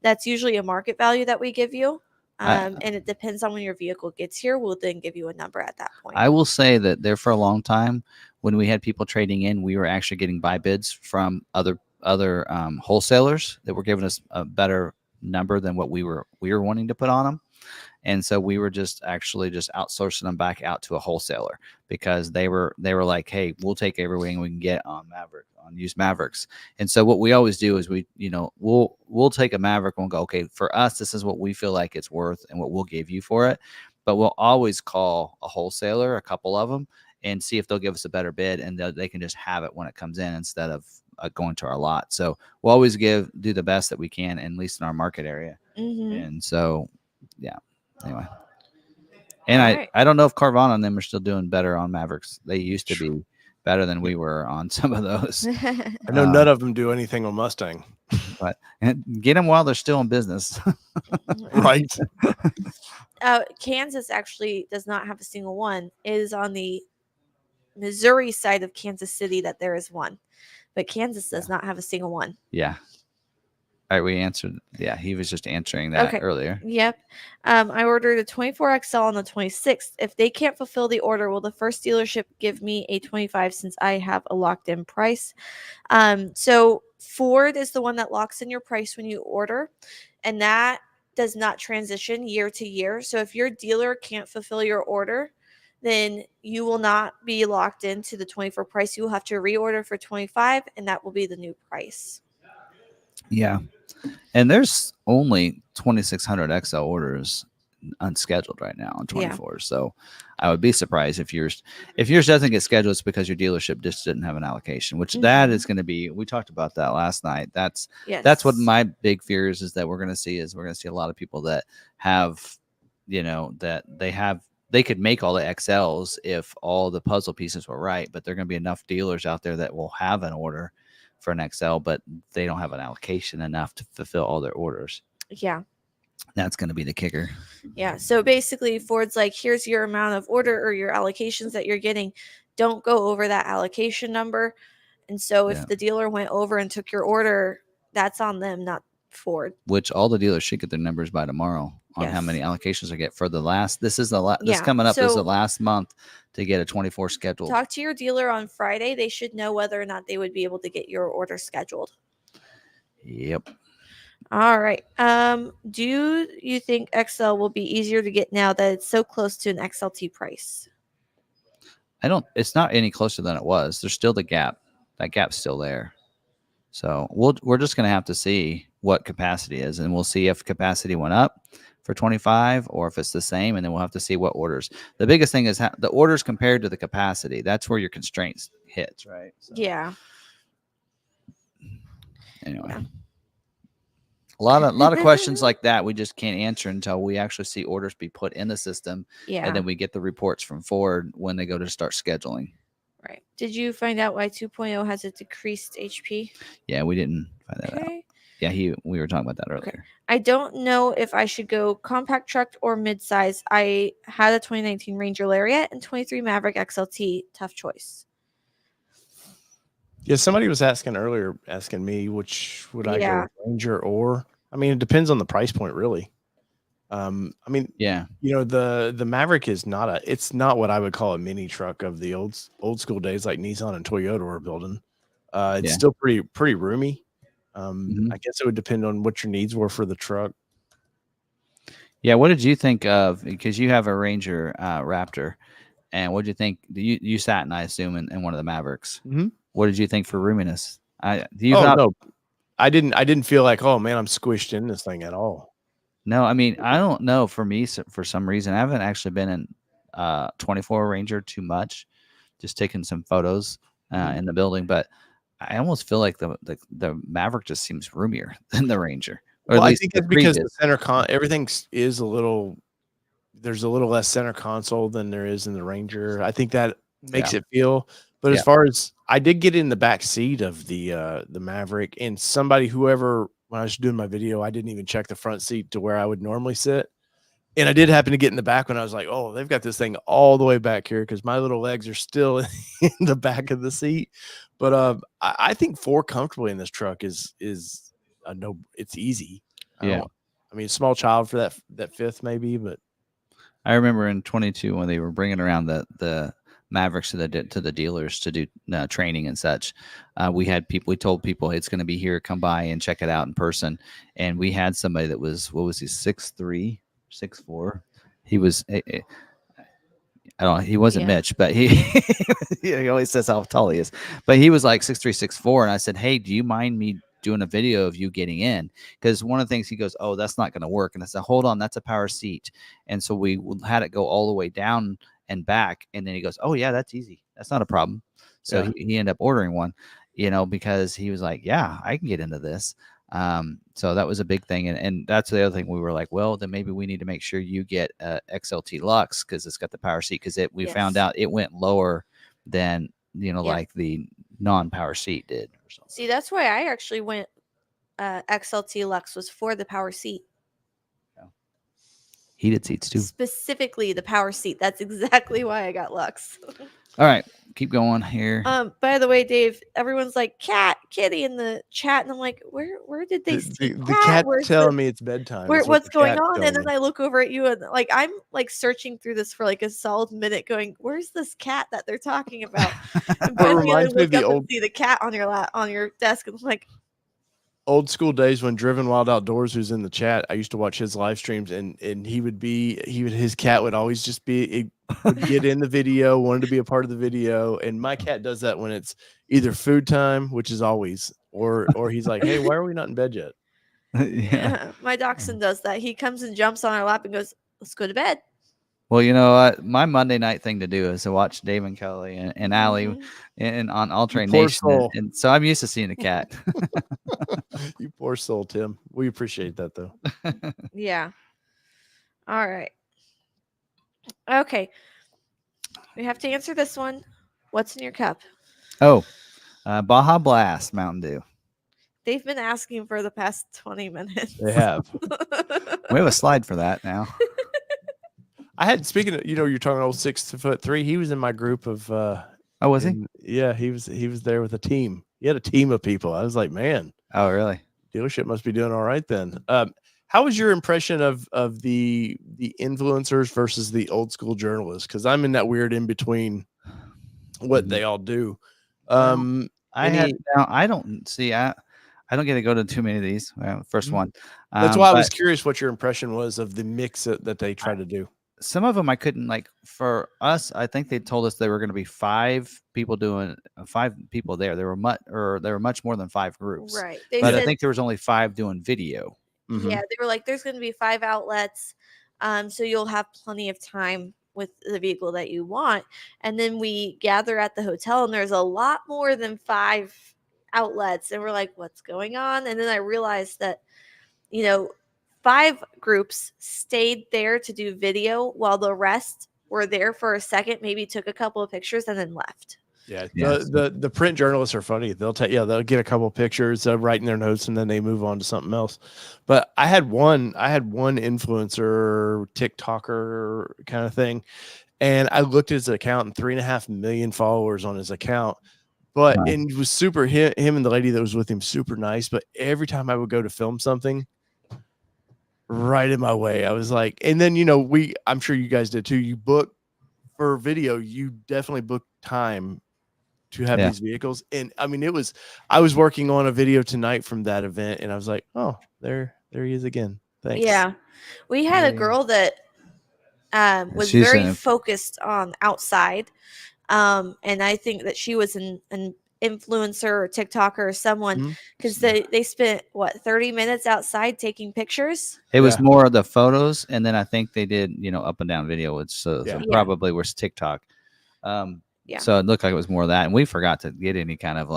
That's usually a market value that we give you. And it depends on when your vehicle gets here. We'll then give you a number at that point. I will say that there for a long time, when we had people trading in, we were actually getting buy bids from other wholesalers that were giving us a better number than what we were wanting to put on them. And so we were just outsourcing them back out to a wholesaler because they were like, hey, we'll take everything we can get on used Mavericks. And so what we always do is we'll take a Maverick and we'll go, okay, for us, this is what we feel like it's worth and what we'll give you for it. But we'll always call a wholesaler, a couple of them, and see if they'll give us a better bid and they can just have it when it comes in instead of going to our lot. So we'll always do the best that we can, at least in our market area. Mm-hmm. And so, yeah. Anyway, and I don't know if Carvana and them are still doing better on Mavericks. They used to be better than we were on some of those. I know none of them do anything on Mustang. But get them while they're still in business. Right. Kansas actually does not have a single one. It is on the Missouri side of Kansas City that there is one. But Kansas does not have a single one. Yeah. All right, we answered. Yeah, he was just answering that earlier. Yep. I ordered a 24XL on the 26th. If they can't fulfill the order, will the first dealership give me a 25 since I have a locked-in price? So Ford is the one that locks in your price when you order, and that does not transition year to year. So if your dealer can't fulfill your order, then you will not be locked into the 24 price. You will have to reorder for 25, and that will be the new price. Yeah. And there's only 2,600 XL orders unscheduled right now on 24. Yeah. So I would be surprised if yours doesn't get scheduled. It's because your dealership just didn't have an allocation, which that is going to be. We talked about that last night. That's what my big fear is that we're going to see a lot of people that have, that they could make all the XLs if all the puzzle pieces were right, but there are going to be enough dealers out there that will have an order for an XL, but they don't have an allocation enough to fulfill all their orders. Yeah. That's going to be the kicker. Yeah. So basically, Ford's like, here's your amount of order or your allocations that you're getting. Don't go over that allocation number. And so if the dealer went over and took your order, that's on them, not Ford. Which all the dealers should get their numbers by tomorrow on how many allocations they get for the last. This is the this coming up is the last month to get a 24 scheduled. Talk to your dealer on Friday. They should know whether or not they would be able to get your order scheduled. Yep. All right. Do you think XL will be easier to get now that it's so close to an XLT price? It's not any closer than it was. There's still the gap. That gap's still there. So we're just going to have to see what capacity is, and we'll see if capacity went up for 25 or if it's the same, and then we'll have to see what orders. The biggest thing is the orders compared to the capacity. That's where your constraints hits, right? So, yeah. Anyway. Yeah. A lot of questions like that we just can't answer until we actually see orders be put in the system, and then we get the reports from Ford when they go to start scheduling. Right. Did you find out why 2.0 has a decreased HP? Yeah, we didn't find that out. Yeah, we were talking about that earlier. Okay. I don't know if I should go compact truck or midsize. I had a 2019 Ranger Lariat and 23 Maverick XLT. Tough choice. Yeah, somebody was asking me which would I go, Ranger or? I mean, it depends on the price point, really. I mean, yeah, you know, the Maverick is it's not what I would call a mini truck of the old school days like Nissan and Toyota were building. It's still pretty roomy. I guess it would depend on what your needs were for the truck. Yeah, what did you think of, because you have a Ranger Raptor, and what did you think? You sat in, I assume, in one of the Mavericks. What did you think for roominess? No, I didn't feel like, oh man, I'm squished in this thing at all. No, I mean, I don't know. For me, for some reason, I haven't actually been in 24 Ranger too much, just taking some photos in the building. But I almost feel like the Maverick just seems roomier than the Ranger. Or well, at least I think it's because the center everything is there's a little less center console than there is in the Ranger. I think that makes it feel. But as far as I did get in the back seat of the Maverick, and whoever, when I was doing my video, I didn't even check the front seat to where I would normally sit. And I did happen to get in the back when I was like, oh, they've got this thing all the way back here because my little legs are still in the back of the seat. But I think 4 comfortably in this truck is a no. It's easy. I mean, small child for that fifth maybe, but I remember in 22 when they were bringing around the Mavericks to the dealers to do training and such. We told people it's going to be here, come by and check it out in person. And we had somebody that was, what was he, 6'3", 6'4". He was, I don't know, he wasn't Mitch, but he always says how tall he is. But he was like 6'3", 6'4". And I said, hey, do you mind me doing a video of you getting in? Because one of the things he goes, oh, that's not going to work. And I said, hold on, that's a power seat. And so we had it go all the way down and back, and then he goes, oh yeah, that's easy, that's not a problem. So he ended up ordering one, because he was like, yeah, I can get into this. So that was a big thing, and that's the other thing. We were like, well, then maybe we need to make sure you get XLT Lux because it's got the power seat, because we found out it went lower than like the non-power seat did or something. See, that's why I actually went XLT Lux, was for the power seat. Heated seats too. Specifically the power seat. That's exactly why I got Lux. All right, keep going here. By the way, Dave, everyone's like kitty in the chat, and I'm like, where did they see the cat? Telling me it's bedtime. What's going on? And then I look over at you, and like I'm like searching through this for like a solid minute, going, "Where's this cat that they're talking about?" And finally, I look up and see the cat on your desk, and I'm like, old school days when Driven Wild Outdoors was in the chat. I used to watch his live streams, and his cat would always just would get in the video, wanted to be a part of the video. And my cat does that when it's either food time, which is always, or he's like, hey, why are we not in bed yet? Yeah. My dachshund does that. He comes and jumps on our lap and goes, let's go to bed. Well, my Monday night thing to do is to watch Dave and Kelly and Allie and on All Train Nation. And so I'm used to seeing a cat. You poor soul, Tim. We appreciate that, though. Yeah. All right. Okay. We have to answer this one. What's in your cup? Oh, Baja Blast Mountain Dew. They've been asking for the past 20 minutes. They have. We have a slide for that now. I had, speaking of, you're talking old 6'3", he was in my group of Oh, was he? yeah, he was there with a team. He had a team of people. I was like, man, Oh, really? dealership must be doing all right then. How was your impression of the influencers versus the old school journalists? Because I'm in that weird in between what they all do. I don't get to go to too many of these. First one. That's why I was curious what your impression was of the mix that they try to do. Some of them I couldn't, like, for us, I think they told us there were going to be 5 people there. There were much more than 5 groups. Right. But I think there was only 5 doing video. Yeah, they were like, there's going to be 5 outlets. So you'll have plenty of time with the vehicle that you want. And then we gather at the hotel and there's a lot more than 5 outlets. And we're like, what's going on? And then I realized that, 5 groups stayed there to do video while the rest were there for a second, maybe took a couple of pictures and then left. Yeah, the print journalists are funny. They'll they'll get a couple of pictures, writing their notes, and then they move on to something else. But I had one influencer, TikToker kind of thing, and I looked at his account and 3.5 million followers on his account. But and it was super, him and the lady that was with him, super nice. But every time I would go to film something, right in my way, I was like, and then I'm sure you guys did too. You book for video, you definitely book time to have these vehicles. And I mean, I was working on a video tonight from that event, and I was like, oh, there he is again. Thanks. Yeah, we had a girl that was very focused on outside, and I think that she was an influencer or TikToker or someone, because they spent 30 minutes outside taking pictures. It was more of the photos, and then I think they did up and down video, which so probably was TikTok. So it looked like it was more of that, and we forgot to get any kind of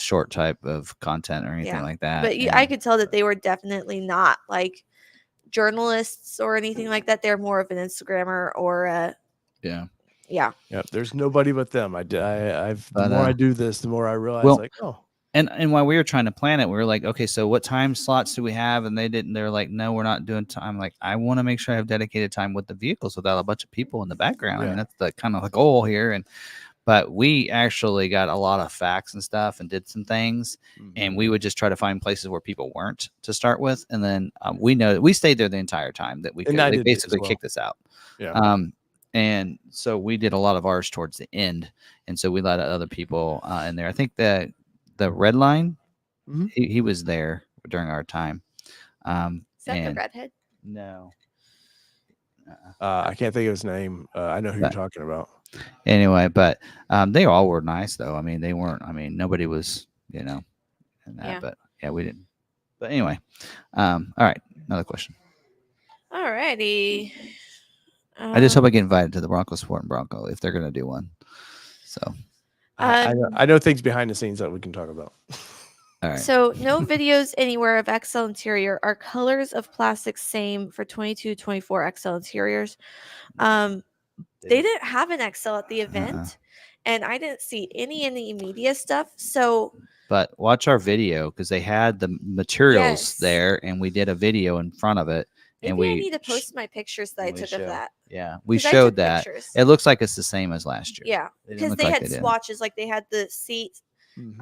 short type of content or anything like that. But I could tell that they were definitely not like journalists or anything like that. They're more of an Instagrammer or yeah. There's nobody but them. The more I do this, the more I realize And while we were trying to plan it, we were like, okay, so what time slots do we have? And they're like, no, we're not doing time. I'm like, I want to make sure I have dedicated time with the vehicles without a bunch of people in the background. I mean, that's the kind of the goal here. But we actually got a lot of facts and stuff and did some things, and we would just try to find places where people weren't to start with. And then we know that we stayed there the entire time that they basically kicked us out. Yeah. And so we did a lot of ours towards the end. And so we let other people in there. I think the red line, he was there during our time. Is that the redhead? No. I can't think of his name. I know who you're talking about. Anyway, but they all were nice, though. I mean, they weren't. I mean, nobody was, in that. But we didn't. But anyway, all right. Another question. All righty. I just hope I get invited to the Bronco Sport and Bronco if they're going to do one. So I know things behind the scenes that we can talk about. All right. So no videos anywhere of XL interior. Are colors of plastic same for 22, 24 XL interiors? They didn't have an XL at the event, and I didn't see any in the media stuff. So, but watch our video because they had the materials there, and we did a video in front of it. Maybe I need to post my pictures that I took of that. Yeah, we showed that. Pictures. It looks like it's the same as last year. Yeah, because they had swatches. Like they had the seat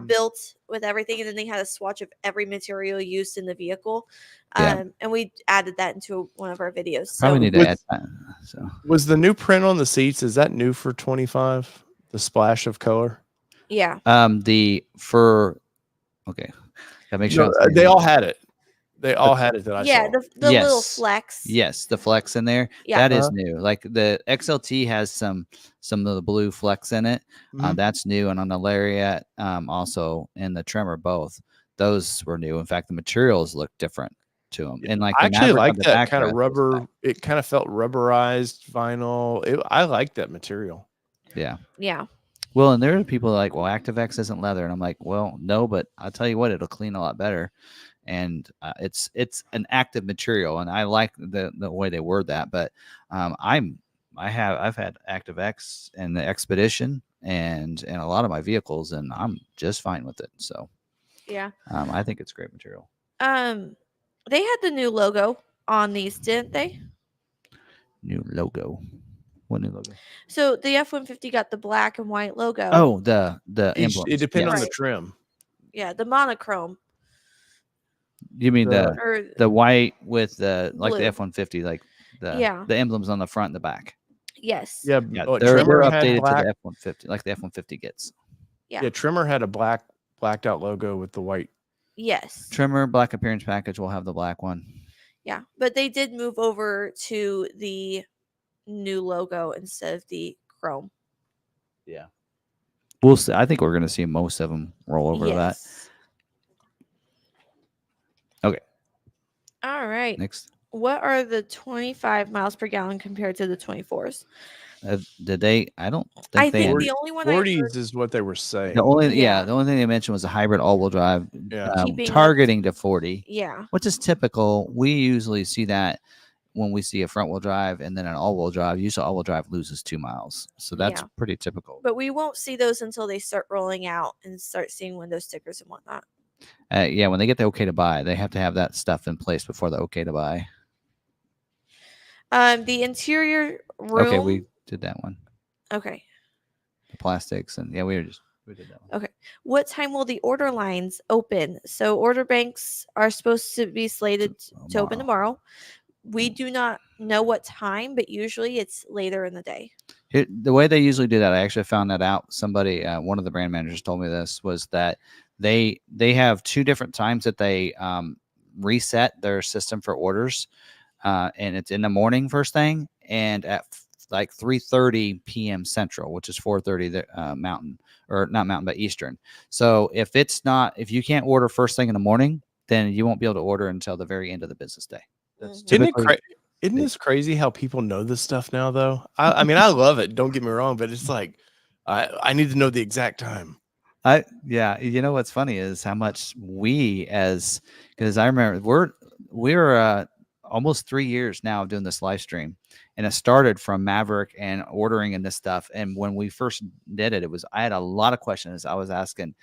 built with everything, and then they had a swatch of every material used in the vehicle. And we added that into one of our videos. So probably need to add that. So was the new print on the seats? Is that new for 25? The splash of color. Yeah. Okay. Gotta make sure they all had it. They all had it that I saw. The little flex. Yes, the flex in there. Yeah. That is new. Like the XLT has some of the blue flex in it. That's new. And on the Lariat, also in the Tremor, both those were new. In fact, the materials look different to them. And like I actually like that kind of rubber. It kind of felt rubberized vinyl. I like that material. Yeah. Yeah. Well, and there are people like, well, ActiveX isn't leather, and I'm like, well, no, but I'll tell you what, it'll clean a lot better. And it's an active material, and I like the way they word that. But I've had ActiveX and the Expedition, and a lot of my vehicles, and I'm just fine with it. So Yeah. I think it's great material. They had the new logo on these, didn't they? New logo. What new logo? So the F-150 got the black and white logo. Oh, the emblem. It depends on the Right. trim. Yeah, the monochrome. You mean Or the white with the like blue. the F-150, like the emblems on the front and the back. Yes. Yeah, they're Trimmer had updated black. to the F-150, like the F-150 gets. Yeah. Trimmer had a blacked out logo with the white. Yes. Trimmer black appearance package will have the black one. Yeah, but they did move over to the new logo instead of the chrome. Yeah. We'll see. I think we're going to see most of them roll over to that. Okay. All right. Next. What are the 25 miles per gallon compared to the 24s? Did they? I don't think I they. think the only one 40s is what they were saying. The only thing they mentioned was a hybrid all-wheel drive, targeting to 40. Yeah. Which is typical. We usually see that when we see a front-wheel drive and then an all-wheel drive. Usually, all-wheel drive loses 2 miles, so that's pretty typical. But we won't see those until they start rolling out and start seeing window stickers and whatnot. Yeah, when they get the okay to buy, they have to have that stuff in place before the okay to buy. The interior room. Okay, we did that one. Okay. The plastics and we did that one. Okay. What time will the order lines open? So order banks are supposed to be slated to open tomorrow. We do not know what time, but usually it's later in the day. The way they usually do that, I actually found that out. Somebody, one of the brand managers told me this, was that they have 2 different times that they reset their system for orders. And it's in the morning first thing and at like 3:30 p.m. Central, which is 4:30 Mountain, or not Mountain, but Eastern. So if you can't order first thing in the morning, then you won't be able to order until the very end of the business day. That's Isn't this crazy how people know this stuff now, though? I mean, I love it. Don't get me wrong, but it's like I need to know the exact time. You know what's funny is how much because I remember we're almost 3 years now of doing this live stream, and it started from Maverick and ordering and this stuff. And when we first did it, I had a lot of questions I was asking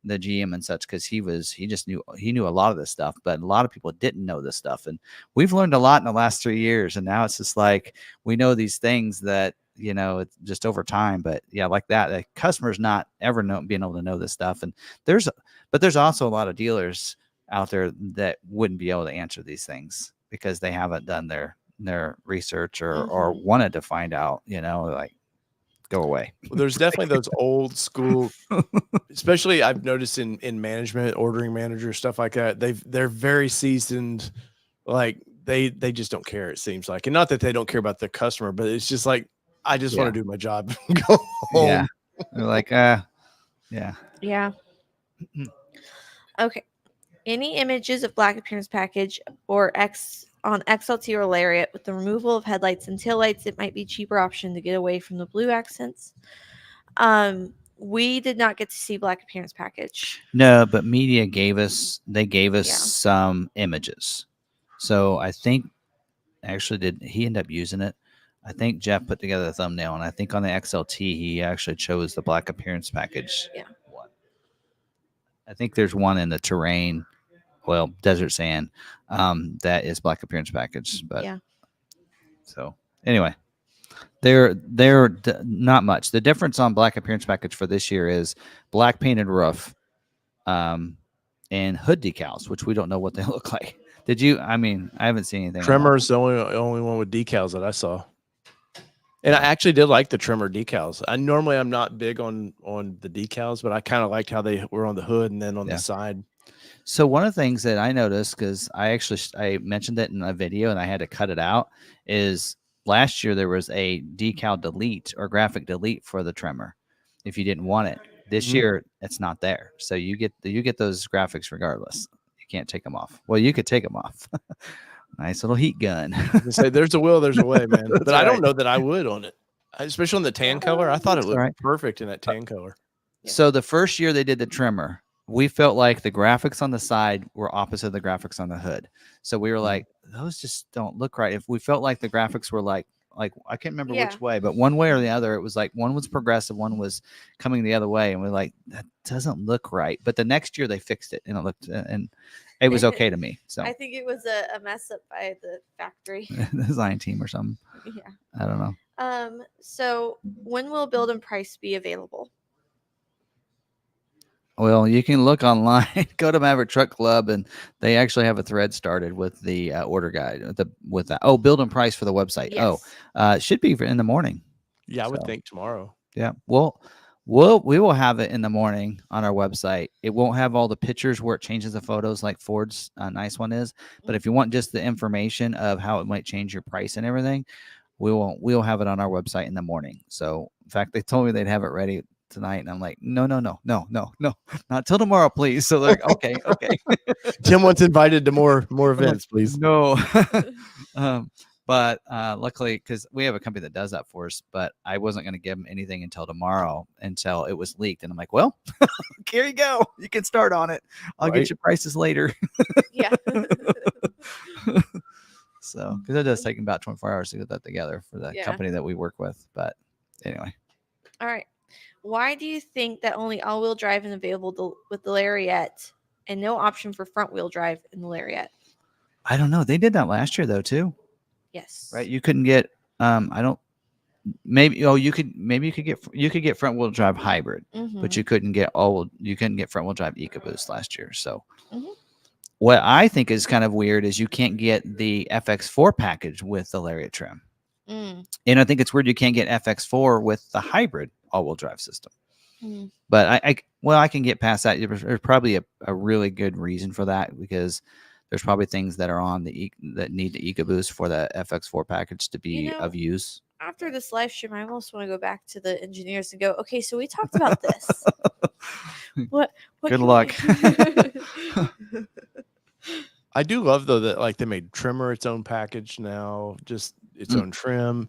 the GM and such, because he knew a lot of this stuff, but a lot of people didn't know this stuff. And we've learned a lot in the last 3 years, and now it's just like we know these things that it's just over time. But like that, the customer's not ever being able to know this stuff. And there's also a lot of dealers out there that wouldn't be able to answer these things because they haven't done their research or wanted to find out, like, go away. Well, there's definitely those old school, especially I've noticed in management, ordering managers, stuff like that. They're very seasoned. Like they just don't care, it seems like. And not that they don't care about the customer, but it's just like, I just want to do my job and go home. Yeah. They're like, Yeah. Okay. Any images of black appearance package or on XLT or Lariat with the removal of headlights and taillights, it might be a cheaper option to get away from the blue accents. We did not get to see black appearance package. No, but media gave us some images. So I think did he end up using it? I think Jeff put together the thumbnail, and I think on the XLT he actually chose the black appearance package. Yeah. I think there's one in the terrain, desert sand, that is black appearance package. But so anyway, they're not much. The difference on black appearance package for this year is black painted roof, and hood decals, which we don't know what they look like. Did you? I mean, I haven't seen anything. Trimmer's the only one with decals that I saw. And I actually did like the Trimmer decals. I'm not big on the decals, but I kind of liked how they were on the hood and then on the side. So one of the things that I noticed, because I mentioned it in a video and I had to cut it out, is last year there was a decal delete or graphic delete for the Trimmer if you didn't want it. This year it's not there, so you get those graphics regardless. You can't take them off. Well, you could take them off. Nice little heat gun. Say there's a will, there's a way, man. But right. I don't know that I would on it, especially on the tan color. I thought it looked perfect in that tan color. So the first year they did the Trimmer, we felt like the graphics on the side were opposite of the graphics on the hood. So we were like, those just don't look right. If we felt like the graphics were like like I can't remember Yeah. which way, but one way or the other, it was like one was progressive, one was coming the other way, and we're like, that doesn't look right. But the next year they fixed it, and it looked, and it was okay to me. So I think it was a mess up by the factory. the design team or something. Yeah. I don't know. So when will build and price be available? Well, you can look online, go to Maverick Truck Club, and they actually have a thread started with the order guide. With that, build and price for the website. Yes. It should be in the morning. Yeah, I would So, think tomorrow. Yeah, we will have it in the morning on our website. It won't have all the pictures where it changes the photos like Ford's nice one is. But if you want just the information of how it might change your price and everything, we'll have it on our website in the morning. So in fact, they told me they'd have it ready tonight, and I'm like, no, not till tomorrow, please. So they're like, okay. Tim wants invited to more events, please. No. But luckily, because we have a company that does that for us, but I wasn't going to give them anything until tomorrow until it was leaked. And I'm like, well, here you go. You can start on it. I'll get you prices later. Yeah. So, because it does take about 24 hours to get that together for the company that we work with. But anyway. All right. Why do you think that only all-wheel drive is available with the Lariat and no option for front-wheel drive in the Lariat? I don't know. They did that last year though too. Yes. Right. You couldn't get. You could get front wheel drive hybrid, but you couldn't get front wheel drive EcoBoost last year. So what I think is kind of weird is you can't get the FX4 package with the Lariat trim. And I think it's weird you can't get FX4 with the hybrid all-wheel drive system. But I can get past that. There's probably a really good reason for that, because there's probably things that are on that need the EcoBoost for the FX4 package to be of use. After this live stream, I almost want to go back to the engineers and go, okay, so we talked about this. What Good luck. I do love though that like they made trimmer its own package now, just its own trim.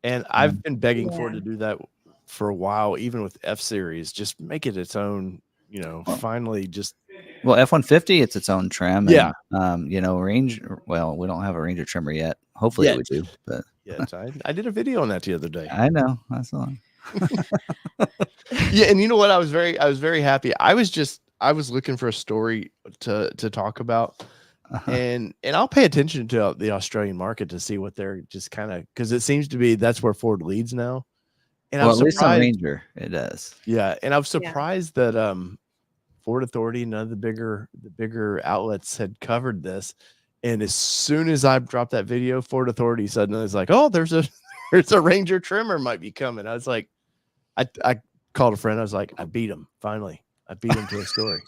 And I've been begging Ford to do that for a while, even with F Series, just make it its own, finally just. Well, F-150, it's its own trim. Yeah. And, Ranger. Well, we don't have a Ranger trimmer yet. Hopefully we do. But I did a video on that the other day. I know. I saw. Yeah, and you know what? I was very happy. I was looking for a story to talk about. And I'll pay attention to the Australian market to see what they're just kind of, because it seems to be that's where Ford leads now. And at least on Ranger, it does. Yeah, and I was surprised that Ford Authority, none of the bigger outlets had covered this. And as soon as I dropped that video, Ford Authority suddenly was like, "Oh, there's a Ranger trimmer might be coming." I was like, I called a friend. I was like, "I beat him finally." I beat him to a story.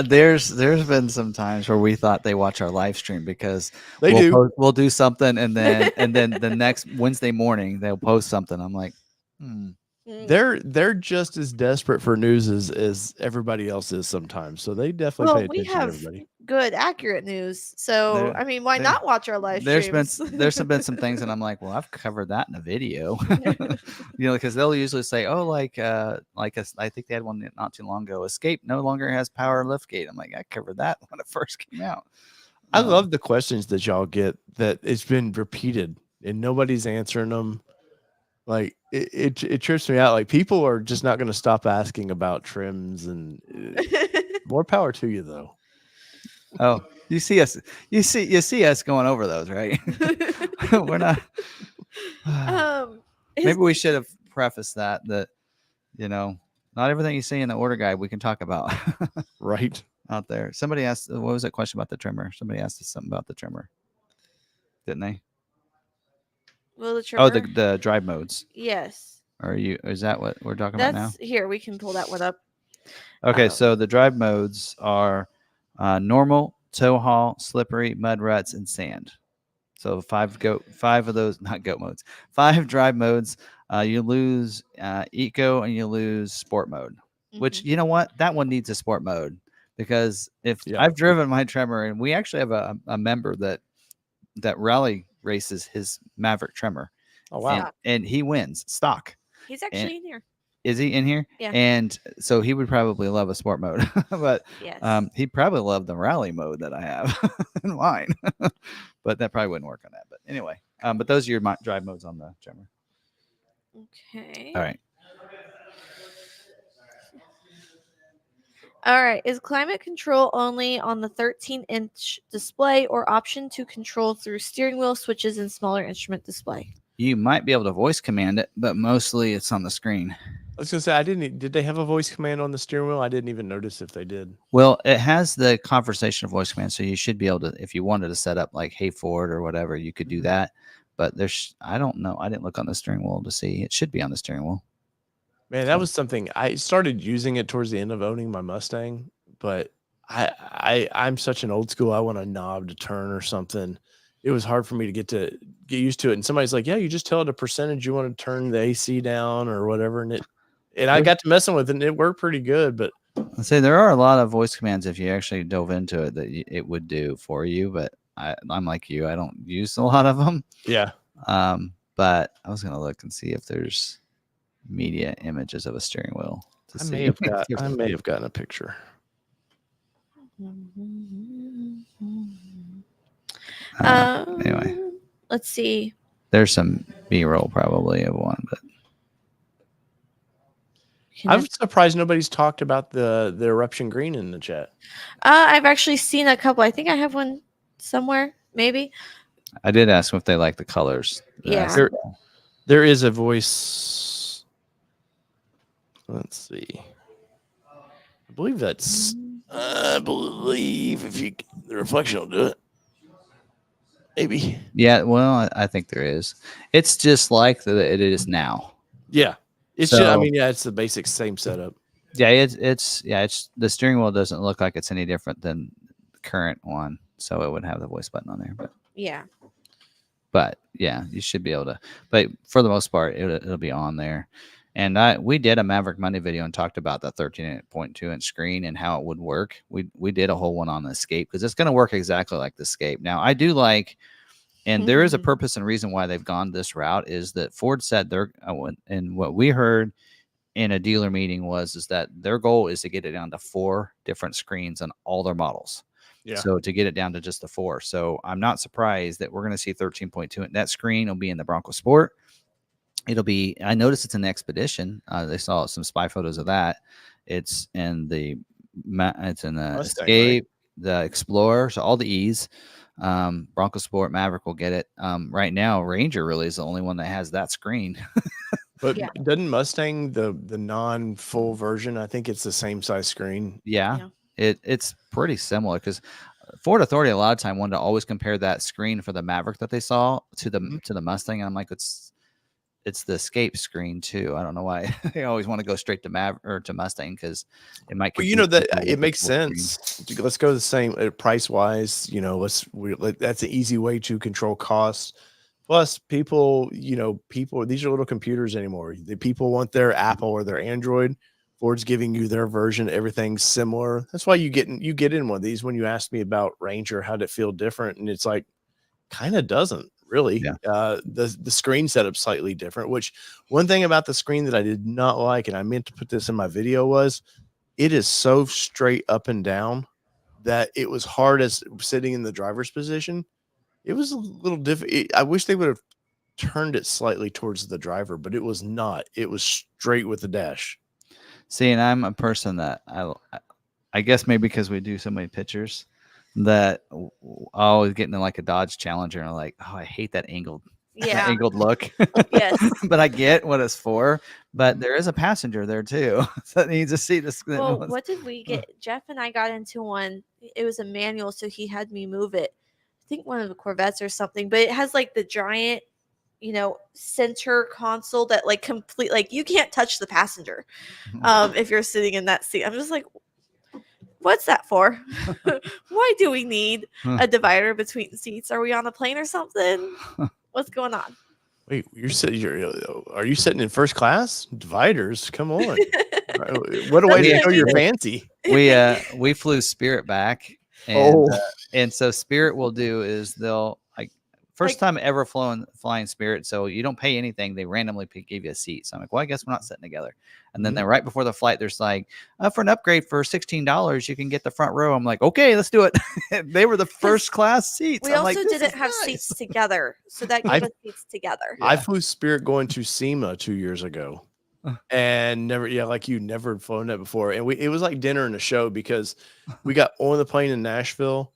There's been some times where we thought they watch our live stream, because we'll do something, and then the next Wednesday morning they'll post something. I'm like, They're just as desperate for news as everybody else is sometimes. So they definitely pay attention to everybody. Good, accurate news. So why not watch our live streams? There's been some things, and I'm like, well, I've covered that in a video. Because they'll usually say, I think they had one not too long ago. Escape no longer has power liftgate. I'm like, I covered that when it first came out. I love the questions that y'all get that it's been repeated and nobody's answering them. Like it trips me out. Like people are just not going to stop asking about trims, and more power to you though. Oh, you see us going over those, right? We're not. Maybe we should have prefaced that not everything you see in the order guide we can talk about. Right out there. Somebody asked, what was that question about the trimmer? Somebody asked us something about the trimmer, didn't they? Well, the trimmer. Oh, the drive modes. Yes. Is that what we're talking about now? Here, we can pull that one up. Okay, so the drive modes are normal, tow haul, slippery, mud ruts, and sand. So 5 of those, not goat modes, 5 drive modes. You lose eco and you lose sport mode, which, you know what? That one needs a sport mode, because I've driven my trimmer, and we actually have a member that rally races his Maverick trimmer. Oh, wow. And he wins stock. He's actually in here. Is he in here? Yeah. And so he would probably love a sport mode, but Yes. he'd probably love the rally mode that I have in mine. But that probably wouldn't work on that. But anyway, but those are your drive modes on the Tremor. Okay. All right. All right. Is climate control only on the 13-inch display or option to control through steering wheel switches and smaller instrument display? You might be able to voice command it, but mostly it's on the screen. I was gonna say did they have a voice command on the steering wheel? I didn't even notice if they did. Well, it has the conversational voice command, so you should be able to, if you wanted to set up like "Hey Ford" or whatever, you could do that. But I don't know. I didn't look on the steering wheel to see. It should be on the steering wheel. Man, that was something I started using it towards the end of owning my Mustang, but I'm such an old school. I want a knob to turn or something. It was hard for me to get used to it. And somebody's like, "Yeah, you just tell it a percentage you want to turn the AC down or whatever," and I got to messing with it, and it worked pretty good. But I'd say there are a lot of voice commands if you actually dove into it that it would do for you. But I'm like you, I don't use a lot of them. yeah, but I was gonna look and see if there's media images of a steering wheel. I may have gotten a picture. Anyway, let's see. There's some B-roll probably of one, but I'm surprised nobody's talked about the eruption green in the chat. I've actually seen a couple. I think I have one somewhere, maybe. I did ask them if they like the colors. Yeah. There is a voice. Let's see. I believe if the reflection will do it. Maybe. Yeah, well, I think there is. It's just like it is now. Yeah. It's it's the basic same setup. Yeah, it's the steering wheel doesn't look like it's any different than the current one, so it would have the voice button on there. But yeah, you should be able to. But for the most part, it'll be on there. And we did a Maverick Monday video and talked about the 13.2-inch screen and how it would work. We did a whole one on the Escape because it's going to work exactly like the Escape. Now, I do like, and there is a purpose and reason why they've gone this route, is that Ford said and what we heard in a dealer meeting is that their goal is to get it down to 4 different screens on all their models. Yeah. So to get it down to just the 4. So I'm not surprised that we're going to see 13.2. That screen will be in the Bronco Sport. It'll be, I noticed it's in the Expedition. They saw some spy photos of that. It's in the Mustang, Escape, right? The Explorer, so all the E's. Bronco Sport, Maverick will get it. Right now, Ranger really is the only one that has that screen. But doesn't Mustang, the non-full version, I think it's the same size screen? Yeah. It's pretty similar because Ford Authority a lot of time wanted to always compare that screen for the Maverick that they saw to the Mustang. And I'm like, it's the Escape screen too. I don't know why they always want to go straight to Maverick or to Mustang because it might. Well, that it makes sense. Screen. Let's go the same price wise. That's an easy way to control costs. Plus, people, these are little computers anymore. The people want their Apple or their Android. Ford's giving you their version. Everything's similar. That's why you get in one of these. When you asked me about Ranger, how did it feel different? And it's like, kind of doesn't really. Yeah. The screen setup's slightly different. Which one thing about the screen that I did not like, and I meant to put this in my video, was it is so straight up and down that it was hard as sitting in the driver's position. It was a little different. I wish they would have turned it slightly towards the driver, but it was not. It was straight with the dash. See, and I'm a person that I guess maybe because we do so many pictures that I always get into like a Dodge Challenger and I'm like, oh, I hate that angled look. Yes. But I get what it's for. But there is a passenger there too. So it needs to see this. Well, what did we get? Jeff and I got into one. It was a manual, so he had me move it. I think one of the Corvettes or something, but it has like the giant, center console that like complete, like you can't touch the passenger if you're sitting in that seat. I'm just like, what's that for? Why do we need a divider between seats? Are we on a plane or something? What's going on? Wait, are you sitting in first class? Dividers, come on. What a way to show you're fancy. We flew Spirit back, and so Spirit will do is they'll First time ever flying Spirit, so you don't pay anything. They randomly give you a seat. So I'm like, well, I guess we're not sitting together. And then right before the flight, there's like, for an upgrade for $16, you can get the front row. I'm like, okay, let's do it. They were the first class seats. We I'm also like, didn't have seats together, so that gave us seats together. I flew Spirit going to SEMA 2 years ago, and never had flown that before. And it was like dinner and a show because we got on the plane in Nashville.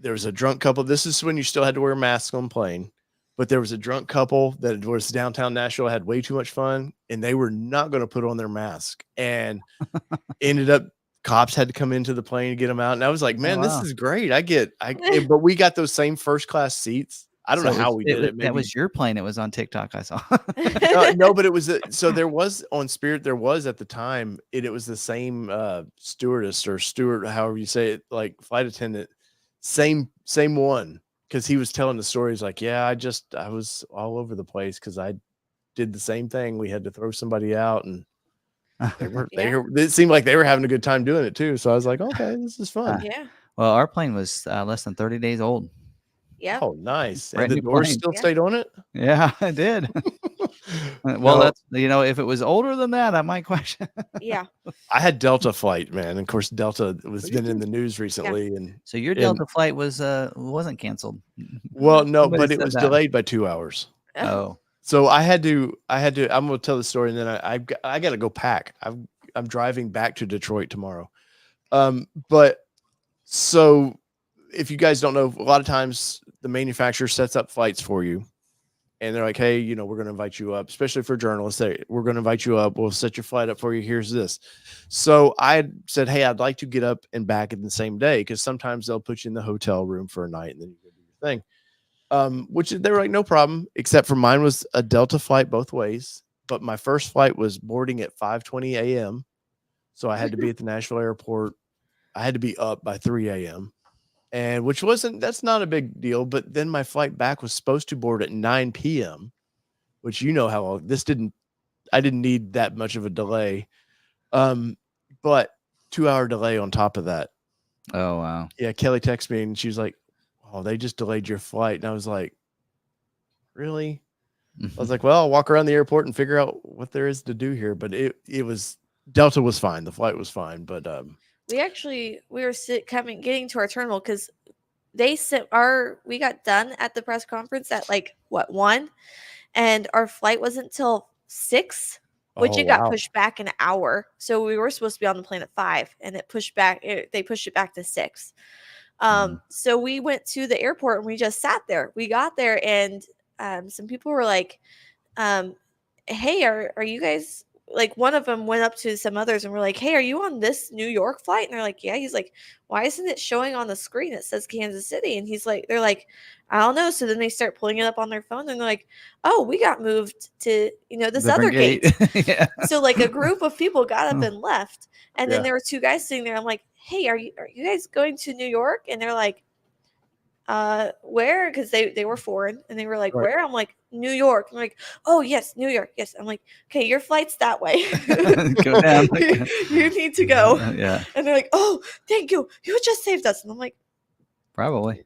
There was a drunk couple. This is when you still had to wear masks on plane, but there was a drunk couple that was downtown Nashville, had way too much fun, and they were not going to put on their mask, and ended up cops had to come into the plane to get them out. And I was like, man, this is great. But we got those same first class seats. I don't know how we did it. Maybe. That was your plane. It was on TikTok. I saw. No, but it was so there was on Spirit. There was at the time. It was the same stewardess or steward, however you say it, like flight attendant. Same one, because he was telling the stories like, yeah, I was all over the place because I did the same thing. We had to throw somebody out, and it seemed like they were having a good time doing it too. So I was like, okay, this is fun. Yeah. Well, our plane was less than 30 days old. Yeah. Oh, nice. Brand And the new doors plane. still stayed on it? Yeah, I did. Well, that's if it was older than that, I might question. Yeah. I had Delta flight, man. And of course, Delta was been in the news recently. And so your Delta flight wasn't canceled. Well, no, Somebody but it said was that. delayed by 2 hours. Oh. So I had to. I'm going to tell the story, and then I got to go pack. I'm driving back to Detroit tomorrow. But so if you guys don't know, a lot of times the manufacturer sets up flights for you, and they're like, hey, we're going to invite you up, especially for journalists. We're going to invite you up. We'll set your flight up for you. Here's this. So I said, hey, I'd like to get up and back in the same day, because sometimes they'll put you in the hotel room for a night and then you go do your thing. Which they were like, no problem, except for mine was a Delta flight both ways. But my first flight was boarding at 5:20 a.m. So I had to be at the Nashville airport. I had to be up by 3 a.m. And that's not a big deal. But then my flight back was supposed to board at 9 p.m., which how long I didn't need that much of a delay. But 2-hour delay on top of that. Oh, wow. Yeah. Kelly texted me and she was like, oh, they just delayed your flight. And I was like, really? I was like, well, I'll walk around the airport and figure out what there is to do here. But Delta was fine. The flight was fine. But, we were getting to our terminal because we got done at the press conference at 1, and our flight wasn't till 6, which got pushed back an hour. So we were supposed to be on the plane at 5, and they pushed it back to 6. So we went to the airport and we just sat there. We got there and some people were like, hey, are you guys, one of them went up to some others and were like, hey, are you on this New York flight? And they're like, yeah. He's like, why isn't it showing on the screen? It says Kansas City. And they're like, I don't know. So then they start pulling it up on their phone and they're like, oh, we got moved to, this Different other gate. Yeah. So a group of people got up and left. And then there were 2 guys sitting there. I'm like, hey, are you guys going to New York? And they're like, where? Because they were foreign and they were like, where? I'm like, New York. I'm like, oh yes, New York. Yes. I'm like, okay, your flight's that way. Go down. You need to go. Yeah. And they're like, oh, thank you. You just saved us. And I'm like, probably.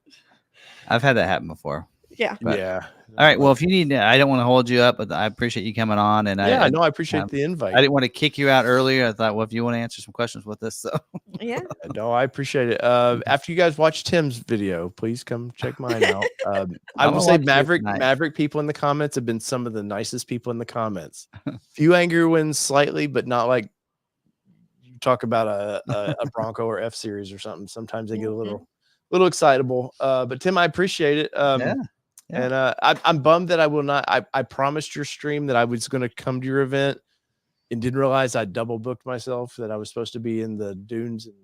I've had that happen before. Yeah. But, yeah. All right. Well, if you need, I don't want to hold you up, but I appreciate you coming on. And I appreciate the invite. I didn't want to kick you out earlier. I thought, well, if you want to answer some questions with us, so yeah. No, I appreciate it. After you guys watch Tim's video, please come check mine out. I will say Maverick people in the comments have been some of the nicest people in the comments. Few angry ones slightly, but not like you talk about a Bronco or F Series or something. Sometimes they get a little excitable. But Tim, I appreciate it. Yeah. And I'm bummed that I will not. I promised your stream that I was going to come to your event, and didn't realize I double booked myself. That I was supposed to be in the dunes in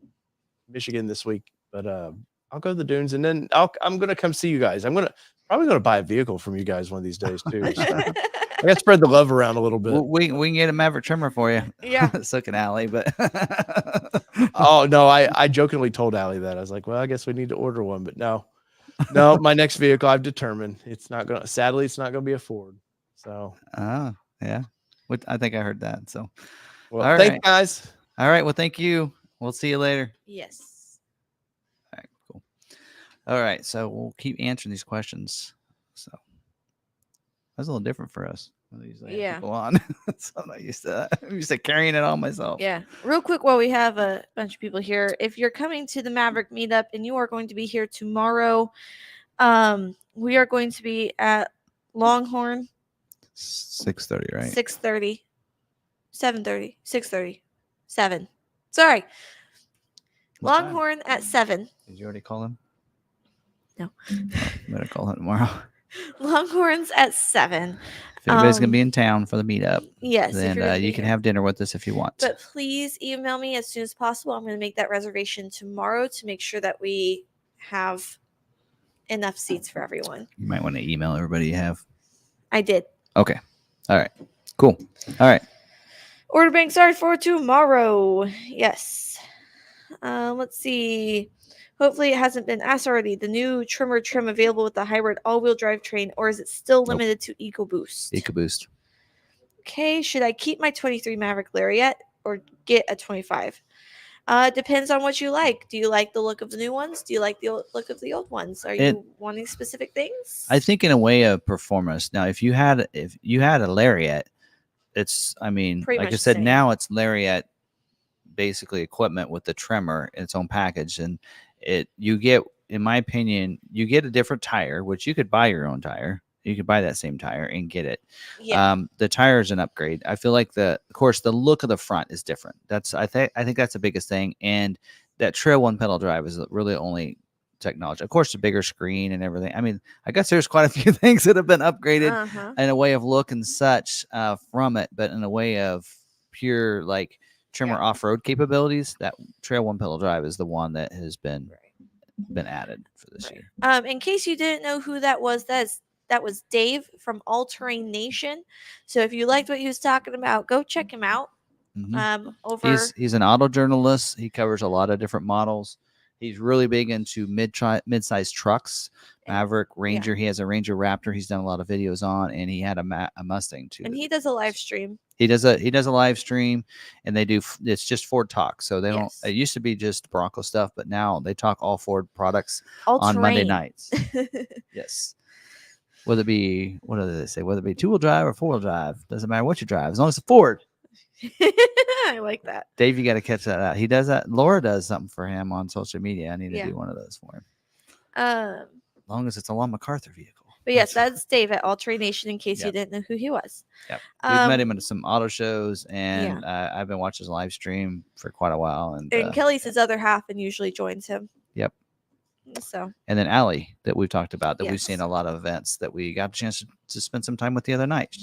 Michigan this week, but I'll go to the dunes, and then I'm going to come see you guys. I'm probably going to buy a vehicle from you guys one of these days too. So I got to spread the love around a little bit. Well, we can get a Maverick trimmer for you. Yeah. So can Allie, but oh no, I jokingly told Allie that. I was like, well, I guess we need to order one, but no, my next vehicle I've determined sadly it's not going to be a Ford. So yeah, I think I heard that. So well, all thanks right. guys. All right, well, thank you. We'll see you later. Yes. All right, cool. All right, so we'll keep answering these questions. So that's a little different for us. I usually have Yeah. people on. So I'm not used to that. I'm used to carrying it on myself. Yeah. Real quick, while we have a bunch of people here, if you're coming to the Maverick meetup and you are going to be here tomorrow, we are going to be at Longhorn 6:30, right? 6:30, 7:30, 6:30, 7. Sorry. What time? Longhorn at 7. Did you already call him? No. Oh, better call him tomorrow. Longhorns at 7. If everybody's gonna be in town for the meetup, Yes, if then you're gonna be you can here. have dinner with us if you want. But please email me as soon as possible. I'm going to make that reservation tomorrow to make sure that we have enough seats for everyone. You might want to email everybody you have. I did. Okay. All right. Cool. All right. Order bank started for tomorrow. Yes. Let's see. Hopefully it hasn't been asked already. The new trimmer trim available with the hybrid all-wheel drive train, or is it still limited to EcoBoost? EcoBoost. Okay. Should I keep my 23 Maverick Lariat or get a 25? Depends on what you like. Do you like the look of the new ones? Do you like the look of the old ones? Are you wanting specific things? I think in a way of performance. Now, if you had a Lariat, it's, I mean, Pretty like I much said, same. now it's Lariat basically equipment with the trimmer in its own package, and you get, in my opinion, you get a different tire, which you could buy your own tire. You could buy that same tire and get it. Yeah. The tire is an upgrade. I feel like of course, the look of the front is different. I think that's the biggest thing. And that Trail 1 pedal drive is really only technology. Of course, the bigger screen and everything. I mean, I guess there's quite a few things that have been upgraded in a way of look and such from it, but in a way of pure like trimmer off-road capabilities, that Trail 1 pedal drive is the one that has been added for this year. In case you didn't know who that was, that was Dave from All Terrain Nation. So if you liked what he was talking about, go check him out. He's an auto journalist. He covers a lot of different models. He's really big into mid-sized trucks. Maverick, Ranger. He has a Ranger Raptor. He's done a lot of videos on, and he had a Mustang too. And he does a live stream. He does a live stream, and it's just Ford talk. So they don't. It used to be just Bronco stuff, but now they talk all Ford products on Monday nights. Yes. Whether it be, what do they say? Whether it be 2-wheel drive or 4-wheel drive, doesn't matter what you drive, as long as it's Ford. I like that. Dave, you got to catch that out. He does that. Laura does something for him on social media. I need to do one of those for him. As long as it's a McArthur vehicle. But yes, that's Dave at All Terrain Nation, in case you didn't know who he was. Yep. We've met him at some auto shows, and I've been watching his live stream for quite a while. And Kelly's his other half and usually joins him. Yep. So. And then Allie, that we've talked about, that we've seen a lot of events that we got a chance to spend some time with the other night.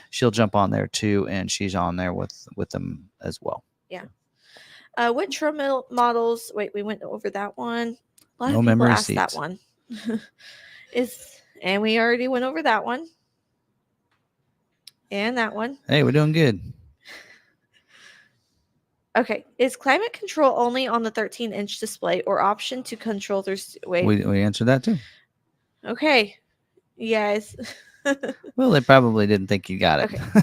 She'll jump on there too, and she's on there with them as well. Yeah. What trim models? Wait, we went over that one. A lot No of people memory asked seats. that one. And we already went over that one. And that one. Hey, we're doing good. Okay. Is climate control only on the 13-inch display or option to control through? Wait. We answered that too. Okay. Yes. Well, they probably didn't think you got it. Okay.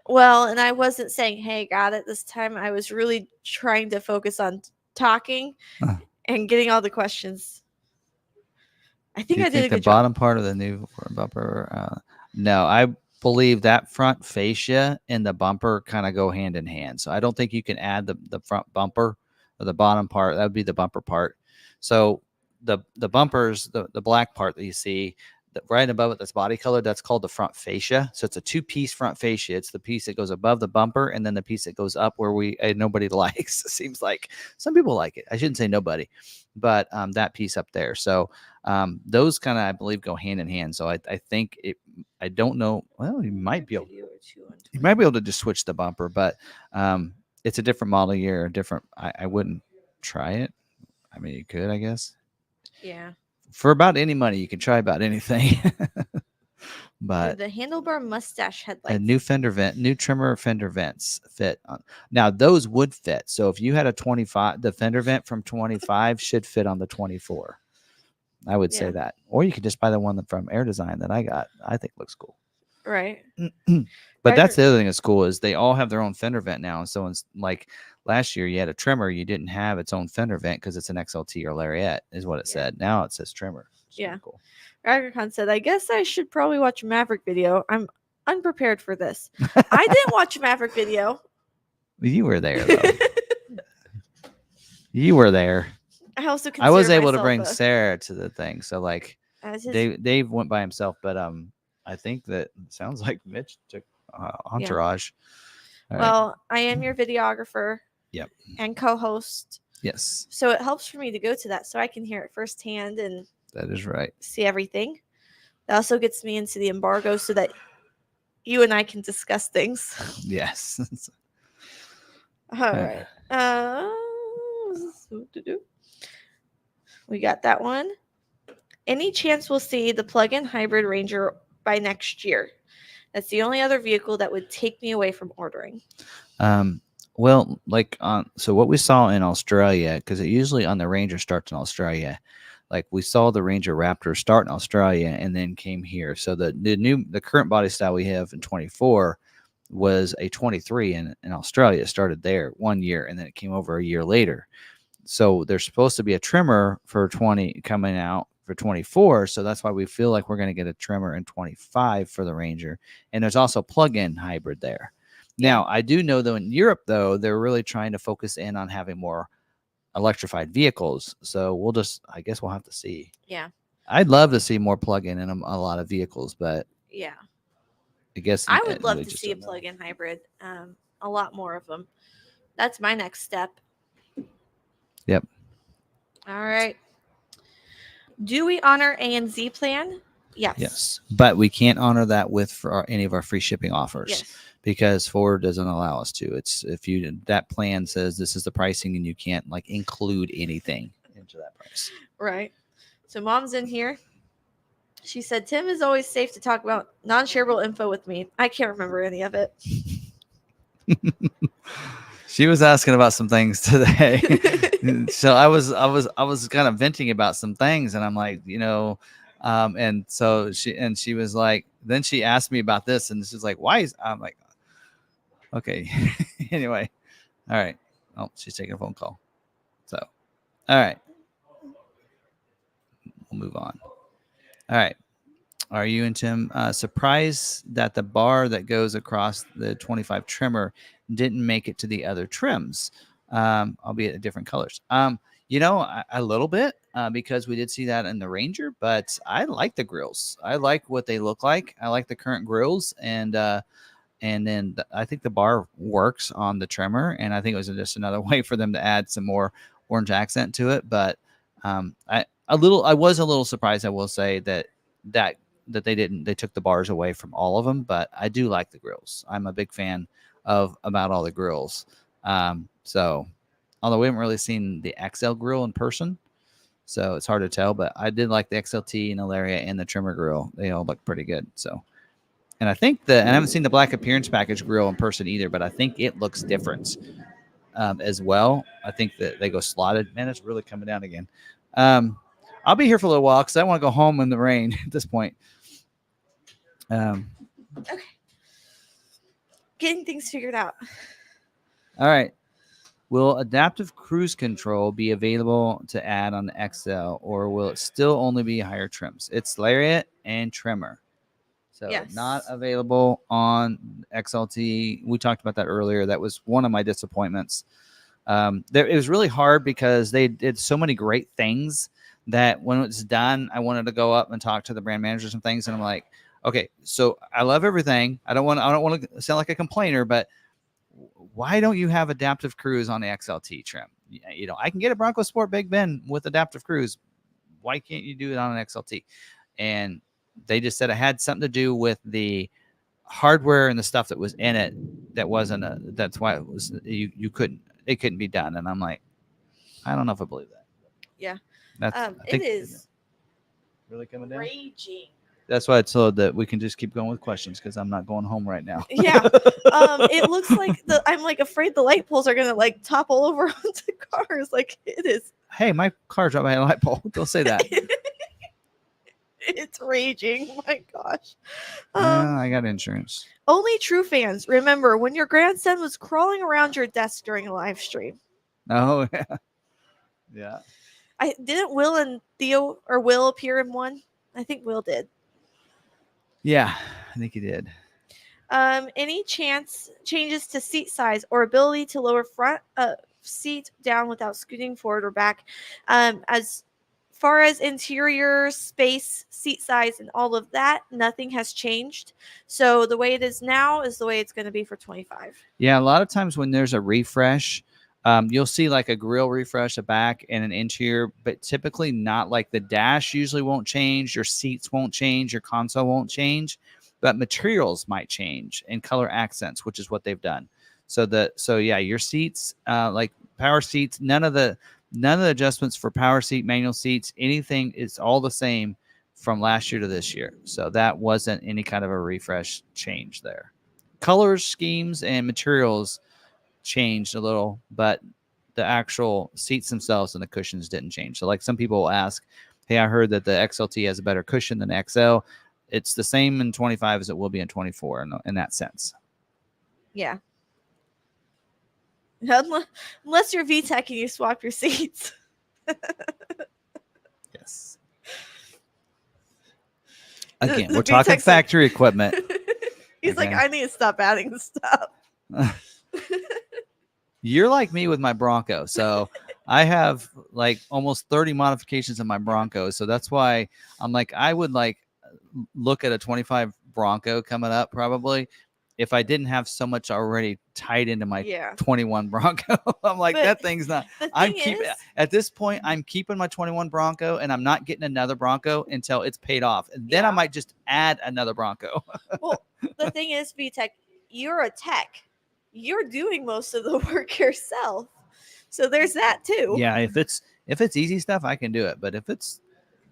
Well, and I wasn't saying, hey, got it this time. I was really trying to focus on talking and getting all the questions. I think I did a good the bottom part of the new bumper. No, I believe that front fascia and the bumper kind of go hand in hand. So I don't think you can add the front bumper or the bottom part. That would be the bumper part. So the bumpers, the black part that you see right above it, that's body color, that's called the front fascia. So it's a 2-piece front fascia. It's the piece that goes above the bumper, and then the piece that goes up where nobody likes. It seems like some people like it. I shouldn't say nobody, but that piece up there. So those kind of, I believe, go hand in hand. So I think I don't know. Well, you might be able to just switch the bumper, but it's a different model year, different. I wouldn't try it. I mean, you could, I guess. Yeah. For about any money, you can try about anything. But the handlebar mustache headlights. A new trimmer fender vents fit on. Now those would fit. So if you had a 25, the fender vent from 25 should fit on the 24. I would say that. Or you could just buy the one from Air Design that I got. I think looks cool. Right. But that's the other thing that's cool is they all have their own fender vent now. And so it's like last year you had a trimmer, you didn't have its own fender vent because it's an XLT or Lariat is what it said. Now it says trimmer. It's Yeah. cool. Ragarcon said, I guess I should probably watch a Maverick video. I'm unprepared for this. I didn't watch a Maverick video. You were there though. You were there. I also I was consider able to myself bring a- Sarah to the thing, so like as his Dave went by himself, but I think that sounds like Mitch took entourage. All right. Well, I am your videographer. Yep. And co-host. Yes, So it helps for me to go to that so I can hear it firsthand and that is right. see everything. That also gets me into the embargo so that you and I can discuss things. Yes. All right. We got that one. Any chance we'll see the plug-in hybrid Ranger by next year? That's the only other vehicle that would take me away from ordering. Well, like so what we saw in Australia, because it usually on the Ranger starts in Australia. Like we saw the Ranger Raptor start in Australia and then came here. So the current body style we have in 24 was a 23 in Australia. It started there 1 year and then it came over a year later. So there's supposed to be a trimmer for 20 coming out for 24. So that's why we feel like we're going to get a trimmer in 25 for the Ranger. And there's also plug-in hybrid there. Now, I do know though in Europe, though, they're really trying to focus in on having more electrified vehicles. So I guess we'll have to see. Yeah. I'd love to see more plug-in in a lot of vehicles, but yeah, I guess I would love to see a plug-in hybrid. A lot more of them. That's my next step. Yep. All right. Do we honor A&Z plan? Yes. Yes, but we can't honor that with any of our free shipping offers. Yes. Because Ford doesn't allow us to. It's if that plan says this is the pricing and you can't like include anything into that price. Right. So Mom's in here. She said Tim is always safe to talk about non-shareable info with me. I can't remember any of it. She was asking about some things today. So I was kind of venting about some things and I'm like, and so she was like, then she asked me about this and she's like, why is I'm like, okay. Anyway. All right. Oh, she's taking a phone call. So, all right. We'll move on. All right. Are you and Tim surprised that the bar that goes across the 25 trimmer didn't make it to the other trims, albeit in different colors? A little bit because we did see that in the Ranger, but I like the grills. I like what they look like. I like the current grills, and then I think the bar works on the trimmer, and I think it was just another way for them to add some more orange accent to it. But I was a little surprised, I will say, that they took the bars away from all of them, but I do like the grills. I'm a big fan of about all the grills. So although we haven't really seen the XL grill in person, so it's hard to tell, but I did like the XLT and Ilaria and the trimmer grill. They all look pretty good. So. And I think and I haven't seen the black appearance package grill in person either, but I think it looks different as well. I think that they go slotted. Man, it's really coming down again. I'll be here for a little while because I want to go home in the rain at this point. Okay. Getting things figured out. All right. Will adaptive cruise control be available to add on the XL, or will it still only be higher trims? It's lariat and trimmer. So yes. Not available on XLT. We talked about that earlier. That was one of my disappointments. It was really hard because they did so many great things that when it's done, I wanted to go up and talk to the brand managers and things. And I'm like, okay, so I love everything. I don't want to sound like a complainer, but why don't you have adaptive cruise on the XLT trim? I can get a Bronco Sport Big Ben with adaptive cruise. Why can't you do it on an XLT? And they just said it had something to do with the hardware and the stuff that was in it. That's why it was, it couldn't be done. And I'm like, I don't know if I believe that. Yeah. It is really coming down. Raging. That's why I told that we can just keep going with questions because I'm not going home right now. Yeah. It looks like I'm like afraid the light poles are going to like topple over onto cars. Like it is. Hey, my car's right behind a light pole. Don't say that. It's raging. Oh my gosh. I got insurance. Only true fans remember when your grandson was crawling around your desk during a live stream. Oh, yeah. Yeah. I didn't Will and Theo or Will appear in one. I think Will did. Yeah, I think he did. Any changes to seat size or ability to lower front seat down without scooting forward or back. As far as interior space, seat size, and all of that, nothing has changed. So the way it is now is the way it's going to be for 25. Yeah, a lot of times when there's a refresh, you'll see like a grill refresh, a back, and an interior, but typically not. Like the dash usually won't change, your seats won't change, your console won't change, but materials might change and color accents, which is what they've done. So yeah, your seats, like power seats, none of the adjustments for power seat, manual seats, anything is all the same from last year to this year. So that wasn't any kind of a refresh change there. Colors, schemes, and materials changed a little, but the actual seats themselves and the cushions didn't change. So like some people will ask, hey, I heard that the XLT has a better cushion than XL. It's the same in 25 as it will be in 24 in that sense. Yeah. Unless you're VTech and you swap your seats. Yes. Again, The we're talking VTech's factory equipment. He's Okay. like, I need to stop adding stuff. You're like me with my Bronco. So I have like almost 30 modifications in my Bronco. So that's why I'm like, I would like look at a 25 Bronco coming up probably if I didn't have so much already tied into my 21 Bronco. I'm like, But that thing's not. the I'm thing keeping is, at this point. I'm keeping my 21 Bronco, and I'm not getting another Bronco until it's paid off. And then I might just add another Bronco. well, the thing is, VTech, you're a tech. You're doing most of the work yourself. So there's that too. Yeah, if it's easy stuff, I can do it. But if it's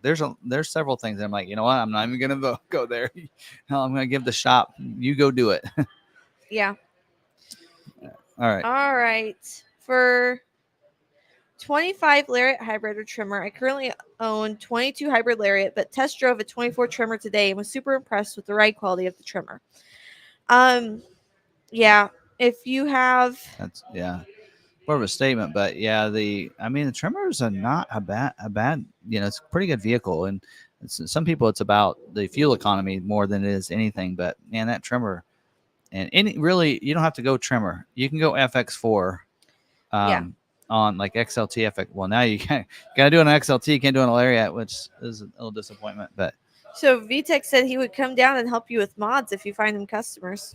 there's several things I'm like, you know what? I'm not even gonna go there. I'm gonna give the shop. You go do it. Yeah. All right. All right. For 25 Lariat hybrid or trimmer, I currently own 22 hybrid Lariat, but test drove a 24 trimmer today and was super impressed with the ride quality of the trimmer. Yeah. If you have, That's more of a statement, but yeah, the trimmers are not a bad, it's a pretty good vehicle, and some people it's about the fuel economy more than it is anything. But man, that trimmer, and really, you don't have to go trimmer. You can go FX4, on like XLT FX. Well, now you got to do an XLT, you can't do an Lariat, which is a little disappointment. But so VTech said he would come down and help you with mods if you find them customers.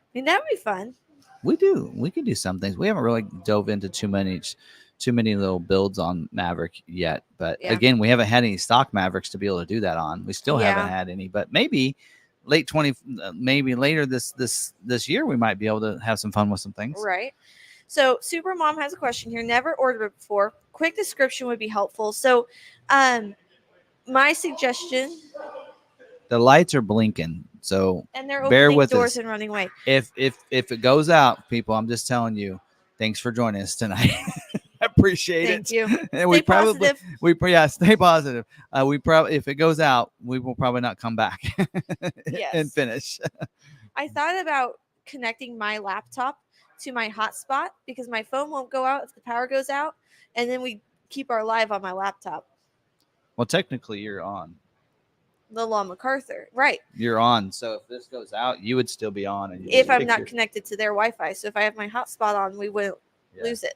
I mean, that would be fun. We can do some things. We haven't really dove into too many little builds on Maverick yet. But again, we haven't had any stock Mavericks to be able to do that on. We still haven't had any. But maybe later this year we might be able to have some fun with some things. Right. So Super Mom has a question here. Never ordered it before. Quick description would be helpful. So, my suggestion. The lights are blinking, so and they're bear opening with doors us. and running away. If it goes out, people, I'm just telling you. Thanks for joining us tonight. I appreciate it. Thank you. And stay positive. Stay positive. We probably, if it goes out, we will probably not come back and finish. I thought about connecting my laptop to my hotspot because my phone won't go out if the power goes out, and then we keep our live on my laptop. Well, technically, you're on. The law McArthur, right? You're on. So if this goes out, you would still be on. And if I'm not connected to their Wi-Fi, so if I have my hotspot on, we wouldn't lose it.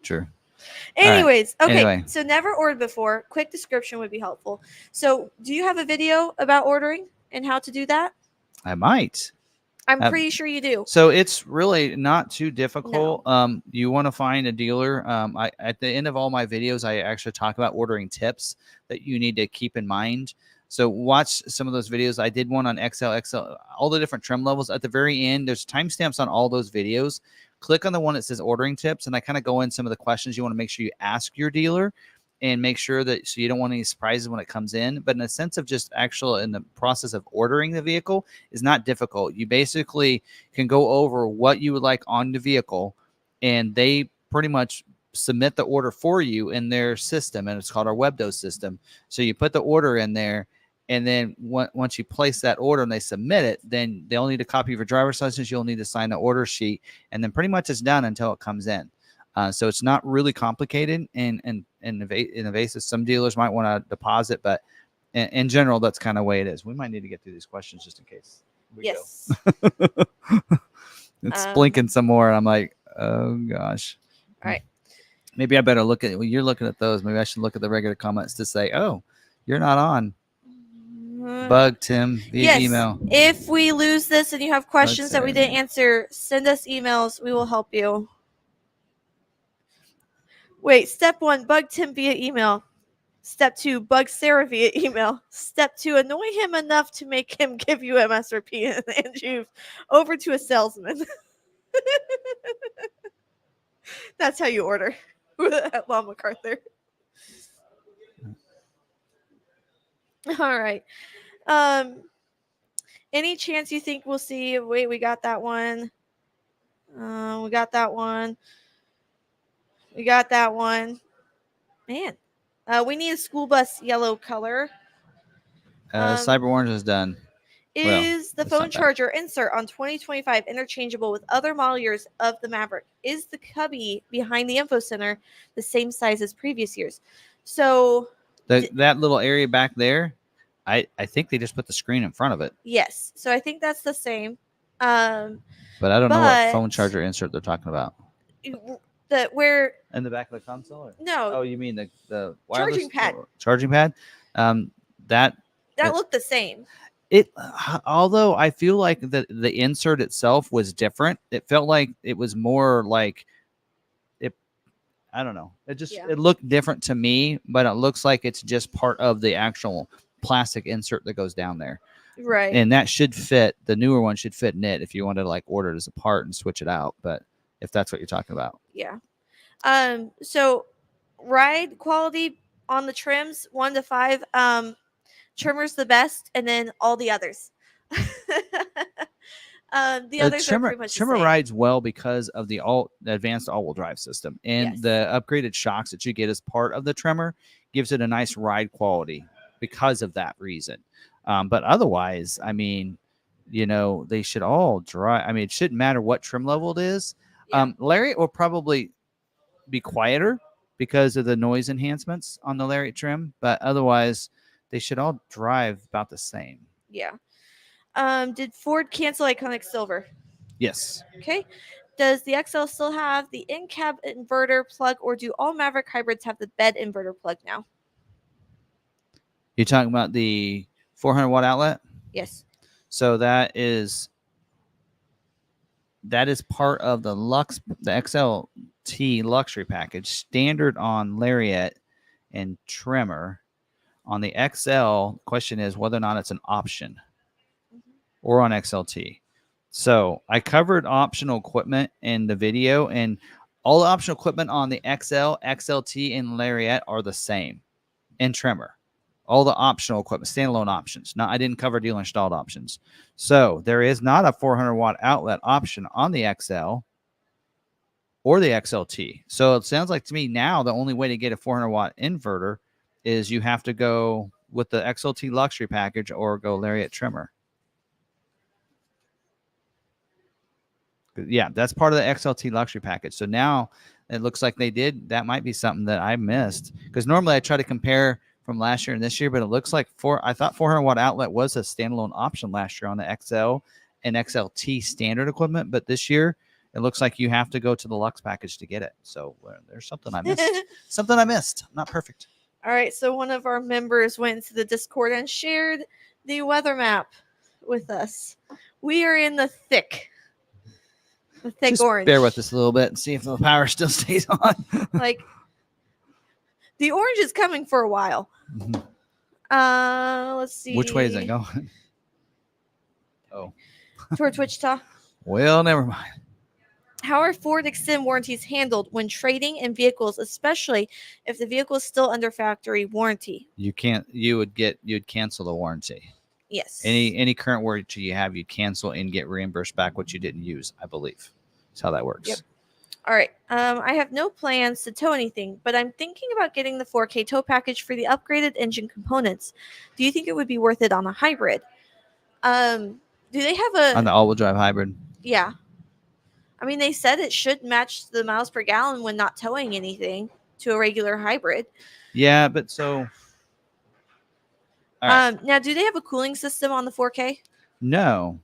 True. Anyways, right. Okay. Anyway. So never ordered before. Quick description would be helpful. So, do you have a video about ordering and how to do that? I might. I'm pretty sure you do. So it's really not too difficult. No. You want to find a dealer. At the end of all my videos, I actually talk about ordering tips that you need to keep in mind. So watch some of those videos. I did one on XL, all the different trim levels. At the very end, there's timestamps on all those videos. Click on the one that says ordering tips, and I kind of go in some of the questions you want to make sure you ask your dealer, and make sure that so you don't want any surprises when it comes in. But in a sense of just actual in the process of ordering the vehicle is not difficult. You basically can go over what you would like on the vehicle, and they pretty much submit the order for you in their system, and it's called our WebDose system. So you put the order in there, And then once you place that order and they submit it, then they'll need a copy of your driver's license. You'll need to sign the order sheet, and then pretty much it's done until it comes in. So it's not really complicated and invasive. Some dealers might want to deposit, but in general, that's kind of the way it is. We might need to get through these questions just in case. Yes. It's blinking some more. And I'm like, oh gosh. All right. Maybe I better look at when you're looking at those. Maybe I should look at the regular comments to say, oh, you're not on. Bug Tim via email. If we lose this and you have questions that we didn't answer, send us emails. We will help you. Wait, step 1, bug Tim via email. Step 2, bug Sarah via email. Step 2, annoy him enough to make him give you MSRP and hand you over to a salesman. That's how you order at McArthur. All right. Any chance you think we'll see? Wait, we got that one. We got that one. We got that one. Man, we need a school bus yellow color. Cyber Orange is done. Is the phone charger insert on 2025 interchangeable with other model years of the Maverick? Is the cubby behind the info center the same size as previous years? So that little area back there, I think they just put the screen in front of it. Yes. So I think that's the same. But I don't know what phone charger insert they're talking about. Where in the back of the console? Or? No. Oh, you mean the wireless charging pad? Charging pad. That looked the same. Although I feel like the insert itself was different. It felt like it was more like it. I don't know. It looked different to me, but it looks like it's just part of the actual plastic insert that goes down there. Right. And that should fit. The newer one should fit in it if you wanted to like order it as a part and switch it out. But if that's what you're talking about. Yeah. So ride quality on the trims 1 to 5. Trimmer's the best, and then all the others. The others are pretty much Trimmer rides well because of the advanced all-wheel drive system, and the upgraded shocks that you get as part of the Trimmer gives it a nice ride quality because of that reason. But otherwise, I mean, they should all drive. I mean, it shouldn't matter what trim level it is. Yeah. Lariat will probably be quieter because of the noise enhancements on the Lariat trim, but otherwise they should all drive about the same. Yeah. Did Ford cancel Iconic Silver? Yes. Okay. Does the XL still have the in-cab inverter plug, or do all Maverick hybrids have the bed inverter plug now? You're talking about the 400 watt outlet? Yes. So that is part of the XLT luxury package, standard on Lariat and Trimmer. On the XL, question is whether or not it's an option or on XLT. So I covered optional equipment in the video, and all the optional equipment on the XL, XLT, and Lariat are the same in Trimmer. All the optional equipment, standalone options. Now, I didn't cover dealer installed options. So there is not a 400 watt outlet option on the XL or the XLT. So it sounds like to me now the only way to get a 400 watt inverter is you have to go with the XLT luxury package or go Lariat Trimmer. Yeah, that's part of the XLT luxury package. So now it looks like they did. That might be something that I missed, because normally I try to compare from last year and this year, but it looks like I thought 400 watt outlet was a standalone option last year on the XL and XLT standard equipment, but this year it looks like you have to go to the Lux package to get it. So there's something I missed. Something I missed. Not perfect. All right. So one of our members went into the Discord and shared the weather map with us. We are in the thick Just orange. Bear with us a little bit and see if the power still stays on. Like, the orange is coming for a while. Mm-hmm. Let's see. Which way is it going? Oh. Towards Wichita. Well, never mind. How are Ford Extend warranties handled when trading in vehicles, especially if the vehicle is still under factory warranty? You'd cancel the warranty. Yes. Any current warranty you have, you cancel and get reimbursed back what you didn't use, I believe. That's how that works. Yep. All right. I have no plans to tow anything, but I'm thinking about getting the 4K tow package for the upgraded engine components. Do you think it would be worth it on a hybrid? Do they have a On the all-wheel drive hybrid. Yeah. I mean, they said it should match the miles per gallon when not towing anything to a regular hybrid. Yeah, but so. All right. Now, do they have a cooling system on the 4K? No.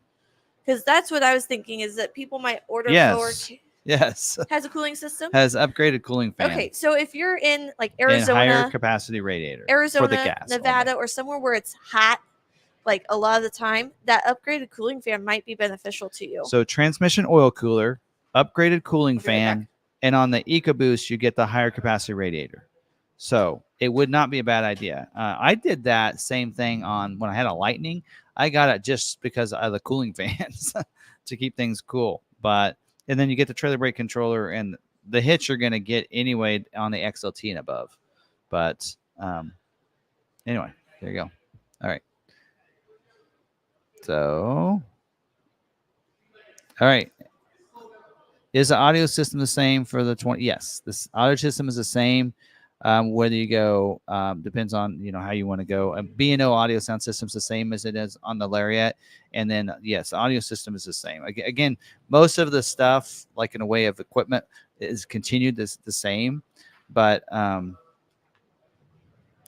Because that's what I was thinking, is that people might order Yes. 4K. Yes. Has a cooling system? Has upgraded cooling fan. Okay, so if you're in like And higher Arizona, capacity radiator Arizona, for the gas Nevada, only. or somewhere where it's hot, like a lot of the time, that upgraded cooling fan might be beneficial to you. So transmission oil cooler, upgraded cooling I'll be right fan, back. and on the EcoBoost you get the higher capacity radiator. So it would not be a bad idea. I did that same thing on when I had a Lightning. I got it just because of the cooling fans to keep things cool. And then you get the trailer brake controller and the hitch you're going to get anyway on the XLT and above. But anyway, there you go. All right. So, all right. Is the audio system the same for the 20? Yes, this audio system is the same. Whether you go, depends on how you want to go. B&O audio sound system is the same as it is on the Lariat, and then yes, the audio system is the same. Again, most of the stuff, like in a way of equipment, is continued the same, but in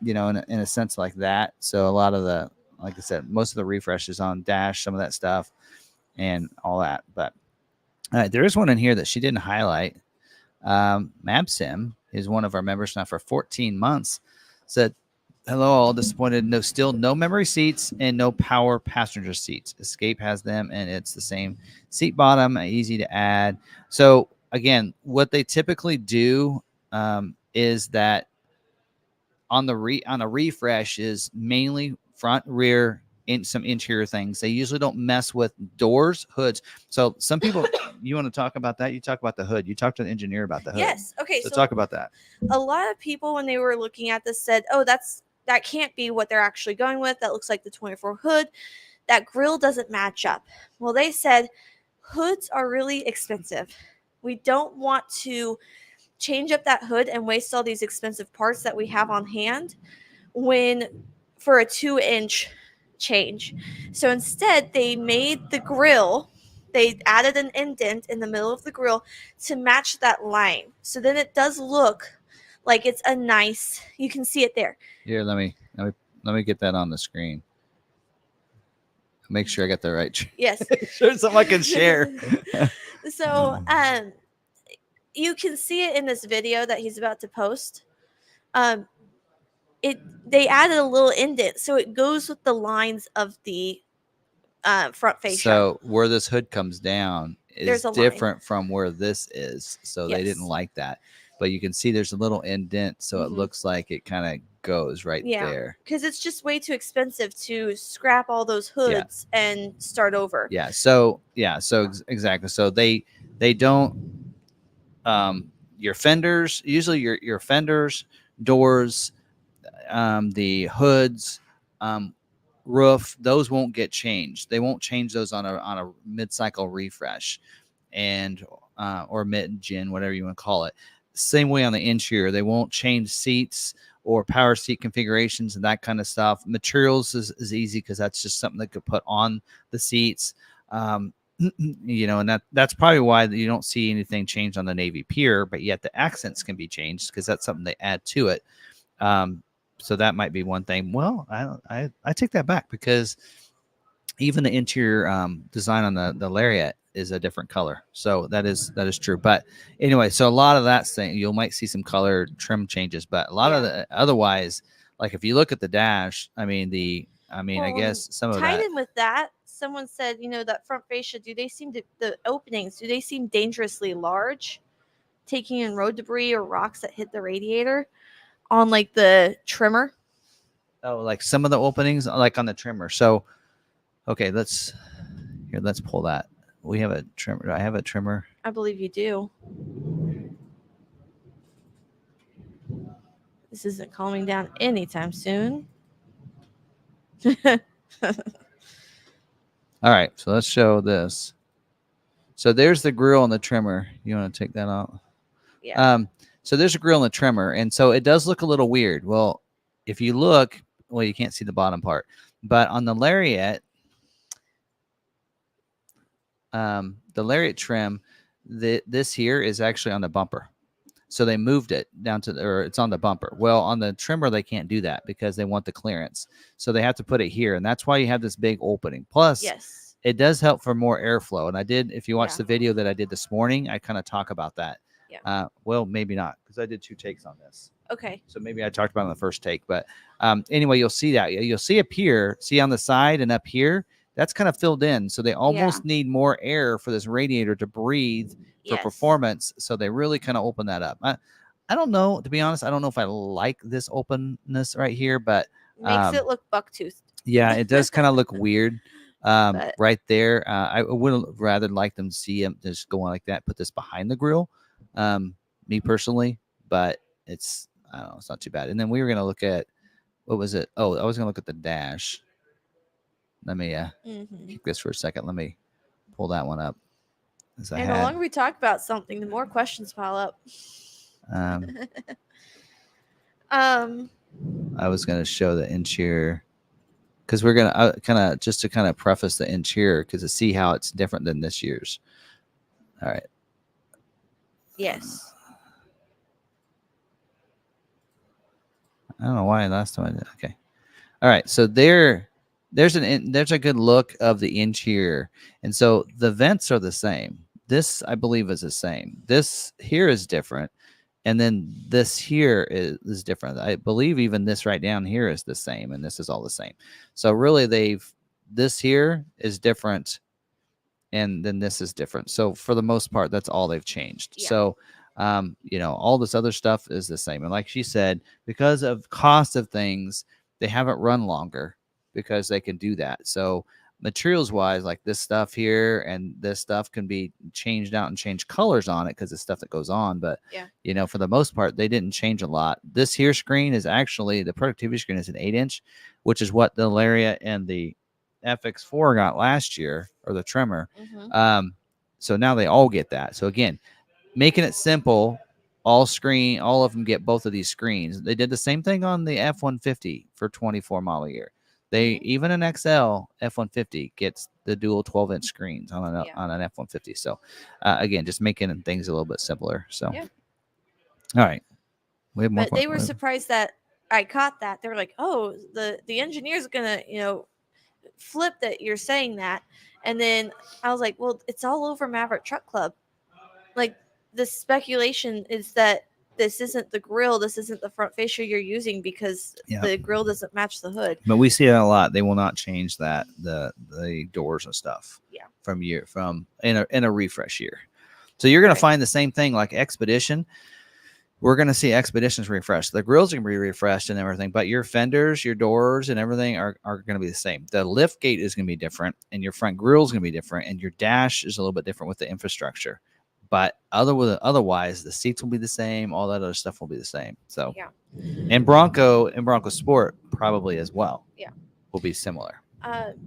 a sense like that. So a lot of the, like I said, most of the refreshes on dash, some of that stuff, and all that. But there is one in here that she didn't highlight. Mabsim is one of our members now for 14 months. Said, hello, all disappointed. Still no memory seats and no power passenger seats. Escape has them, and it's the same seat bottom, easy to add. So again, what they typically do is that on a refresh is mainly front, rear, in some interior things. They usually don't mess with doors, hoods. So some people, you want to talk about that? You talk about the hood. You talk to the engineer about the hood. Yes. Okay. So talk about that. A lot of people, when they were looking at this, said, "Oh, that can't be what they're actually going with. That looks like the 24 hood. That grill doesn't match up." Well, they said hoods are really expensive. We don't want to change up that hood and waste all these expensive parts that we have on hand for a 2-inch change. So instead, they made the grill, they added an indent in the middle of the grill to match that line. So then it does look like it's a nice, you can see it there. Here, let me get that on the screen. Make sure I got the right. Yes. Sure, something I can share. So you can see it in this video that he's about to post. They added a little indent, so it goes with the lines of the front fascia. So where this hood comes down is different line from where this is. So yes. They didn't like that. But you can see there's a little indent, so it looks like it kind of goes right there. Because it's just way too expensive to scrap all those hoods and start over. Yeah. So exactly. So they don't your fenders, usually your fenders, doors, the hoods, roof, those won't get changed. They won't change those on a mid-cycle refresh and or mid-gen, whatever you want to call it. Same way on the interior, they won't change seats or power seat configurations and that kind of stuff. Materials is easy because that's just something they could put on the seats. And that's probably why you don't see anything changed on the Navy Pier, but yet the accents can be changed because that's something they add to it. So that might be one thing. Well, I take that back because even the interior design on the Lariat is a different color. So that is true. But anyway, so a lot of that thing, you might see some color trim changes, but a lot of the otherwise, like if you look at the dash, I guess some of that. Tied in with that, someone said, that front fascia, the openings, do they seem dangerously large, taking in road debris or rocks that hit the radiator on like the trimmer? Oh, like some of the openings, like on the trimmer. So, okay, let's pull that. We have a trimmer. Do I have a trimmer? I believe you do. This isn't calming down anytime soon. All right, so let's show this. So there's the grill and the trimmer. You want to take that out? Yeah. So there's a grill and the trimmer, and so it does look a little weird. Well, if you look, well, you can't see the bottom part, but on the Lariat, trim, this here is actually on the bumper. So they moved it down to, or it's on the bumper. Well, on the trimmer, they can't do that because they want the clearance. So they have to put it here. And that's why you have this big opening. Plus, Yes. it does help for more airflow. And I did, if you watch Yeah. the video that I did this morning, I kind of talk about that. Yeah. Well, maybe not, because I did 2 takes on this. Okay. So maybe I talked about it on the first take. But anyway, you'll see that. You'll see up here, see on the side and up here, that's kind of filled in. So they almost need more air for this radiator to breathe for performance. So they really kind of open that up. I don't know, to be honest. I don't know if I like this openness right here, but makes it look buck-toothed. Yeah, it does kind of look weird right there. I would rather like them to see him just go on like that, put this behind the grill, me personally, but it's, I don't know, it's not too bad. And then we were going to look at, what was it? Oh, I was going to look at the dash. Let me keep this for a second. Let me pull that one up. And the longer we talk about something, the more questions pile up. I was going to show the interior, because we're going to kind of, just to kind of preface the interior, because to see how it's different than this year's. All right. Yes. I don't know why last time I did. Okay. All right. So there's a good look of the interior. And so the vents are the same. This, I believe, is the same. This here is different. And then this here is different. I believe even this right down here is the same. And this is all the same. So really this here is different. And then this is different. So for the most part, that's all they've changed. Yeah. So, all this other stuff is the same. And like she said, because of cost of things, they haven't run longer because they can do that. So materials wise, like this stuff here and this stuff can be changed out and change colors on it because it's stuff that goes on. But, for the most part, they didn't change a lot. This here screen is actually, the productivity screen is an 8-inch, which is what the Lariat and the FX4 got last year, or the trimmer. So now they all get that. So again, making it simple, all of them get both of these screens. They did the same thing on the F-150 for 24 model year. Even an XL F-150 gets the dual 12-inch screens on an F-150. So again, just making things a little bit simpler. So all right, we have more. But they were surprised that I caught that. They were like, "Oh, the engineer's gonna flip that you're saying that." And then I was like, "Well, it's all over Maverick Truck Club. Like, the speculation is that this isn't the grill, this isn't the front fascia you're using because the grill doesn't match the hood." But we see that a lot. They will not change that, the doors and stuff. From in a refresh year. So you're going to find the same thing like Expedition. We're going to see Expeditions refreshed. The grills are going to be refreshed and everything, but your fenders, your doors, and everything are going to be the same. The lift gate is going to be different, and your front grill is going to be different, and your dash is a little bit different with the infrastructure. But otherwise, the seats will be the same. All that other stuff will be the same. So, and Bronco Sport probably as well. Will be similar.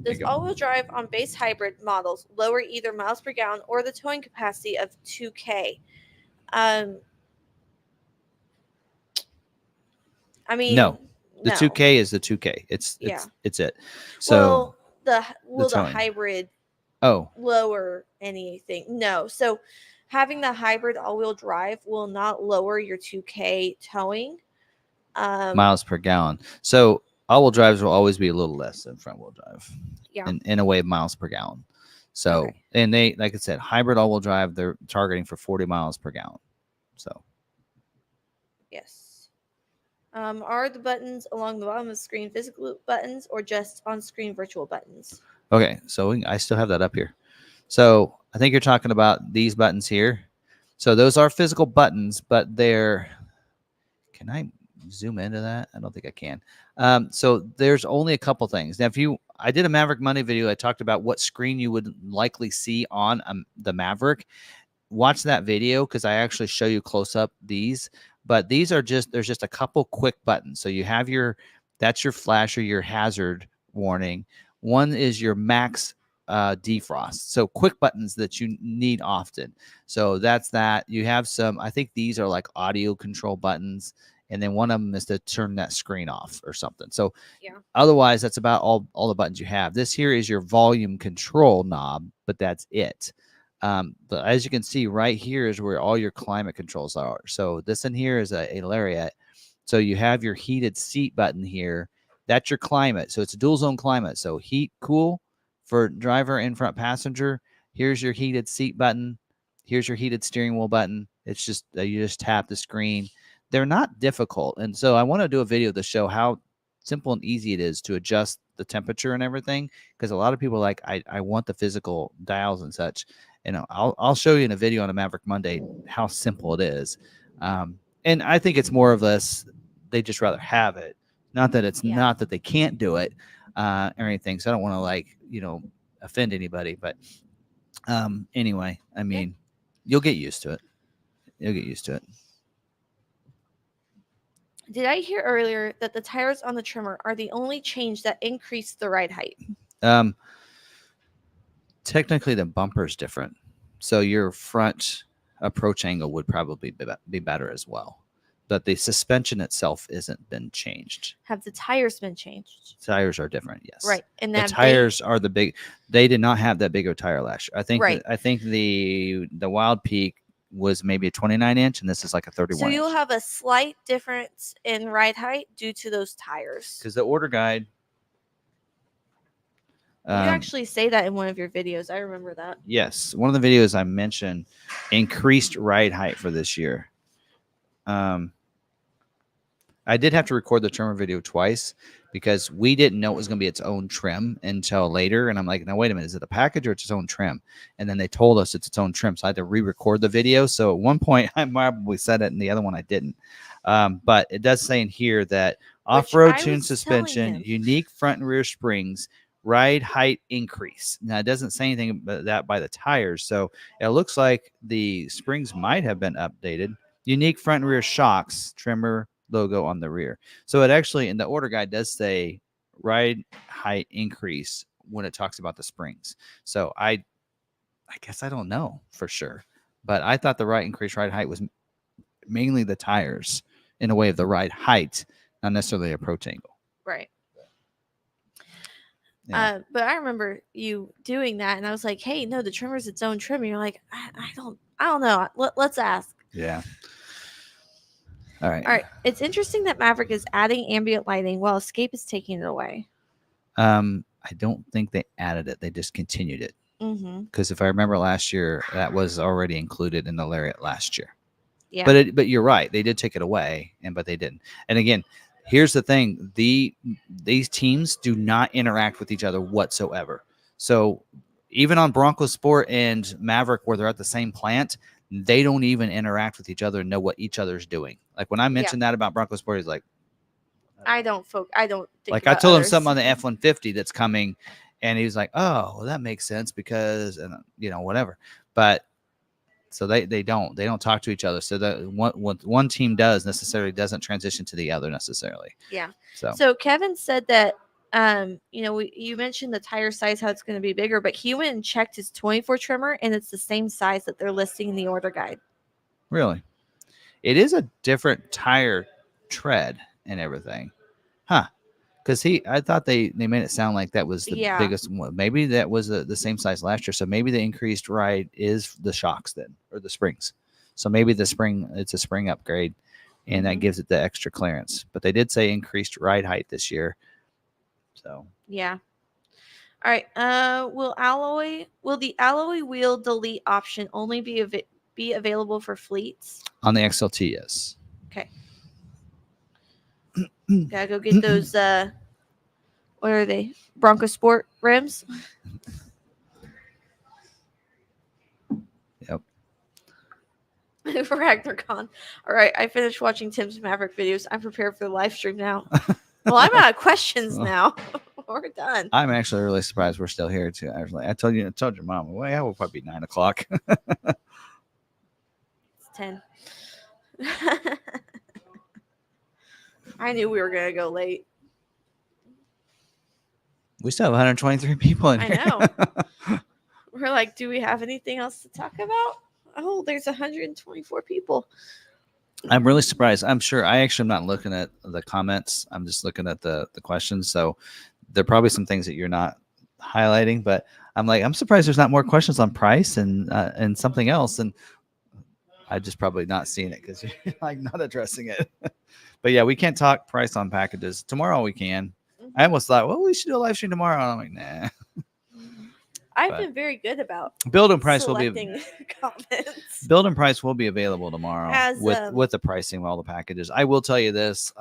Does all-wheel drive on base hybrid models lower either miles per gallon or the towing capacity of 2K? I mean, no. The 2K is the 2K. It's it. So will the hybrid lower anything? No. So having the hybrid all-wheel drive will not lower your 2K towing miles per gallon. So all-wheel drives will always be a little less than front-wheel drive. In a way, miles per gallon. So and they, like I said, hybrid all-wheel drive, they're targeting for 40 miles per gallon. So yes. Are the buttons along the bottom of the screen physical buttons or just on-screen virtual buttons? Okay, so I still have that up here. So I think you're talking about these buttons here. So those are physical buttons, but they're, can I zoom into that? I don't think I can. So there's only a couple things. Now, I did a Maverick Monday video. I talked about what screen you would likely see on the Maverick. Watch that video because I actually show you close up these. But these are there's just a couple quick buttons. So you have that's your flasher, your hazard warning. One is your max defrost. So quick buttons that you need often. So that's that. You have some, I think these are like audio control buttons, and then one of them is to turn that screen off or something. So Yeah. otherwise, that's about all the buttons you have. This here is your volume control knob, but that's it. But as you can see right here is where all your climate controls are. So this in here is a lariat. So you have your heated seat button here. That's your climate. So it's a dual zone climate. So heat, cool for driver and front passenger. Here's your heated seat button. Here's your heated steering wheel button. It's just you just tap the screen. They're not difficult. And so I want to do a video to show how simple and easy it is to adjust the temperature and everything, because a lot of people are like, I want the physical dials and such. And I'll show you in a video on a Maverick Monday how simple it is. And I think it's more of this, they just rather have it. Not that it's not that they can't do it or anything. So I don't want to like, offend anybody. But anyway, I mean, you'll get used to it. You'll get used to it. Did I hear earlier that the tires on the trimmer are the only change that increase the ride height? Technically, the bumper is different. So your front approach angle would probably be better as well. But the suspension itself isn't been changed. Have the tires been changed? Tires are different, yes. Right. And the tires are the big. They did not have that bigger tire last year. I think. Right. I think the Wild Peak was maybe a 29-inch, and this is like a 31. So you'll have a slight difference in ride height due to those tires. Because the order guide. You actually say that in one of your videos. I remember that. Yes, one of the videos I mentioned increased ride height for this year. I did have to record the trimmer video twice because we didn't know it was going to be its own trim until later. And I'm like, no, wait a minute. Is it a package or it's its own trim? And then they told us it's its own trim. So I had to re-record the video. So at one point I probably said it and the other one I didn't. But it does say in here that off-road tune suspension, unique front and rear springs, ride height increase. Now it doesn't say anything about that by the tires. So it looks like the springs might have been updated. Unique front and rear shocks, trimmer logo on the rear. So it actually in the order guide does say ride height increase when it talks about the springs. So I guess I don't know for sure, but I thought the increased ride height was mainly the tires in a way of the ride height, not necessarily approach angle. Right. Yeah. But I remember you doing that, and I was like, "Hey, no, the trimmer's its own trim." And you're like, "I don't know. Let's ask." Yeah. All right. All right. It's interesting that Maverick is adding ambient lighting while Escape is taking it away. I don't think they added it. They just continued it. Because if I remember last year, that was already included in the Lariat last year. Yeah. But you're right. They did take it away, but they didn't. And again, here's the thing: these teams do not interact with each other whatsoever. So even on Bronco Sport and Maverick, where they're at the same plant, they don't even interact with each other and know what each other's doing. Like when I mentioned that about Bronco Sport, he's like, I don't think like I told him something on the F-150 that's coming, and he was like, oh, well, that makes sense because, and whatever. But so they don't talk to each other. So that what one team does necessarily doesn't transition to the other necessarily. Yeah. So Kevin said that you mentioned the tire size, how it's going to be bigger, but he went and checked his 24 trimmer, and it's the same size that they're listing in the order guide. Really? It is a different tire tread and everything. Huh. Because I thought they made it sound like that was the biggest one. Maybe that was the same size last year. So maybe the increased ride is the shocks then, or the springs. So maybe it's a spring upgrade, and that gives it the extra clearance. But they did say increased ride height this year. So yeah. All right. Will the alloy wheel delete option only be available for fleets? On the XLT, yes. Okay. Gotta go get those what are they? Bronco Sport rims? Yep. Ragnarcon. All right, I finished watching Tim's Maverick videos. I'm prepared for the live stream now. Well, I'm out of questions now. We're done. I'm actually really surprised we're still here too. I told your mom, well, yeah, we'll probably be 9 o'clock. It's 10. I knew we were gonna go late. We still have 123 people in I here. know. We're like, do we have anything else to talk about? Oh, there's 124 people. I'm really surprised. I'm sure I actually am not looking at the comments. I'm just looking at the questions. So there are probably some things that you're not highlighting, but I'm surprised there's not more questions on price and something else. And I just probably not seeing it because you're like not addressing it. But yeah, we can't talk price on packages. Tomorrow we can. I almost thought, well, we should do a live stream tomorrow. And I'm like, nah. I've been very good about build and price will be comments. Build and price will be available tomorrow As, with the pricing of all the packages. I will tell you this: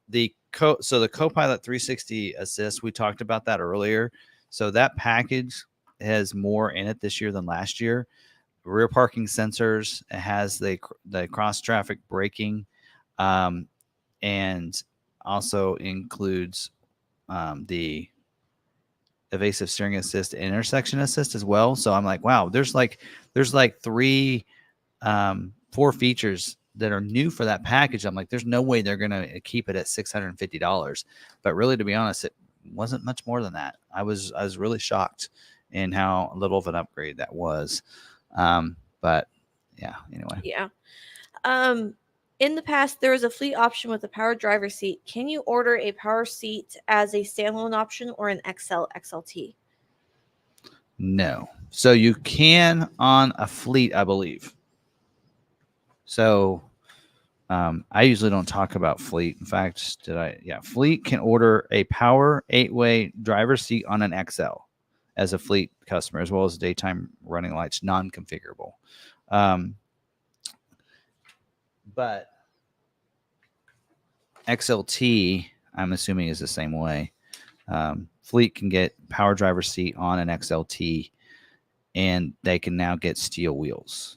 the Copilot 360 Assist, we talked about that earlier. So that package has more in it this year than last year. Rear parking sensors. It has the cross traffic braking, and also includes the evasive steering assist, intersection assist as well. So I'm like, wow, there's like 4 features that are new for that package. I'm like, there's no way they're gonna keep it at $650. But really, to be honest, it wasn't much more than that. I was really shocked in how little of an upgrade that was. But yeah, anyway. Yeah. In the past, there was a fleet option with a power driver seat. Can you order a power seat as a standalone option or an XL XLT? No. So you can on a fleet, I believe. So I usually don't talk about fleet. In fact, fleet can order a power 8-way driver seat on an XL as a fleet customer, as well as daytime running lights, non-configurable. But XLT, I'm assuming, is the same way. Fleet can get power driver seat on an XLT, and they can now get steel wheels.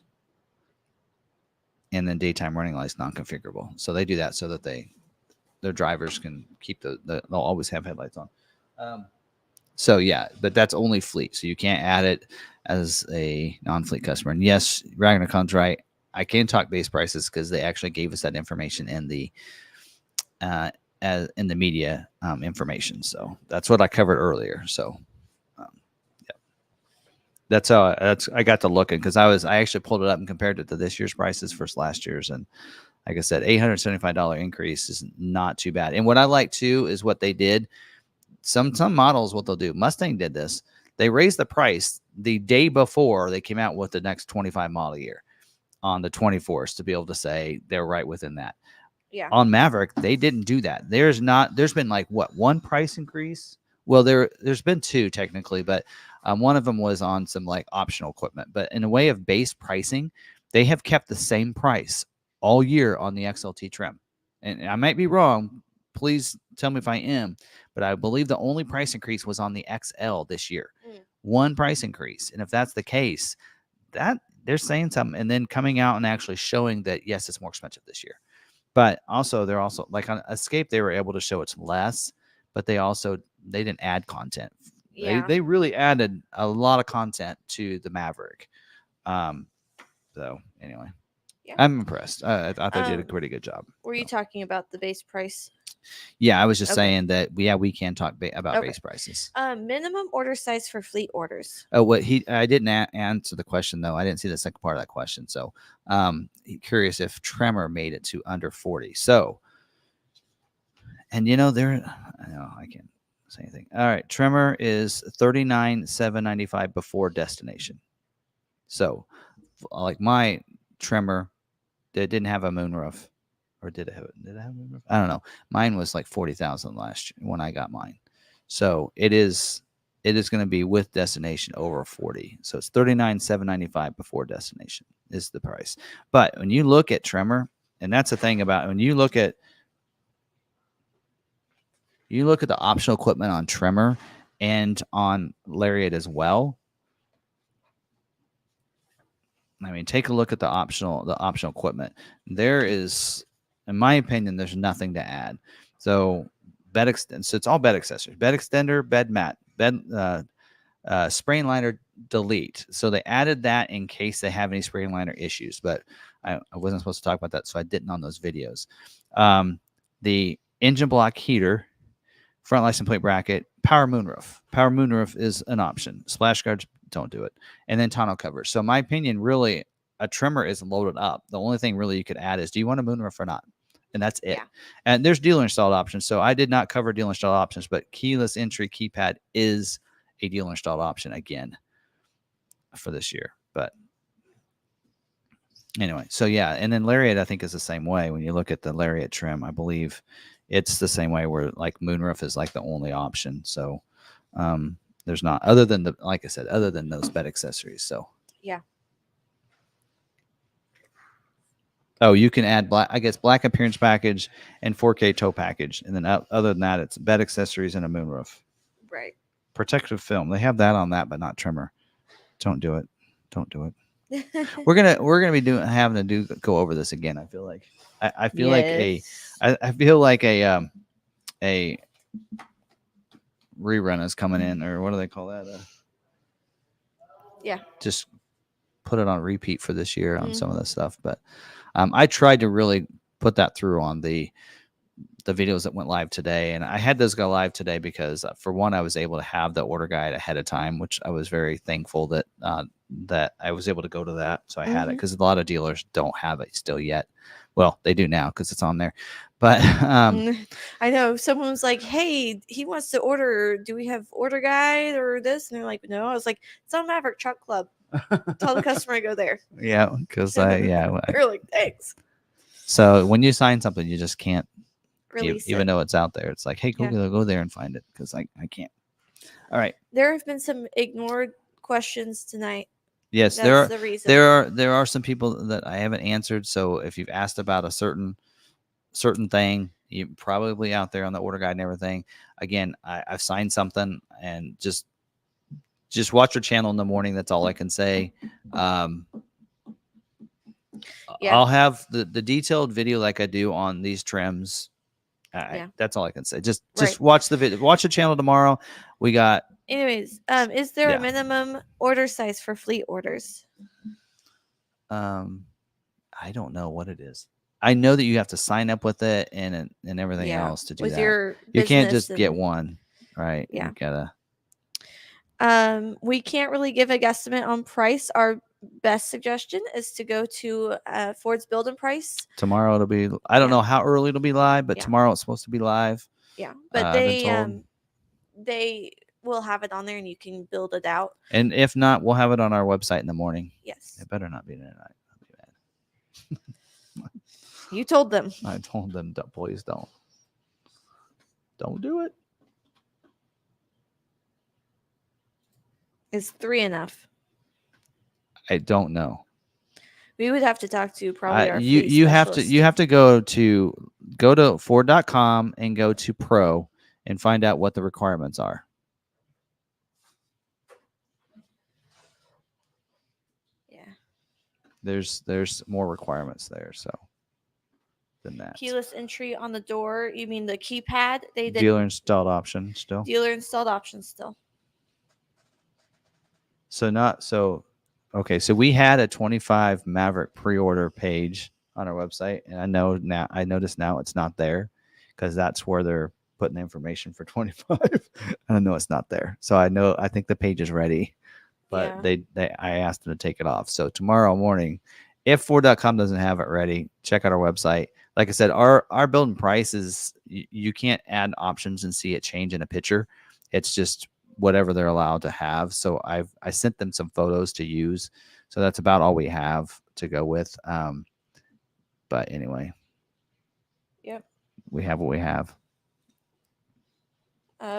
And then daytime running lights non-configurable. So they do that so that their drivers can keep they'll always have headlights on. So yeah, but that's only fleet. So you can't add it as a non-fleet customer. And yes, Ragnacon's right. I can talk base prices because they actually gave us that information in the media information. So that's what I covered earlier. So that's how I got to looking because I actually pulled it up and compared it to this year's prices versus last year's, and like I said, $875 increase is not too bad. And what I like too is what they did. Some models, what they'll do. Mustang did this. They raised the price the day before they came out with the next 25 model year on the 24th to be able to say they're right within that. Yeah. On Maverick, they didn't do that. There's been like one price increase. Well, there's been 2 technically, but one of them was on some like optional equipment. But in a way of base pricing, they have kept the same price all year on the XLT trim. And I might be wrong. Please tell me if I am. But I believe the only price increase was on the XL this year. One price increase. And if that's the case, that they're saying something and then coming out and actually showing that, yes, it's more expensive this year. But also, they're also like on Escape, they were able to show it's less, but they didn't add content. Yeah. They really added a lot of content to the Maverick. So anyway, yeah. I'm impressed. I thought they did a pretty good job. Were you talking about the base price? Yeah, I was just saying that. Yeah, we can talk about base prices. Minimum order size for fleet orders. Oh, I didn't answer the question though. I didn't see the second part of that question. So, curious if Tremor made it to under 40. So, and I know I can't say anything. All right, Tremor is $39,795 before destination. So, like my Tremor, it didn't have a moonroof. Or did it have a moonroof? I don't know. Mine was like 40,000 last year when I got mine. So it is going to be with destination over 40. So it's $39,795 before destination is the price. But when you look at Tremor, and that's the thing about when you look at the optional equipment on Tremor and on Lariat as well. I mean, take a look at the optional equipment. There is, in my opinion, there's nothing to add. So so it's all bed accessories: bed extender, bed mat, spray liner delete. So they added that in case they have any spray liner issues, but I wasn't supposed to talk about that, so I didn't on those videos. The engine block heater, front license plate bracket, power moonroof. Power moonroof is an option. Splash guards, don't do it. And then tonneau covers. So my opinion, really, a trimmer is loaded up. The only thing really you could add is, do you want a moonroof or not? And that's it. Yeah. And there's dealer installed options. So I did not cover dealer installed options, but keyless entry keypad is a dealer installed option again for this year. But anyway, so yeah, and then Lariat I think is the same way. When you look at the Lariat trim, I believe it's the same way where like moonroof is like the only option. So there's not, other than the, like I said, other than those bed accessories. So Yeah. oh, you can add black, I guess, black appearance package and 4K tow package, and then other than that, it's bed accessories and a moonroof. Right. Protective film, they have that on that, but not trimmer. Don't do it. Don't do it. We're gonna be having to go over this again. I feel like I feel like I feel like a rerun is coming in, or what do they call that? Yeah. Just put it on repeat for this year on some of this stuff. But I tried to really put that through on the videos that went live today, and I had those go live today because for one, I was able to have the order guide ahead of time, which I was very thankful that that I was able to go to that. So I had it, because a lot of dealers don't have it still yet. Well, they do now because it's on there. But I know someone was like, "Hey, he wants to order. Do we have order guide or this?" And they're like, "No." I was like, "It's on Maverick Truck Club. Tell the customer to go there." yeah, because They're like, "Thanks." So when you sign something, you just can't Release even it. though it's out there. It's like, hey, Yeah. go there and find it, because I can't. All right. There have been some ignored questions tonight. Yes, That's the reason. there are some people that I haven't answered. So if you've asked about a certain thing, you probably out there on the order guide and everything. Again, I've signed something, and just watch your channel in the morning. That's all I can say. Yeah. I'll have the detailed video like I do on these trims. That's all I can say. Just Right. watch the video. Watch the channel tomorrow. We got. Anyways, is there Yeah. a minimum order size for fleet orders? I don't know what it is. I know that you have to sign up with it and everything else to do with that. your You can't business just get and- one, right? Yeah. You gotta. We can't really give a guesstimate on price. Our best suggestion is to go to Ford's Build and Price. Tomorrow it'll be. I don't Yeah. know how early it'll be live, but Yeah. tomorrow it's supposed to be live. Yeah, but I've been told. they will have it on there, and you can build it out. And if not, we'll have it on our website in the morning. Yes, It better not be tonight. That'd be bad. you told them. I told them, please don't do it. Is 3 enough? I don't know. We would have to talk to probably our you fleet have to specialist. go to Ford.com and go to Pro and find out what the requirements are. Yeah. There's more requirements there, so than that. Keyless entry on the door. You mean the keypad? They did Dealer installed option still. dealer installed option still. Okay, so we had a 25 Maverick pre-order page on our website, and I notice now it's not there, because that's where they're putting the information for 25. I know it's not there. So I think the page is ready, but I asked them to take it off. So tomorrow morning, if Ford.com doesn't have it ready, check out our website. Like I said, our build and price is, you can't add options and see it change in a picture. It's just whatever they're allowed to have. So I sent them some photos to use. So that's about all we have to go with. But anyway. Yep. We have what we have.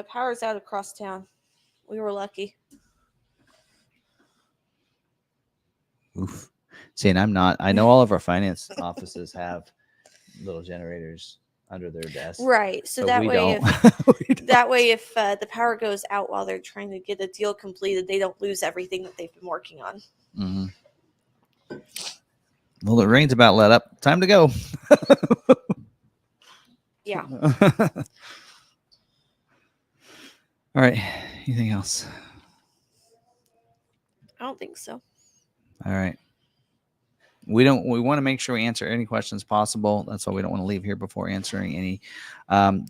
Power's out across town. We were lucky. Oof. See, and I'm not. I know all of our finance offices have little generators under their desk. Right. So that way, if the power goes out while they're trying to get a deal completed, they don't lose everything that they've been working on. Mm-hmm. Well, the rain's about let up. Time to go. Yeah. All right. Anything else? I don't think so. All right. we want to make sure we answer any questions possible. That's why we don't want to leave here before answering any.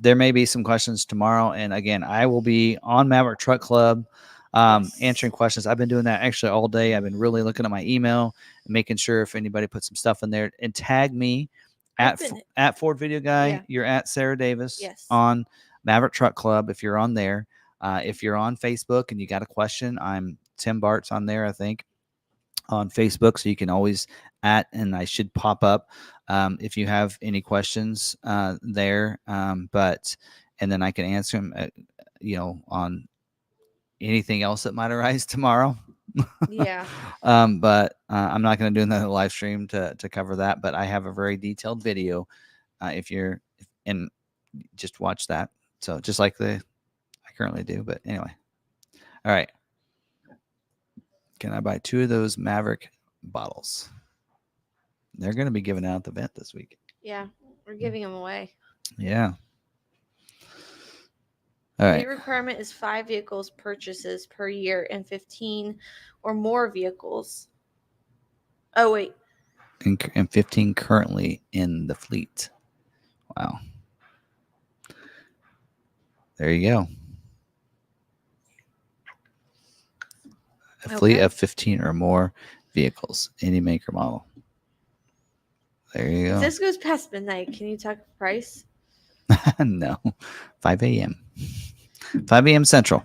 There may be some questions tomorrow, and again, I will be on Maverick Truck Club answering questions. I've been doing that actually all day. I've been really looking at my email and making sure if anybody put some stuff in there, and tag me at Ford Video Guy. Yeah. You're at Sarah Davis Yes. on Maverick Truck Club. If you're on there, if you're on Facebook and you got a question, I'm Tim Bartz on there, I think, on Facebook. So you can always and I should pop up if you have any questions there. And then I can answer them, on anything else that might arise tomorrow. Yeah. But I'm not going to do another live stream to cover that. But I have a very detailed video. And just watch that. So just like I currently do. But anyway, all right. Can I buy 2 of those Maverick bottles? They're going to be given out at the event this week. Yeah, we're giving them away. Yeah. All right. The requirement is 5 vehicles purchases per year and 15 or more vehicles. Oh, wait. And 15 currently in the fleet. Wow. There you go. A fleet of 15 or more vehicles, any make or model. There you go. If this goes past midnight, can you talk price? No. 5 a.m. 5 a.m. Central.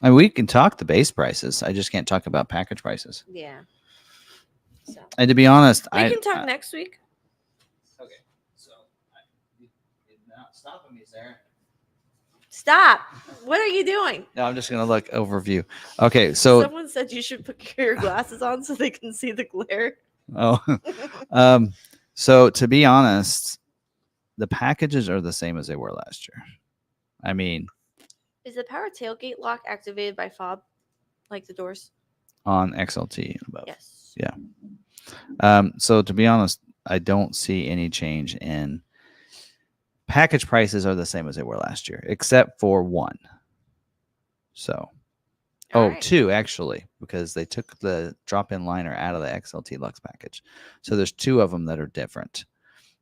We can talk the base prices. I just can't talk about package prices. Yeah. So. And to be honest, we can talk next week. Okay. So, you're not stopping me, Sarah. Stop. What are you doing? No, I'm just going to look overview. Okay, so someone said you should put your glasses on so they can see the glare. Oh. So to be honest, the packages are the same as they were last year. I mean, is the power tailgate lock activated by fob, like the doors? On XLT and above. Yes. Yeah. So to be honest, I don't see any change in package prices are the same as they were last year, except for 1. So, right. 2 actually, because they took the drop-in liner out of the XLT Lux package. So there's 2 of them that are different.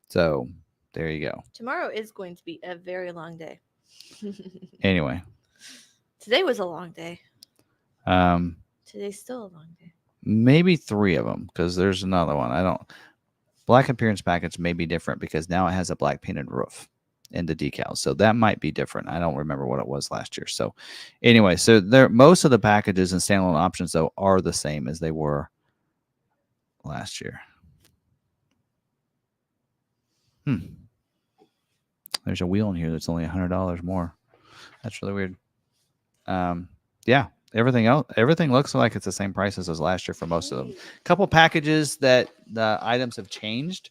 So there you go. Tomorrow is going to be a very long day. Anyway. Today was a long day. Today's still a long day. Maybe 3 of them, because there's another one. Black appearance package may be different because now it has a black painted roof and the decals. So that might be different. I don't remember what it was last year. So anyway, so most of the packages and standalone options though are the same as they were last year. There's a wheel in here that's only $100 more. That's really weird. Yeah, everything looks like it's the same prices as last year for most of them. A couple packages that the items have changed,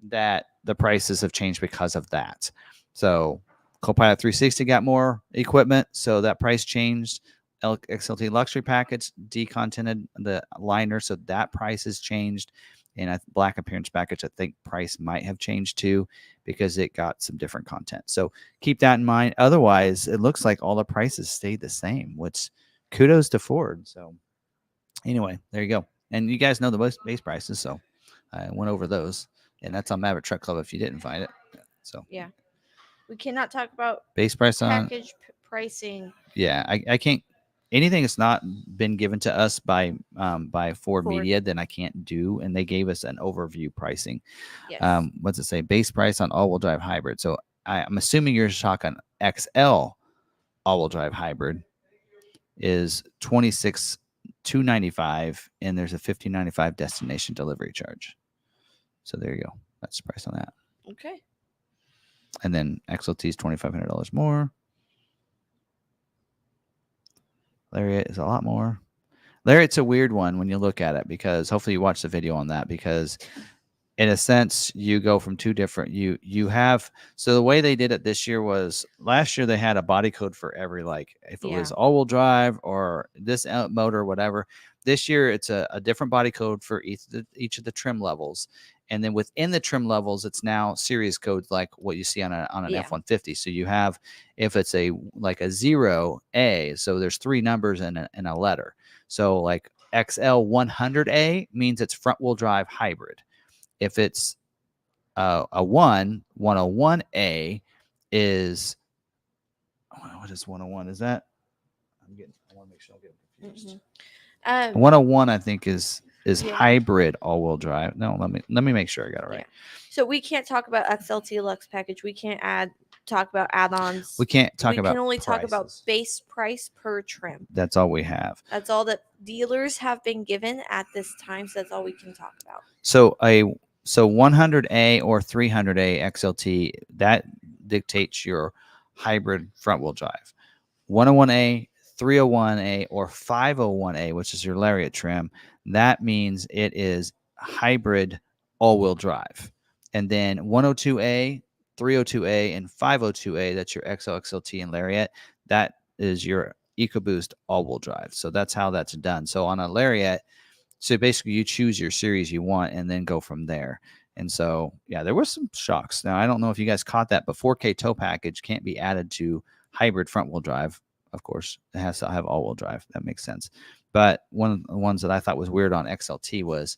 that the prices have changed because of that. So Copilot 360 got more equipment, so that price changed. XLT luxury package decontented the liner, so that price has changed. And a black appearance package, I think price might have changed too because it got some different content. So keep that in mind. Otherwise, it looks like all the prices stayed the same, which kudos to Ford. So anyway, there you go. And you guys know the base prices, so I went over those. And that's on Maverick Truck Club if you didn't find it. So yeah, we cannot talk about base price on package pricing. Yeah, I can't. Anything that's not been given to us by Ford Media, then I can't do. And they gave us an overview pricing. Yes. What's it say? Base price on all-wheel drive hybrid. So I'm assuming your Shotgun XL all-wheel drive hybrid is $26,295, and there's a $1,595 destination delivery charge. So there you go. That's the price on that. Okay. And then XLT is $2,500 more. Lariat is a lot more. Lariat's a weird one when you look at it, because hopefully you watch the video on that, because in a sense you go from 2 different, you have, so the way they did it this year was, last year they had a body code for every, like if it was all-wheel drive or this motor or whatever. This year it's a different body code for each of the trim levels. And then within the trim levels, it's now series codes like what you see on an F-150. So you have, if it's like a 0A, so there's 3 numbers and a letter. So like XL 100A means it's front wheel drive hybrid. If it's a 101A is, what is 101? Is that? I want to make sure I'm getting confused. 101, I think, is hybrid all-wheel drive. No, let me make sure I got it right. Yeah. So we can't talk about XLT Lux package. We can't talk about add-ons. We can't talk about. We can only talk about prices. base price per trim. That's all we have. That's all that dealers have been given at this time. So that's all we can talk about. So 100A or 300A XLT, that dictates your hybrid front wheel drive. 101A, 301A, or 501A, which is your Lariat trim, that means it is hybrid all-wheel drive. And then 102A, 302A, and 502A, that's your XL, XLT, and Lariat, that is your EcoBoost all-wheel drive. So that's how that's done. So on a Lariat, so basically you choose your series you want and then go from there. And so, yeah, there were some shocks. Now, I don't know if you guys caught that, but 4K tow package can't be added to hybrid front wheel drive. Of course, it has to have all-wheel drive. That makes sense. But one of the ones that I thought was weird on XLT was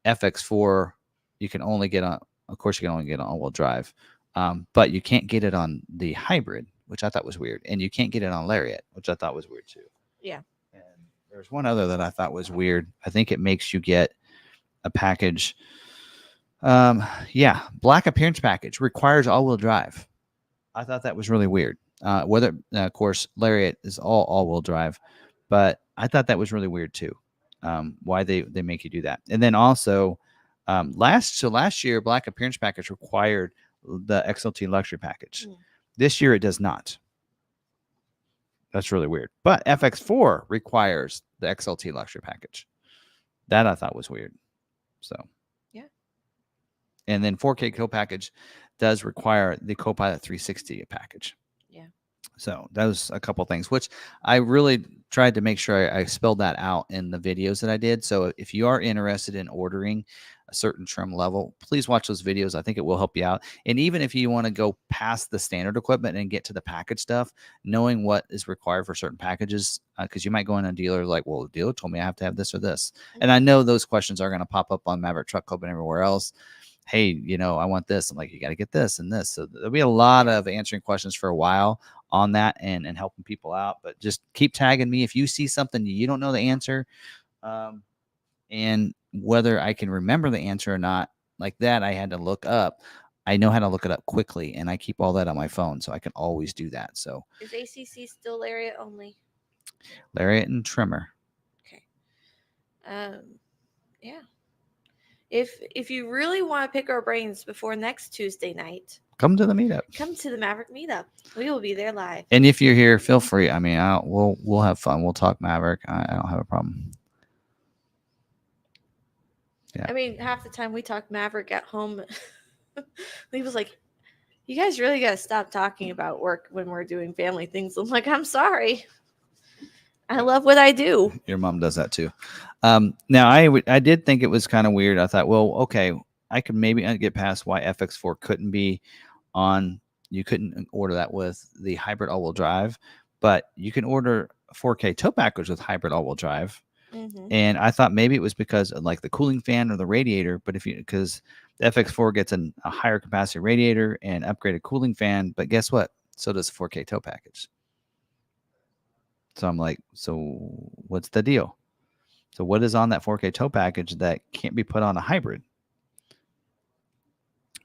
FX4. You can only get on, of course, you can only get on all-wheel drive, but you can't get it on the hybrid, which I thought was weird. And you can't get it on Lariat, which I thought was weird too. Yeah. And there's one other that I thought was weird. I think it makes you get a package. Black appearance package requires all-wheel drive. I thought that was really weird. Whether, of course, Lariat is all-wheel drive, but I thought that was really weird too. Why they make you do that. And then also, last year, black appearance package required the XLT luxury package. This year, it does not. That's really weird. But FX4 requires the XLT luxury package. That I thought was weird. So, yeah. And then 4K co-package does require the Copilot 360 package. Yeah. So that was a couple things, which I really tried to make sure I spelled that out in the videos that I did. So if you are interested in ordering a certain trim level, please watch those videos. I think it will help you out. And even if you want to go past the standard equipment and get to the package stuff, knowing what is required for certain packages, because you might go in a dealer like, well, the dealer told me I have to have this or this. And I know those questions are going to pop up on Maverick Truck Club and everywhere else. Hey, I want this. I'm like, you got to get this and this. So there'll be a lot of answering questions for a while on that and helping people out. But just keep tagging me if you see something you don't know the answer. And whether I can remember the answer or not, like that, I had to look up. I know how to look it up quickly, and I keep all that on my phone, so I can always do that. So is ACC still Lariat only? Lariat and trimmer. Okay. Yeah. If you really want to pick our brains before next Tuesday night, come to the meetup. Come to the Maverick meetup. We will be there live. And if you're here, feel free. I mean, we'll have fun. We'll talk Maverick. I don't have a problem. Yeah. I mean, half the time we talk Maverick at home. He was like, "You guys really got to stop talking about work when we're doing family things." I'm like, "I'm sorry. I love what I do." Your mom does that too. Now, I did think it was kind of weird. I thought, well, okay, I could maybe get past why FX4 couldn't be on. You couldn't order that with the hybrid all-wheel drive, but you can order 4K tow package with hybrid all-wheel drive. Mm-hmm. And I thought maybe it was because of like the cooling fan or the radiator, but because the FX4 gets a higher capacity radiator and upgraded cooling fan, but guess what? So does 4K tow package. So I'm like, so what's the deal? So what is on that 4K tow package that can't be put on a hybrid?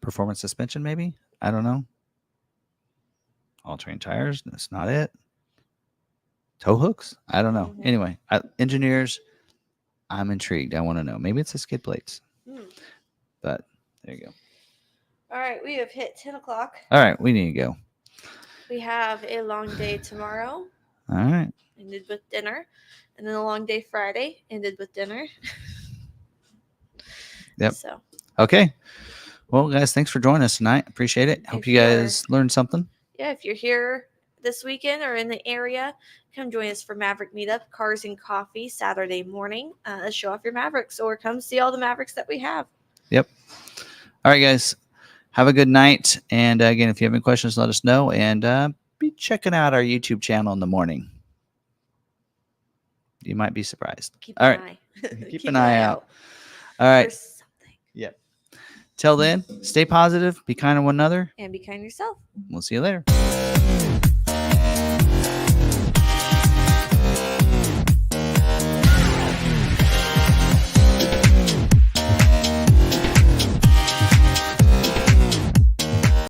Performance suspension, maybe? I don't know. All-terrain tires? That's not it. Tow hooks? I don't know. Mm-hmm. Anyway, engineers, I'm intrigued. I want to know. Maybe it's the skid plates. But there you go. All right, we have hit 10 o'clock. All right, we need to go. We have a long day tomorrow. All right. Ended with dinner. And then a long day Friday. Ended with dinner. Yep. So. Okay. Well, guys, thanks for joining us tonight. Appreciate it. Hope you guys learned something. Yeah, if you're here this weekend or in the area, come join us for Maverick Meetup, Cars and Coffee, Saturday morning. Show off your Mavericks or come see all the Mavericks that we have. Yep. All right, guys. Have a good night. And again, if you have any questions, let us know. And be checking out our YouTube channel in the morning. You might be surprised. Keep an eye. Keep an eye out. All right. for something. Yep. Till then, stay positive, be kind to one another. And be kind to yourself. We'll see you later.